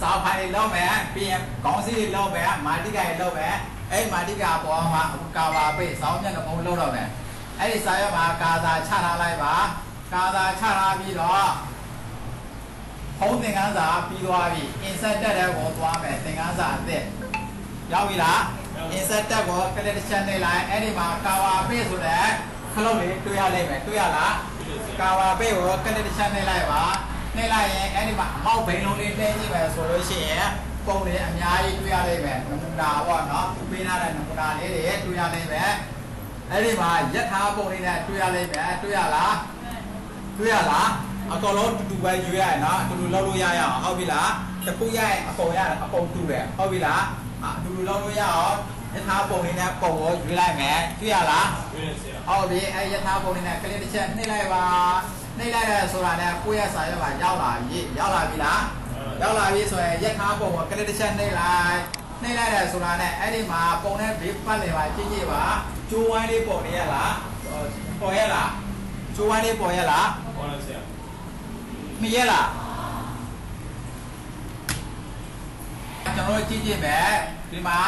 စာဖိုင်လောက်မယ်ပြီးရင်ခေါင်းစည်းလောက်မယ်မာတိကာတွေလောက်မယ်အဲ့မာတိကာပေါ်မှာကာဘာပိတ်စာအုပ်မျက်နှာပုံလောက်တော့မယ်အဲ့ဒီစာရွက်မှာကာသာချထားလိုက်ပါကာသာချထားပြီးတော့ဟုံးသင်္ကန်းစာပြီးသွားပြီ insert တက်တဲ့ကိုသွားမယ်သင်္ကန်းစာအသစ်ရောက်ပြီလား insert တက်ကိုကလစ်တစ်ချက်နှိပ်လိုက်အဲ့ဒီမှာကာဝါပိတ်ဆိုတဲ့ခလုတ်လေးတွေ့ရလိမ့်မယ်တွေ့ရလားကာဝါပိတ်ကိုကလစ်တစ်ချက်နှိပ်လိုက်ပါနှိပ်လိုက်ရင်အဲ့ဒီမှာအမောက်ဘိန်းလုံးလေးနှိပ်ကြည့်မယ်ဆိုလို့ရှိရင်ပုံတွေအများကြီးတွေ့ရလိမ့်မယ်နမူနာပေါ့နော်ပေးထားတဲ့နမူနာလေးတွေတွေ့ရလိမ့်မယ်အဲ့ဒီမှာယထာပုံလေးနဲ့တွေ့ရလိမ့်မယ်တွေ့ရလားတွေ့ရလားအကောင်လုံးတူတူပဲရွေးရနော်အတူတူလောက်လို့ရအောင်ဟုတ်ပြီလားတစ်ခုရရင်အကုန်ရတယ်အကုန်တူတယ်ဟုတ်ပြီလားအတူတူလောက်လို့ရအောင်ယထာပုံလေးနဲ့ပုံကိုရွေးလိုက်မယ်တွေ့ရလားတွေ့ရဆရာဟုတ်ပြီအဲ့ယထာပုံလေးနဲ့ကလေးတစ်ချက်နှိပ်လိုက်ပါနှိပ်လိုက်တဲ့ဆိုတာနဲ့ကိုယ့်ရဲ့စာရွက်မှာရောက်လာပြီရောက်လာပြီလားရောက်လာပြီဆိုရင်ယထာပုံကိုကလေးတစ်ချက်နှိပ်လိုက်နှိပ်လိုက်တဲ့ဆိုတာနဲ့အဲ့ဒီမှာပုံနဲ့ဘေးပတ်နေပါကြည့်ကြည့်ပါကျိုးဝိုင်းလေးပေါ်နေရလားပေါ်ရလားကျိုးဝိုင်းလေးပေါ်ရလားပေါ်ပါဆရာမြင်ရလားကျွန်တော်ကြည့်ကြည့်မယ်ဒီမှာ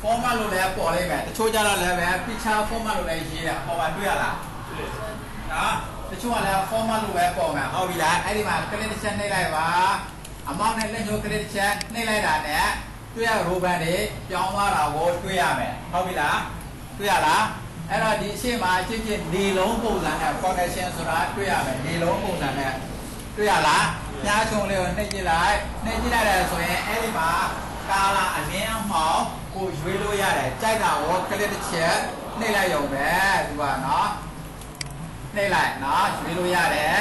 format လို့လည်းပေါ်လိုက်မယ်တချို့ကြတော့လည်းပဲ picture format လို့လည်းရေးတယ်ပေါ်ပါတွေ့ရလားနော်တချို့ကလည်း format လို့ပဲပေါ်မှာဟုတ်ပြီလားအဲ့ဒီမှာ click တစ်ချက်နှိပ်လိုက်ပါအမောင်းနဲ့လက်ညှိုး click တစ်ချက်နှိပ်လိုက်တာနဲ့တွေ့ရ robot တွေပြောင်းသွားတာကိုတွေ့ရမယ်ဟုတ်ပြီလားတွေ့ရလားအဲ့တော့ဒီအရှင်းမှာကြည့်ကြည့်နေလုံးပုံစံနဲ့ connection ဆိုတာတွေ့ရမယ်နေလုံးပုံစံနဲ့တွေ့ရလားညားချုံလေးကိုနှိပ်ကြည့်လိုက်တယ်ဆိုရင်အဲ့ဒီမှာကာလာအလင်းအမှောင်ကိုရွေးလို့ရတယ်ကြိုက်တာကိုကလစ်တစ်ချက်နှိပ်လိုက်ရုံပဲဒီကနော်နှိပ်လိုက်နော်ရွေးလို့ရတယ်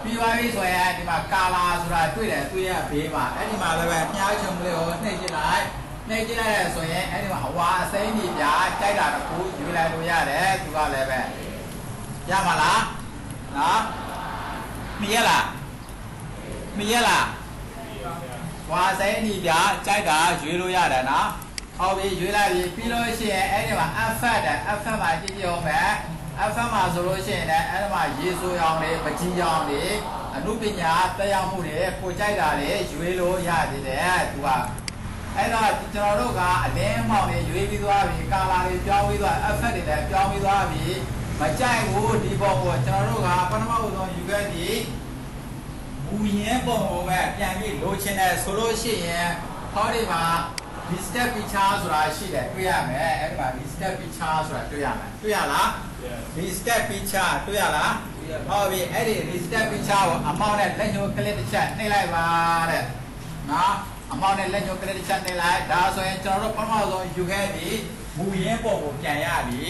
ပြီးသွားပြီဆိုရင်ဒီမှာကာလာဆိုတာတွေ့တယ်တွေ့ရဘေးမှာအဲ့ဒီမှာလည်းပဲညားချုံလေးကိုနှိပ်ကြည့်လိုက်ဆိုရင်အဲ့ဒီမှာအဝါအစိမ်းကြီးပြကြိုက်တာတစ်ခုယူလိုက်လို့ရတယ်သူကလည်းပဲရမှာလားနော်မြင်ရလားဝါစိမ်းကြီးပြကြိုက်တာယူလို့ရတယ်နော်ဟုတ်ပြီယူလိုက်ပြီပြီးလို့ရှိရင်အဲ့ဒီမှာ effect မှာကြည့်ကြအောင်ပဲ effect မှာဆိုလို့ရှိရင်လည်းအဲ့ဒီမှာရေဆိုးရောင်တွေပကြီးရောင်တွေအနုပညာတက်ရောက်မှုတွေကိုကြိုက်တာတွေယူလို့ရသေးတယ်သူကအဲ့တော့ကျွန်တော်တို့ကအလင်းအမှောင်တွေရွေးပြီးသွားပြီကာလာတွေပြောင်းပြီးသွား effect တွေလည်းပြောင်းပြီးသွားပြီမကြိုက်ဘူးဒီပုံကိုကျွန်တော်တို့ကပထမဆုံးယူခဲ့ပြီးမူရင်းပုံကိုပဲပြန်ပြီးလိုချင်တယ်ဆိုလို့ရှိရင်ဟောဒီမှာ this step picture ဆိုတာရှိတယ်တွေ့ရမယ်အဲ့ဒီမှာ this step picture ဆိုတာတွေ့ရမယ်တွေ့ရလား this step picture တွေ့ရလားဟုတ်ပြီအဲ့ဒီ this step picture ကိုအမောင်းနဲ့လက်ညှိုးကလစ်တစ်ချက်နှိပ်လိုက်ပါတဲ့နော်အမောင်းနဲ့လက်ညှိုးကလစ်တစ်ချက်နှိပ်လိုက်ဒါဆိုရင်ကျွန်တော်တို့ပထမဆုံးယူခဲ့ပြီးမူရင်းပုံကိုပြန်ရပြီ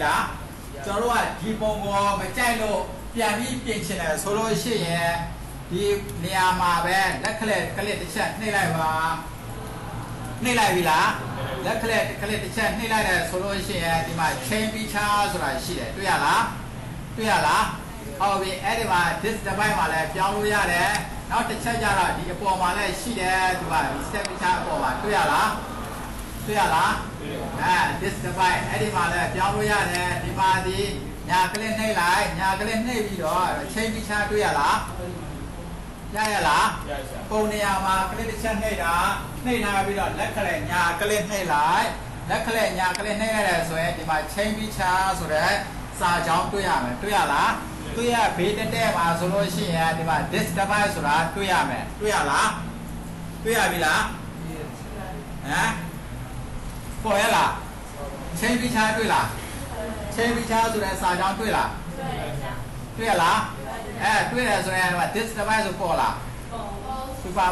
လားကျွန်တော်တို့ကဒီပုံကိုမကြိုက်လို့ပြန်ပြီးပြင်ချင်တယ်ဆိုလို့ရှိရင်ဒီနေရာမှာပဲလက်ကလစ်တစ်ချက်နှိပ်လိုက်ပါနှိပ်လိုက်ပြီလားလက်ကလစ်တစ်ချက်နှိပ်လိုက်တယ်ဆိုလို့ရှိရင်ဒီမှာ chain picture ဆိုတာရှိတယ်တွေ့ရလားဟုတ်ပြီအဲ့ဒီမှာ this device မှာလည်းပြောင်းလို့ရတယ်နောက်တစ်ချက်ကျတော့ဒီအပေါ်မှာလည်းရှိတယ်ဒီမှာ step picture အပေါ်မှာတွေ့ရလား this device အဲ့ဒီမှာလည်းပြောင်းလို့ရတယ်ဒီမှာဒီညာကလေးနှိပ်လိုက်ညာကလေးနှိပ်ပြီးတော့ chain picture တွေ့ရလားရလားပုံနေရာမှာကလေးတစ်ချက်နှိပ်တာပြီးတော့လက်ကလေးညာကလေးနှိပ်လိုက်ညာကလေးနှိပ်ရတယ်ဆိုရင်ဒီမှာ chain picture ဆိုတဲ့စာကြောင်းတွေ့ရမယ်တွေ့ရလားတွေ့ရဘေးတက်မှာဆိုလို့ရှိရင်ဒီမှာ this device ဆိုတာတွေ့ရမယ်တွေ့ရလားတွေ့ရပြီလားပေါ်ရလား chain picture တွေ့လား chain picture ဆိုတဲ့စာကြောင်းတွေ့လားတွေ့ရလားတွေ့တယ်ဆိုရင် this device ဆိုပေါ်လား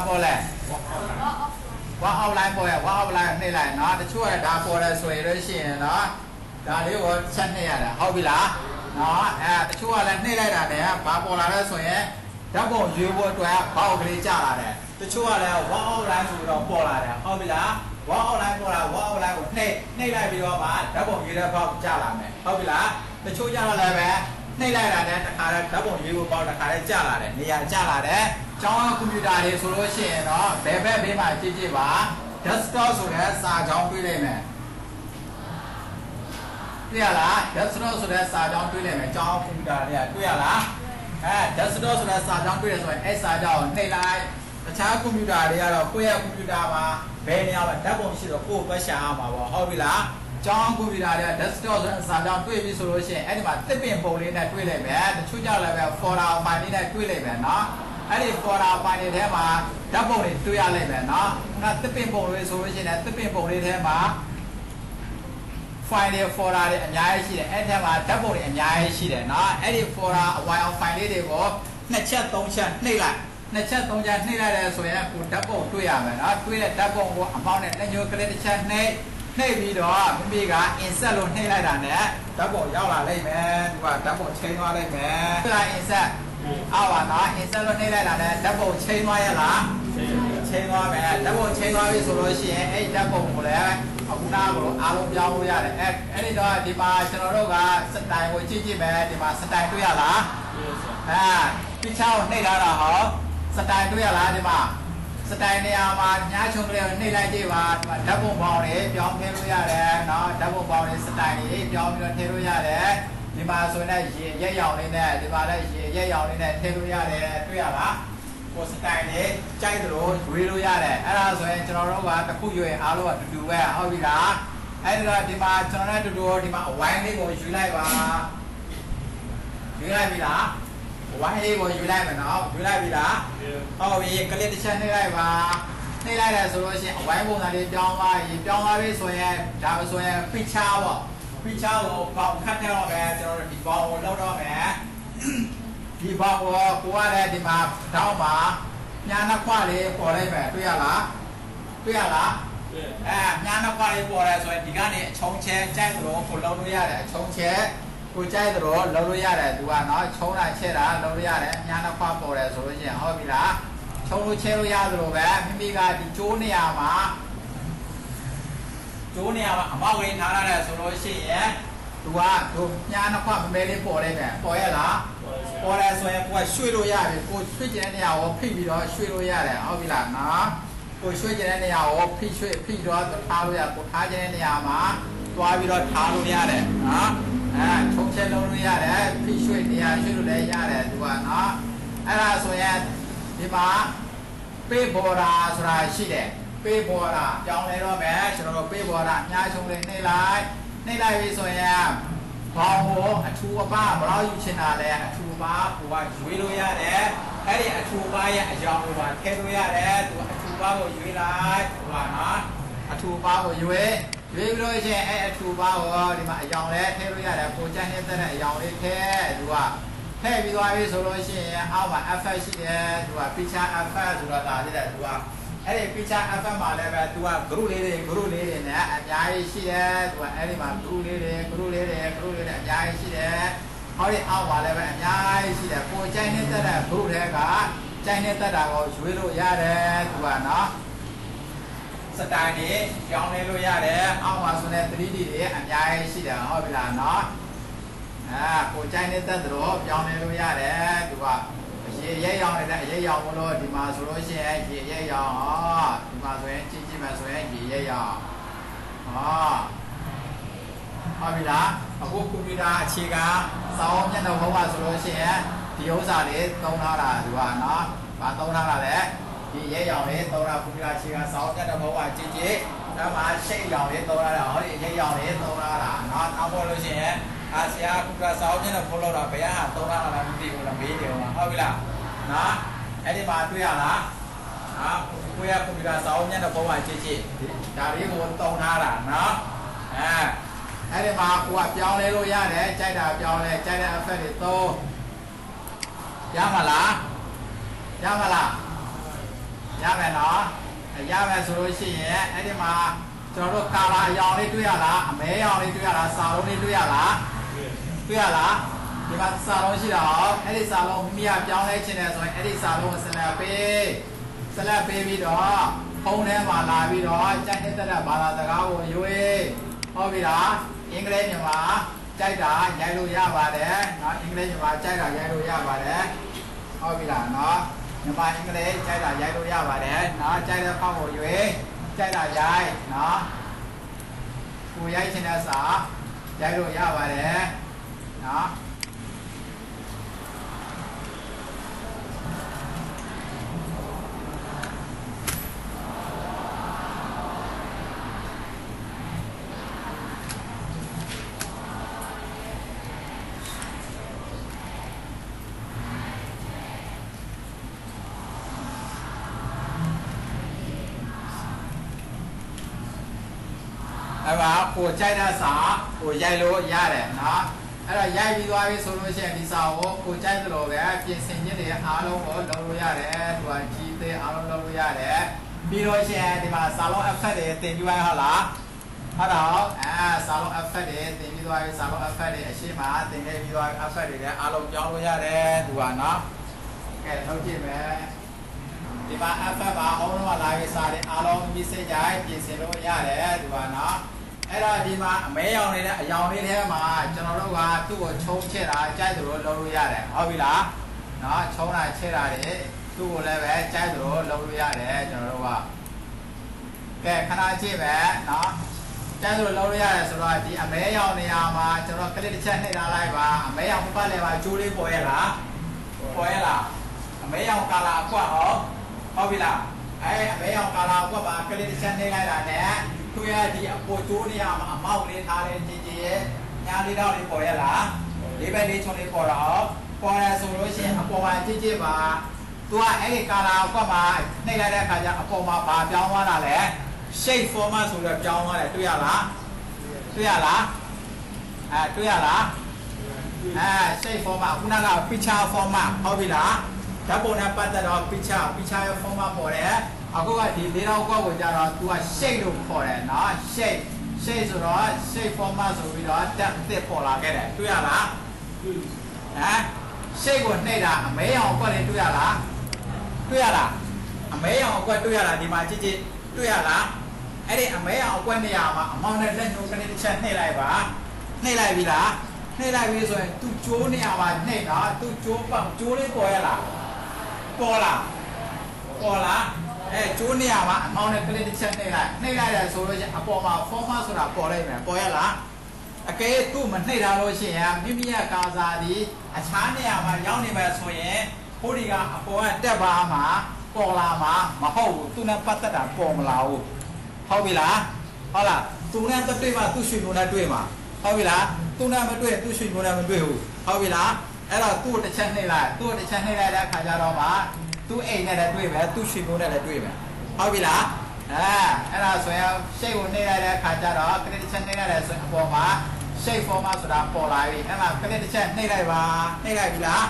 ပေါ်လဲဝါအောက်လိုင်းပေါ်ရဝါအောက်လိုင်းနှိပ်လိုက်နော်တချို့ကဒါပေါ်တယ်ဆိုရင်လို့ရှိရင်နော်ဒါလေးကိုချက်နှိပ်ရတယ်ဟုတ်ပြီလား နော်တချို့ကလည်းနှိမ့်လိုက်တာနဲ့ဘာပေါ်လာလဲဆိုရင်ဓာတ်ပုံရွေးဖို့အတွက်ဘောက်ကလေးကျလာတယ်တချို့ကလည်း one outline ဆိုတော့ပေါ်လာတယ်ဟုတ်ပြီလား one outline ပေါ်လာ one outline ကိုနှိမ့်လိုက်ပြီးတော့မှဓာတ်ပုံရွေးတဲ့ဘောက်ကျလာမယ်ဟုတ်ပြီလားတချို့ကျတော့လည်းပဲနှိမ့်လိုက်တာနဲ့တခါတည်းဓာတ်ပုံရွေးဖို့ဘောက်တခါတည်းကျလာတယ်နေရာကျလာတယ်ကျောင်းကွန်ပျူတာတွေဆိုလို့ရှိရင်တော့ဘယ်ဘက်ဘေးမှာကြည့်ပါ desktop ဆိုတဲ့စာကြောင်းတွေ့လိမ့်မယ်တွေ့ရလား desktop ဆိုတဲ့စာကြောင်းတွေ့လိမ့်မယ်ကျောင်းကွန်ပျူတာတွေကတွေ့ရလားdesktop ဆိုတဲ့စာကြောင်းတွေ့ရဆိုရင်အဲ့စာကြောင်းကိုနှိပ်လိုက်တခြားကွန်ပျူတာတွေကတော့ကိုယ့်ရဲ့ကွန်ပျူတာမှာဘယ်နေရာမှာဓာတ်ပုံရှိတော့ကိုယ်ပဲရှာအောင်ပါပေါ့ဟုတ်ပြီလားကျောင်းကွန်ပျူတာတွေက desktop ဆိုတဲ့စာကြောင်းတွေ့ပြီဆိုလို့ရှိရင်အဲ့ဒီမှာတစ်ပင်ပုံလေးနဲ့တွေ့လိမ့်မယ်တချို့ကြောင့်လည်းပဲ folder file လေးနဲ့တွေ့လိမ့်မယ်နော်အဲ့ဒီ folder file တွေထဲမှာဓာတ်ပုံတွေတွေ့ရလိမ့်မယ်နော်ခုနတစ်ပင်ပုံလေးဆိုလို့ရှိရင်တစ်ပင်ပုံလေးထဲမှာ file တွေ folder တွေအများကြီးရှိတယ်အဲ့ထဲမှာဓာတ်ပုံတွေအများကြီးရှိတယ်နော်အဲ့ဒီ folder file file လေးတွေကို2ချက်3ချက်နှိပ်လိုက်2ချက်3ချက်နှိပ်လိုက်တယ်ဆိုရင်ကိုဓာတ်ပုံတွေ့ရမယ်နော်တွေ့တဲ့ဓာတ်ပုံကိုအပေါင်းနဲ့လက်ညှိုးကလေးတစ်ချက်နှိပ်ပြီးတော့မိမိက insert လို့နှိပ်လိုက်တာနဲ့ဓာတ်ပုံရောက်လာလိမ့်မယ်သူကဓာတ်ပုံချိန်သွားလိမ့်မယ်ဒီက insert အော်ပါနော် insert လို့နှိပ်လိုက်တာနဲ့ဓာတ်ပုံချိန်သွားရလားချိန်သွားမယ်ဓာတ်ပုံချိန်သွားပြီဆိုလို့ရှိရင်အဲ့ဓာတ်ပုံကိုလည်းအခုနာကိုအားလုံးပြောင်းလို့ရတယ်အဲ့ဒီတော့ဒီမှာကျွန်တော်တို့ကစတိုင်ကိုကြည့်မယ်ဒီမှာစတိုင်တွေ့ရလားပြချောင်းနှိပ်လာတာဟောစတိုင်တွေ့ရလားဒီမှာစတိုင်နေရာမှာညားချုံကလေးကိုနှိပ်လိုက်ကြည့်ပါဒီမှာဓာတ်ပုံပေါင်းတွေပြောင်းထည့်လို့ရတယ်နော်ဓာတ်ပုံပေါင်းတွေစတိုင်တွေပြောင်းပြီးတော့ထည့်လို့ရတယ်ဒီမှာဆိုရင်လည်းရက်ရောင်လေးနဲ့ဒီမှာလည်းရက်ရောင်လေးနဲ့ထည့်လို့ရတယ်တွေ့ရလားကိုစတိုင်လေးကြိုက်သလိုရွေးလို့ရတယ်အဲ့ဒါဆိုရင်ကျွန်တော်တို့ကတစ်ခုရွေးအားလုံးကတူတူပဲဟုတ်ပြီလားအဲ့ဒါဒီမှာကျွန်တော်တို့တူတူဒီမှာအဝိုင်းလေးကိုယူလိုက်ပါယူလိုက်ပြီလားအဝိုင်းလေးကိုယူလိုက်မယ်နော်ယူလိုက်ပြီလားဟုတ်ပြီကလစ်တစ်ချက်နှိပ်လိုက်ပါနှိပ်လိုက်တယ်ဆိုလို့ရှိရင်အဝိုင်းပုံစံလေးပြောင်းသွားပြီပြောင်းသွားပြီဆိုရင်ဒါဆိုရင် picture ပေါ့ picture ကိုပေါက်ခတ်တော့မယ်ကျွန်တော်တို့ဒီပေါက်ကိုလောက်တော့မယ်ဒီပေါက်ကိုကိုကလည်းဒီမှာတောင်းပါညာနှစ်ခွလေးပေါ်လိုက်မယ်တွေ့ရလားတွေ့ရလားညာနှစ်ခွလေးပေါ်ရဲဆိုရင်ဒီကနေအချုံချဲကြိုက်သလိုကိုလောက်လို့ရတယ်အချုံချဲကိုကြိုက်သလိုလောက်လို့ရတယ်သူကနော်ချုံတာချဲတာလောက်လို့ရတယ်ညာနှစ်ခွပေါ်ရဲဆိုလို့ရှိရင်ဟုတ်ပြီလားချုံလို့ချဲလို့ရသလိုပဲမိမိကဒီကျိုးနေရာမှာအမောက်ရင်းထားရတယ်ဆိုလို့ရှိရင်သူကညာနှစ်ခွမမဲလေးပေါ်လိုက်မယ်ပေါ်ရလားပေါ်လဲဆိုရင်ကိုကရွှေ့လို့ရတယ်ကိုရွှေ့ကျတဲ့နေရာကိုဖိပြီးတော့ရွှေ့လို့ရတယ်ဟုတ်ပြီလားနော်ကိုရွှေ့ကျတဲ့နေရာကိုဖိတော့ထားလို့ရကိုထားကျတဲ့နေရာမှာတွားပြီးတော့ထားလို့ရတယ်နော်ချုံချက်လုံးလို့ရတယ်ဖိရွှေ့နေရာရွှေ့လို့လည်းရတယ်သူကနော်အဲ့ဒါဆိုရင်ဒီမှာပေးပေါ်တာဆိုတာရှိတယ်ပေးပေါ်တာကြောင်းလဲတော့မယ်ကျွန်တော်တို့ပေးပေါ်တာညာချုံလေးနှိပ်လိုက်ပြီဆိုရင်ဘောင်ကိုအထူအပါဘယ်လောက်ယူချင်တာလဲအထူအပါကိုကရွေးလို့ရတယ်အဲ့ဒီအထူအပါရဲ့အကြောင်းကိုပါထည့်လို့ရတယ်သူအထူအပါကိုရွေးလိုက်ဟိုကနော်အထူအပါကိုရွေးပြီးလို့ရှိရင်အဲ့အထူအပါကိုဒီမှာအကြောင်းလဲထည့်လို့ရတယ်ကိုကြိုက်နေတဲ့အကြောင်းလေးထည့်သူကထည့်ပြီးသွားပြီဆိုလို့ရှိရင်အောက်မှာ effect ရှိတယ်သူက picture effect ဆိုတာဒါလေးတဲ့သူကအဲ့ဒီ picture effect မှာလည်းပဲသူက group လေးတွေနဲ့အများကြီးရှိတယ်သူကအဲ့ဒီမှာ group လေးတွေအများကြီးရှိတယ်ဟောဒီအောက်မှာလည်းပဲအများကြီးရှိတယ်ကိုကြိုက်နေတဲ့ group တွေကကြိုက်နေတဲ့တာကိုရွေးလို့ရတယ်သူကနော်စတိုင်တွေကြောင်းနေလို့ရတယ်အောက်မှာဆိုတဲ့ 3D တွေအများကြီးရှိတယ်ဟုတ်ပြီလားနော်ကိုကြိုက်နေတဲ့တော့ကြောင်းနေလို့ရတယ်သူကရဲရောင်နေတဲ့အရဲရောင်မလို့ဒီမှာဆိုလို့ရှိရင်ရဲရောင်ဒီမှာဆိုရင်ကြည့်မယ်ဆိုရင်ရဲရောင်ဟုတ်ပြီလားအခုကွန်ပျူတာအခြေခံစောင်းမျက်နှာဖုံးပါဆိုလို့ရှိရင်ဒီဥစ္စာတွေသုံးထားတာသူကနော်ဘာသုံးထားတာလဲဒီရဲရောင်တွေသုံးတာကွန်ပျူတာအခြေခံစောင်းမျက်နှာဖုံးပါကြည့်ဒါမှရှိတ်ရောင်တွေသုံးထားတာဟောဒီရဲရောင်တွေသုံးထားတာနော်နောက်ပေါ်လို့ရှိရင်ဆရာကွန်ပျူတာစောင်းမျက်နှာဖုံးလို့တော့ဘယ်ဟာသုံးထားတာလဲမသိဘူးလားမေးတယ်ဟုတ်ပြီလားနော်အဲ့ဒီမှာတွေ့ရလားကိုရကွန်ပျူတာစောင်းမျက်နှာဖုံးပါကြည့်ဒါလေးကိုသုံးထားတာနော်အဲ့ဒီမှာကိုကပြောင်းလဲလို့ရတယ်ကြိုက်တာပြောင်းလဲကြိုက်တဲ့ effect တွေသုံးရမှာလားရမယ်နော်ရမယ်ဆိုလို့ရှိရင်အဲ့ဒီမှာကျွန်တော်တို့ကာလာအရောင်လေးတွေ့ရလားအမဲရောင်လေးတွေ့ရလားစာလုံးလေးတွေ့ရလား ဒီမှာစာလုံးရှိတာအဲ့ဒီစာလုံးမိမိကပြောင်းလဲခြင်းတယ်ဆိုရင်အဲ့ဒီစာလုံးကိုဆက်လက်ပေးပြီးတော့ဖုန်းထဲမှာလာပြီးတော့ကြိုက်တဲ့ဘာသာစကားကိုရွေးဟုတ်ပြီလားအင်္ဂလိပ်မြန်မာကြိုက်တာရိုက်လို့ရပါတယ်နော်အင်္ဂလိပ်မြန်မာကြိုက်တာရိုက်လို့ရပါတယ်ဟုတ်ပြီလားနော်မြန်မာအင်္ဂလိပ်ကြိုက်တာရိုက်လို့ရပါတယ်နော်ကြိုက်တဲ့ဖောက်ကိုရွေးကြိုက်တာရိုက်နော်ကိုရိုက်ခြင်းတဲ့စာရိုက်လို့ရပါတယ်နော်အဲ့ပါကိုကြိုက်တဲ့စာကိုရိုက်လို့ရတယ်နော်အဲ့တော့ရိုက်ပြီးသွားပြီဆိုလို့ရှိရင်ဒီစာကိုကြိုက်သလိုပဲပြင်ဆင်ခြင်းတွေအားလုံးကိုလုပ်လို့ရတယ်သူကကြီးသေးအားလုံးလုပ်လို့ရတယ်ပြီးတော့ရှိရင်ဒီမှာစာလုံး effect တွေတင်ပြီးသွားဟုတ်လားဟုတ်တော့စာလုံး effect တွေတင်ပြီးသွားပြီစာလုံး effect တွေအရှိမတင်နေပြီးသွား effect တွေလည်းအားလုံးပြောင်းလို့ရတယ်သူကနော်ကဲထုတ်ကြည့်မယ်ဒီမှာ effect ပါအောင်တော့လာပြီးစာတွေအားလုံးပြီးစိတ်ကြိုက်ပြင်ဆင်လို့ရတယ်သူကနော်အဲ့တော့ဒီမှာအမဲရောင်နေတဲ့အယောင်လေးထဲမှာကျွန်တော်တို့ကသူ့ကိုချုံးချက်တာကြိုက်သလိုလုပ်လို့ရတယ်ဟုတ်ပြီလားနော်ချုံးတာချက်တာတွေသူ့ကိုလည်းပဲကြိုက်သလိုလုပ်လို့ရတယ်ကျွန်တော်တို့ကကဲခဏကြည့်မယ်နော်ကြိုက်သလိုလုပ်လို့ရတယ်ဆိုတော့ဒီအမဲရောင်နေရာမှာကျွန်တော်ကလစ်တစ်ချက်နှိပ်ထားလိုက်ပါအမဲရောင်ပတ်လည်းပါကျိုးလေးပေါ်ရလားပေါ်ရလားအမဲရောင်ကာလာအကွက်ဟုတ်ပြီလားအဲ့အမဲရောင်ကာလာအကွက်ပါကလစ်တစ်ချက်နှိပ်လိုက်တာနဲ့တွေ့ရဒီအပေါ်ကျိုးနေရာမှာအမောက်လေးထားတဲ့ကြည်ရဲ့ညာလေးတော့လေးပေါ်ရလားလေးပဲလေးချုံလေးပေါ်တော့ပေါ်ရဆိုလို့ရှိရင်အပေါ်မှာကြည်ပါသူကအဲ့ဒီကာလာကွက်မှာနှိပ်လိုက်တဲ့အခါကျအပေါ်မှာဘာပြောင်းသွားတာလဲ shape format ဆိုတော့ပြောင်းသွားတယ်တွေ့ရလားတွေ့ရလားတွေ့ရလားshape format ခုနက picture format ဟုတ်ပြီလားဓာတ်ပုံနဲ့ပတ်သက်တော့ picture ရဲ့ format ပေါ်တယ်အခုကဒီလေးတော့ကွက်ကိုကြတော့ तू က shape လို့ခေါ်တယ်နော် shape ဆိုတော့ shape format ဆိုပြီးတော့တက်အစ်ပေါ်လာခဲ့တယ်တွေ့ရလားshape ကိုနှိပ်တာအမဲရောင်ကွက်လေးတွေ့ရလားတွေ့ရလားအမဲရောင်ကွက်တွေ့ရလားဒီမှာကြည့်တွေ့ရလားအဲ့ဒီအမဲရောင်ကွက်နေရာမှာအမောင်းနဲ့လက်ညှိုးကနေတစ်ချက်နှိပ်လိုက်ပါနှိပ်လိုက်ပြီလားနှိပ်လိုက်ပြီဆိုရင် तू ကျိုးနေရာမှာနှိပ်တာ तू ကျိုးပေါ့ကျိုးလေးပေါ်ရလားပေါ်လားကျိုးနေရာမှာအမောင်းနဲ့ကလေးတစ်ချက်နှိပ်လိုက်တယ်ဆိုလို့ရှိရင်အပေါ်မှာ format ဆိုတာပေါ်လိုက်မယ်ပေါ်ရလားအကယ်သူ့မနှိပ်ထားလို့ရှိရင်မိမိရဲ့ကာစာဒီအခြားနေရာမှာရောက်နေမယ်ဆိုရင်ဟိုဒီကအပေါ်ကတက်ပါမှာပေါ်လာမှာမဟုတ်ဘူးသူနဲ့ပတ်သက်တာပေါ်မလာဘူးဟုတ်ပြီလားဟုတ်လားသူနဲ့တွေ့မှာသူ့ရွှေမျိုးနဲ့တွေ့မှာဟုတ်ပြီလားသူနဲ့မတွေ့သူ့ရွှေမျိုးနဲ့မတွေ့ဘူးဟုတ်ပြီလားအဲ့တော့သူ့တစ်ချက်နှိပ်လိုက်တဲ့အခါကျတော့မှသူ့အိမ်နဲ့လည်းတွေ့မယ်သူ့ရွှေမျိုးနဲ့လည်းတွေ့မယ်ဟုတ်ပြီလားအဲ့ဒါဆိုရင် shape ကိုနှိပ်လိုက်တဲ့အခါကျတော့ကလစ်တစ်ချက်နှိပ်လိုက်တယ်ဆိုရင်အပေါ်မှာ shape format ဆိုတာပေါ်လာပြီအဲ့မှာကလစ်တစ်ချက်နှိပ်လိုက်ပါနှိပ်လိုက်ပြီလား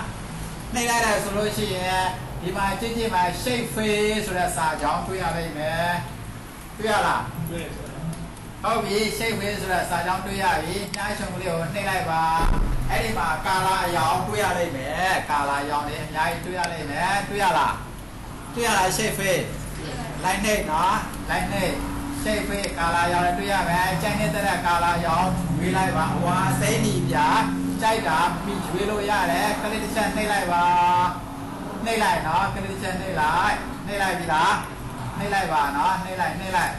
နှိပ်လိုက်တယ်ဆိုလို့ရှိရင်ဒီမှာကြည့်မှာ shape face ဆိုတဲ့စာကြောင်းတွေ့ရလိမ့်မယ်တွေ့ရလားတွေ့ဟုတ်ပြီ shape face ဆိုတဲ့စာကြောင်းတွေ့ရပြီညှိုင်းချုံကလေးကိုနှိပ်လိုက်ပါအဲ့ဒီမှာကာလာအရောင်တွေ့ရလိမ့်မယ်ကာလာအရောင်လေးအများကြီးတွေ့ရလိမ့်မယ်တွေ့ရလား shape face လိုက်နှိပ်နော်လိုက်နှိပ် shape face ကာလာအရောင်တွေ့ရမယ်ကြိုက်နေတဲ့ကာလာအရောင်ရွေးလိုက်ပါဟွာစိမ့်နီပြကြိုက်တာပြီးရွေးလို့ရတယ်ကလစ်တစ်ချက်နှိပ်လိုက်ပါနှိပ်လိုက်နော်ကလစ်တစ်ချက်နှိပ်လိုက်ပြီလားနှိပ်လိုက်ပါနော်နှိပ်လိုက်ရွေးလိုက်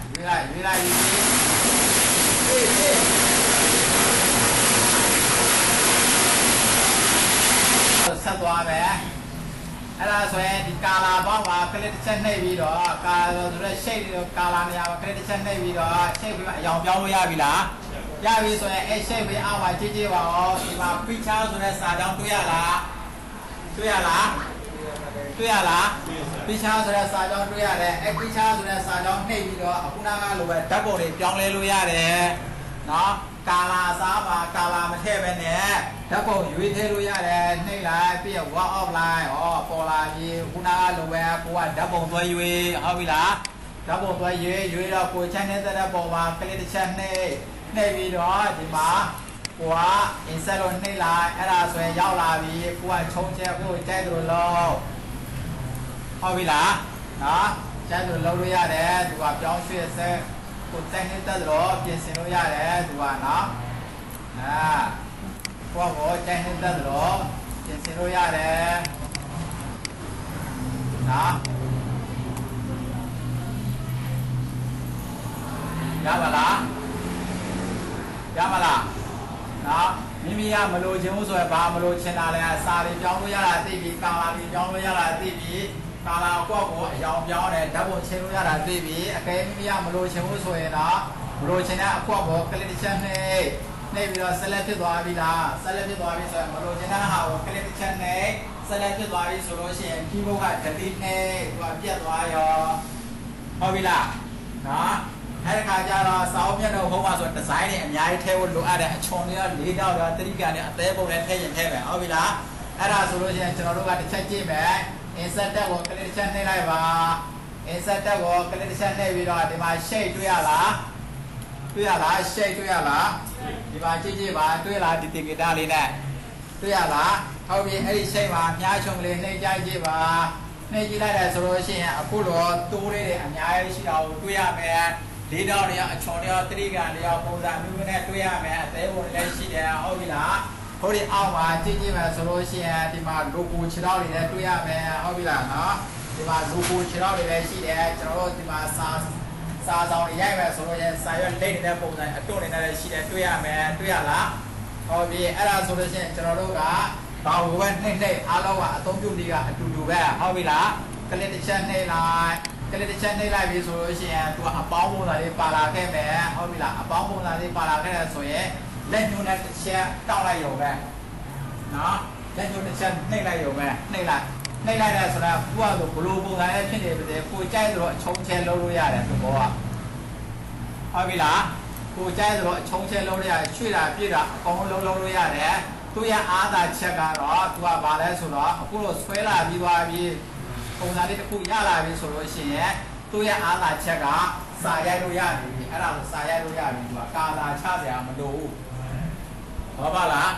ဆက်သွားမယ်အဲ့ဒါဆိုရင်ဒီကာလာဘောင်းမှာကလစ်တစ်ချက်နှိပ်ပြီးတော့ကာလာဆိုတဲ့ shape တွေကာလာနေရာမှာကလစ်တစ်ချက်နှိပ်ပြီးတော့ shape ပြီးမှအရောင်ပြောင်းလို့ရပြီလားရပြီဆိုရင်အဲ့ shape ပြီးအောက်မှာကြည့်ပါဦးဒီမှာ picture ဆိုတဲ့စာကြောင်းတွေ့ရလားpicture ဆိုတဲ့စာကြောင်းတွေ့ရတယ်အဲ့ picture ဆိုတဲ့စာကြောင်းနှိပ်ပြီးတော့အခုနကလိုပဲဓာတ်ပုံတွေပြောင်းလဲလို့ရတယ်နော်ကာလာစားပါကာလာမထည့်ပဲနဲ့ဓာတ်ပုံရွေးထည့်လို့ရတယ်နှိပ်လိုက်ပြီးတော့ walk off line ပေါ်လာပြီခုနကလိုပဲကိုကဓာတ်ပုံသွဲရွေးဟုတ်ပြီလားဓာတ်ပုံသွဲရွေးတော့ကိုချမ်းနေတဲ့ဓာတ်ပုံမှာကလစ်တစ်ချက်နှိပ်ပြီးတော့ဒီမှာ ကိုကအင်ဆက်လို့နှိမ့်လိုက်အဲ့ဒါဆိုရင်ရောက်လာပြီကိုကချုံချက်ကိုကြိုက်လို့လို့ဟုတ်ပြီလားနော်ကြိုက်လို့လုပ်လို့ရတယ်သူကပြောင်းရွှေ့ဆက်ကိုတက်နေတက်တော့ပြင်ဆင်လို့ရတယ်သူကနော်ကိုကကြိုက်နေတက်တော့ပြင်ဆင်လို့ရတယ်နော်ရပါလားရပါလားနော်မိမိကမလို့ခြင်းဘူးဆိုရင်ဘာမလို့ချင်တာလဲစာတွေပြောင်းလို့ရတာသိပြီကာလာတွေပြောင်းလို့ရတာသိပြီကာလာကော့ကိုအယောင်ပြောင်းတယ်ဓာတ်ပုံချင်းလို့ရတာသိပြီအကယ်မိမိကမလို့ခြင်းဘူးဆိုရင်တော့မလို့ခြင်းတဲ့အကော့ကိုကလစ်တစ်ချက်နဲ့နှိပ်ပြီးတော့ဆက်လက်ဖြစ်သွားပြီလားဆက်လက်ဖြစ်သွားပြီဆိုရင်မလို့ခြင်းတဲ့ဟာကိုကလစ်တစ်ချက်နဲ့ဆက်လက်ဖြစ်သွားပြီဆိုလို့ရှိရင်ဒီဘုတ်က delete နဲ့သူကပြတ်သွားရောဟုတ်ပြီလားနော်အဲ့ဒီခါကျတော့စာအုပ်မျက်နှာဘုံမှာဆိုဒီဇိုင်းတွေအများကြီးထည့်ဖို့လိုအပ်တယ်အချွန်တွေ၄တောက်တွေတတိကန်တွေအသေးပုံတွေထည့်ရင်ထည့်မယ်ဟုတ်ပြီလားအဲ့ဒါဆိုလို့ရှိရင်ကျွန်တော်တို့ကတစ်ချက်ကြည့်မယ် insert tab ကို click တစ်ချက်နှိပ်လိုက်ပါ insert tab ကို click တစ်ချက်နှိပ်ပြီးတော့ဒီမှာ shape တွေ့ရလားတွေ့ရလား shape တွေ့ရလားဒီမှာကြည့်ကြည့်ပါတွေ့လားဒီတင်ဂီတာလေးနဲ့တွေ့ရလားဟုတ်ပြီအဲ့ဒီ shape မှာအများချုံကလေးနှိပ်ကြည့်ကြည့်ပါနှိပ်ကြည့်လိုက်တယ်ဆိုလို့ရှိရင်အခုတော့တိုးလေးတွေအများကြီးရှိတာကိုတွေ့ရမယ်၄တောက်တွေအချွန်တွေတတိကန်တွေပုံစံမျိုးနဲ့တွေ့ရမယ်အသေးပုံတွေလည်းရှိတယ်ဟုတ်ပြီလားဟိုဒီအောက်မှာကြည့်ကြည့်မယ်ဆိုလို့ရှိရင်ဒီမှာ logo ခြေထောက်တွေလည်းတွေ့ရမယ်ဟုတ်ပြီလားနော်ဒီမှာ logo ခြေထောက်တွေလည်းရှိတယ်ကျွန်တော်တို့ဒီမှာစာဆောင်တွေရိုက်မယ်ဆိုလို့ရှိရင်စာရွက်လိမ့်နေတဲ့ပုံစံအတွန်းတွေလည်းရှိတယ်တွေ့ရမယ်တွေ့ရလားဟုတ်ပြီအဲ့ဒါဆိုလို့ရှိရင်ကျွန်တော်တို့ကဘာဝဲနှိမ့်နှိမ့်အားလုံးကအသုံးပြုနေကအတူတူပဲဟုတ်ပြီလားကလစ်တစ်ချက်နှိမ့်လိုက်ကလစ်တစ်ချက်နှိမ့်လိုက်ပြီဆိုလို့ရှိရင်သူကအပေါင်းပုံစံလေးပါလာခဲ့မယ်ဟုတ်ပြီလားအပေါင်းပုံစံလေးပါလာခဲ့တယ်ဆိုရင်လက်ညှိုးနဲ့တစ်ချက်တောက်လိုက်ရုံပဲနော်လက်ညှိုးတစ်ချက်နှိမ့်လိုက်ရုံပဲနှိမ့်လိုက်တယ်ဆိုတာကိုကဆိုဘလိုပုံစံလေးဖြစ်နေပြီလေကိုကြိုက်ဆိုတော့အချုံချဲလုံးလို့ရတယ်သဘောကဟုတ်ပြီလားကိုကြိုက်ဆိုတော့အချုံချဲလုံးလို့ရတယ်ချွေတာပြည့်တာအကုန်လုံးလုံးလို့ရတယ်သူရအားသာချက်ကတော့သူကဘာလဲဆိုတော့အခုတော့ဆွဲလာပြီးသွားပြီးပုံစံလေးတစ်ခုရလာပြီဆိုလို့ရှိရင်သူရအားသာချက်ကစာရိုက်လို့ရပြီအဲ့ဒါကိုစာရိုက်လို့ရပြီသူကကာလာချစရာမလိုဘူးဟုတ်ပါလား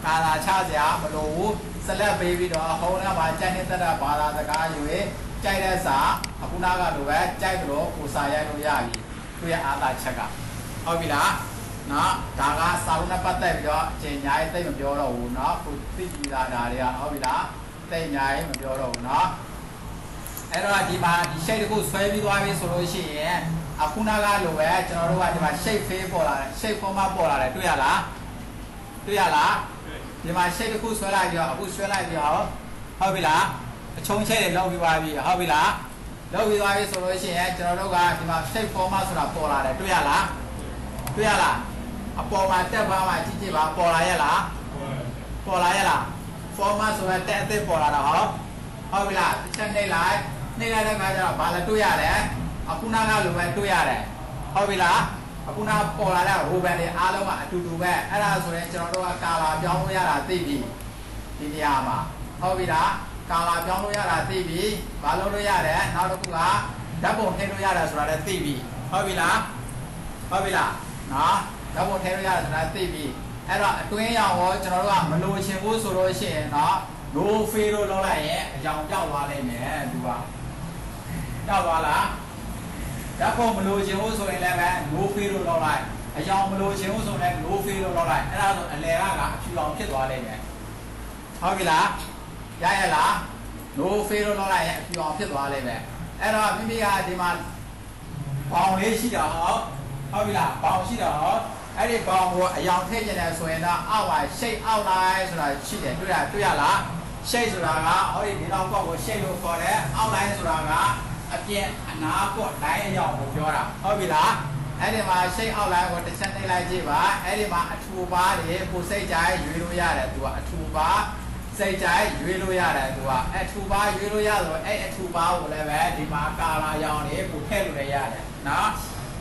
ကာလာချစရာမလိုဘူးဆက်လက်ပေးပြီးတော့ဟိုကမှာကြိုက်နေတဲ့ဘာသာစကားယူရင်ကြိုက်တဲ့စာအခုနာကလိုပဲကြိုက်လို့ကိုစာရိုက်လို့ရပြီသူရအားသာချက်ကဟုတ်ပြီလားနော်ဒါကစာလုံးနဲ့ပတ်သက်ပြီးတော့အချိန်ညာရေးသိမပြောတော့ဘူးเนาะကိုသိကြည့်လာတာတွေကဟုတ်ပြီလားသိညာရေးမပြောတော့ဘူးเนาะအဲ့တော့ဒီမှာဒီ shape တခုဆွဲပြီးသွားပြီဆိုလို့ရှိရင်အခုနကလိုပဲကျွန်တော်တို့ကဒီမှာ shape face ပေါ်လာတယ် shape format ပေါ်လာတယ်တွေ့ရလားတွေ့ရလားဒီမှာ shape တခုဆွဲလိုက်ပြီးတော့အခုဆွဲလိုက်ပြီးတော့ဟုတ်ပြီလားအချုံချဲတွေလောက်ပြီးသွားပြီဟုတ်ပြီလားလောက်ပြီးသွားပြီဆိုလို့ရှိရင်ကျွန်တော်တို့ကဒီမှာ shape format ဆိုတာပေါ်လာတယ်တွေ့ရလားတွေ့ရလားအပေါ်မှာတက်ပါမှာကြည့်ကြည့်ပါပေါ်လာရဲ့လားပေါ်လာရဲ့လား format ဆိုတဲ့တက်အသစ်ပေါ်လာတာဟုတ်ပြီလားတစ်ချက်နှိပ်လိုက်တဲ့ခါကျတော့ဘာလဲတွေ့ရတယ်အခုနာကလိုပဲတွေ့ရတယ်ဟုတ်ပြီလားအခုနာပေါ်လာတဲ့ Ruben တွေအားလုံးကအတူတူပဲအဲ့ဒါဆိုရင်ကျွန်တော်တို့ကကာလာပြောင်းလို့ရတာသိပြီဒီနေရာမှာဟုတ်ပြီလားကာလာပြောင်းလို့ရတာသိပြီဘာလုပ်လို့ရတယ်နောက်တစ်ခုကဓာတ်ပုံထည့်လို့ရတယ်ဆိုတာလည်းသိပြီဟုတ်ပြီလားနော်ဓာတ်ပုံထည့်လို့ရတယ်ဆိုတာသိပြီအဲ့တော့အတွင်းရောင်ကိုကျွန်တော်တို့ကမလိုချင်ဘူးဆိုလို့ရှိရင်တော့လိုဖေးလို့လောက်လိုက်ရင်အကြောင်ပြောက်သွားနိုင်တယ်သူကပြောက်သွားလားဓာတ်ပုံမလိုချင်ဘူးဆိုရင်လည်းပဲလိုဖေးလို့လောက်လိုက်အကြောင်မလိုချင်ဘူးဆိုရင်လိုဖေးလို့လောက်လိုက်အဲ့ဒါဆိုအလယ်ကအဖြူအောင်ဖြစ်သွားနိုင်တယ်ဟုတ်ပြီလားရရလားလိုဖေးလို့လောက်လိုက်ရင်အဖြူအောင်ဖြစ်သွားနိုင်မယ်အဲ့တော့မိမိကဒီမှာဘောင်လေးရှိတာဟုတ်ပြီလားဘောင်ရှိတာအဲ့ဒီဘောင်ကိုအယောင်ထည့်ကျင်တယ်ဆိုရင်တော့အောက်ပါရှိတ်အောက်လိုက်ဆိုတာရှိတယ်တွေ့ရလားရှိတ်ဆိုတာကဟောဒီဒီလောက်ကောက်ကိုရှိတ်လို့ခေါ်တယ်အောက်လိုက်ဆိုတာကအပြင်အနာကော့တိုင်းအယောင်ကိုပြောတာဟုတ်ပြီလားအဲ့ဒီမှာရှိတ်အောက်လိုက်ကိုတစ်ချက်နှိပ်လိုက်ကြည့်ပါအဲ့ဒီမှာအထူပါတွေကိုစိတ်ကြိုက်ရွေးလို့ရတယ်သူကအထူပါစိတ်ကြိုက်ရွေးလို့ရတယ်သူကအထူပါရွေးလို့ရဆိုအဲ့အထူပါကိုလည်းပဲဒီမှာကာလာရောင်တွေကိုထည့်လို့ရတယ်နော်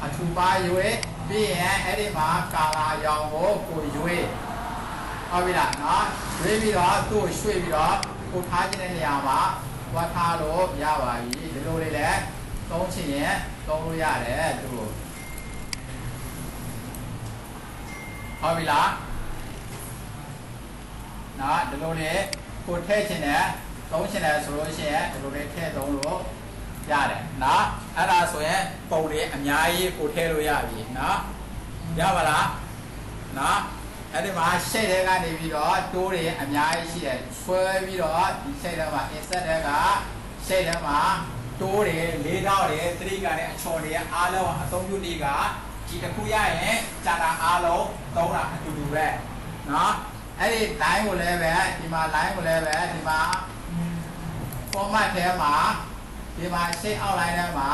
အထူပါရွေးပြီးရင်အဲ့ဒီမှာကာလာရောင်ကိုရွေးဟုတ်ပြီလားနော်ရွေးပြီးတော့သူ့ကိုရွှေ့ပြီးတော့ကိုထားခြင်းတဲ့နေရာမှာဝတ်ထားလို့ရပါပြီဒီလိုလေးလည်းသုံးချင်ရင်သုံးလို့ရတယ်သူ့ဟုတ်ပြီလား နော်ဒီလိုလေးကိုထည့်ချင်တယ်သုံးချင်တယ်ဆိုလို့ရှိရင်ဒီလိုလေးထည့်သုံးလို့ရတယ်နော်အဲ့ဒါဆိုရင်ပုံလေးအများကြီးကိုထည့်လို့ရပြီနော်ရပါလားနော်အဲ့ဒီမှာရှိတ်တဲ့ကနေပြီးတော့တိုးတွေအများကြီးရှိတယ်ဆွဲပြီးတော့ဒီရှိတ်တဲ့မှာ insert တဲ့ကရှိတ်တဲ့မှာတိုးတွေလေးထောက်တွေသတိကနဲ့အချော်တွေအားလုံးအသုံးပြုနည်းကဒီတစ်ခုရရင်ဂျာတာအားလုံးသုံးတာအတူတူပဲနော်အဲ့ဒီ line ကိုလည်းပဲဒီမှာ line ကိုလည်းပဲဒီမှာ format ထဲမှာဒီမှာ shape outline ထဲမှာ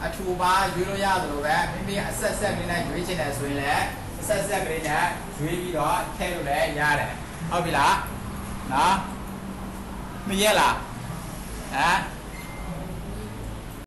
အထူပါရွေးလို့ရသလိုပဲမိမိအဆက်ဆက်လေးနဲ့ရွေးချင်တယ်ဆိုရင်လည်းအဆက်ဆက်ကလေးနဲ့ရွေးပြီးတော့ထည့်လို့လည်းရတယ်ဟုတ်ပြီလားနော်မရလားဟမ်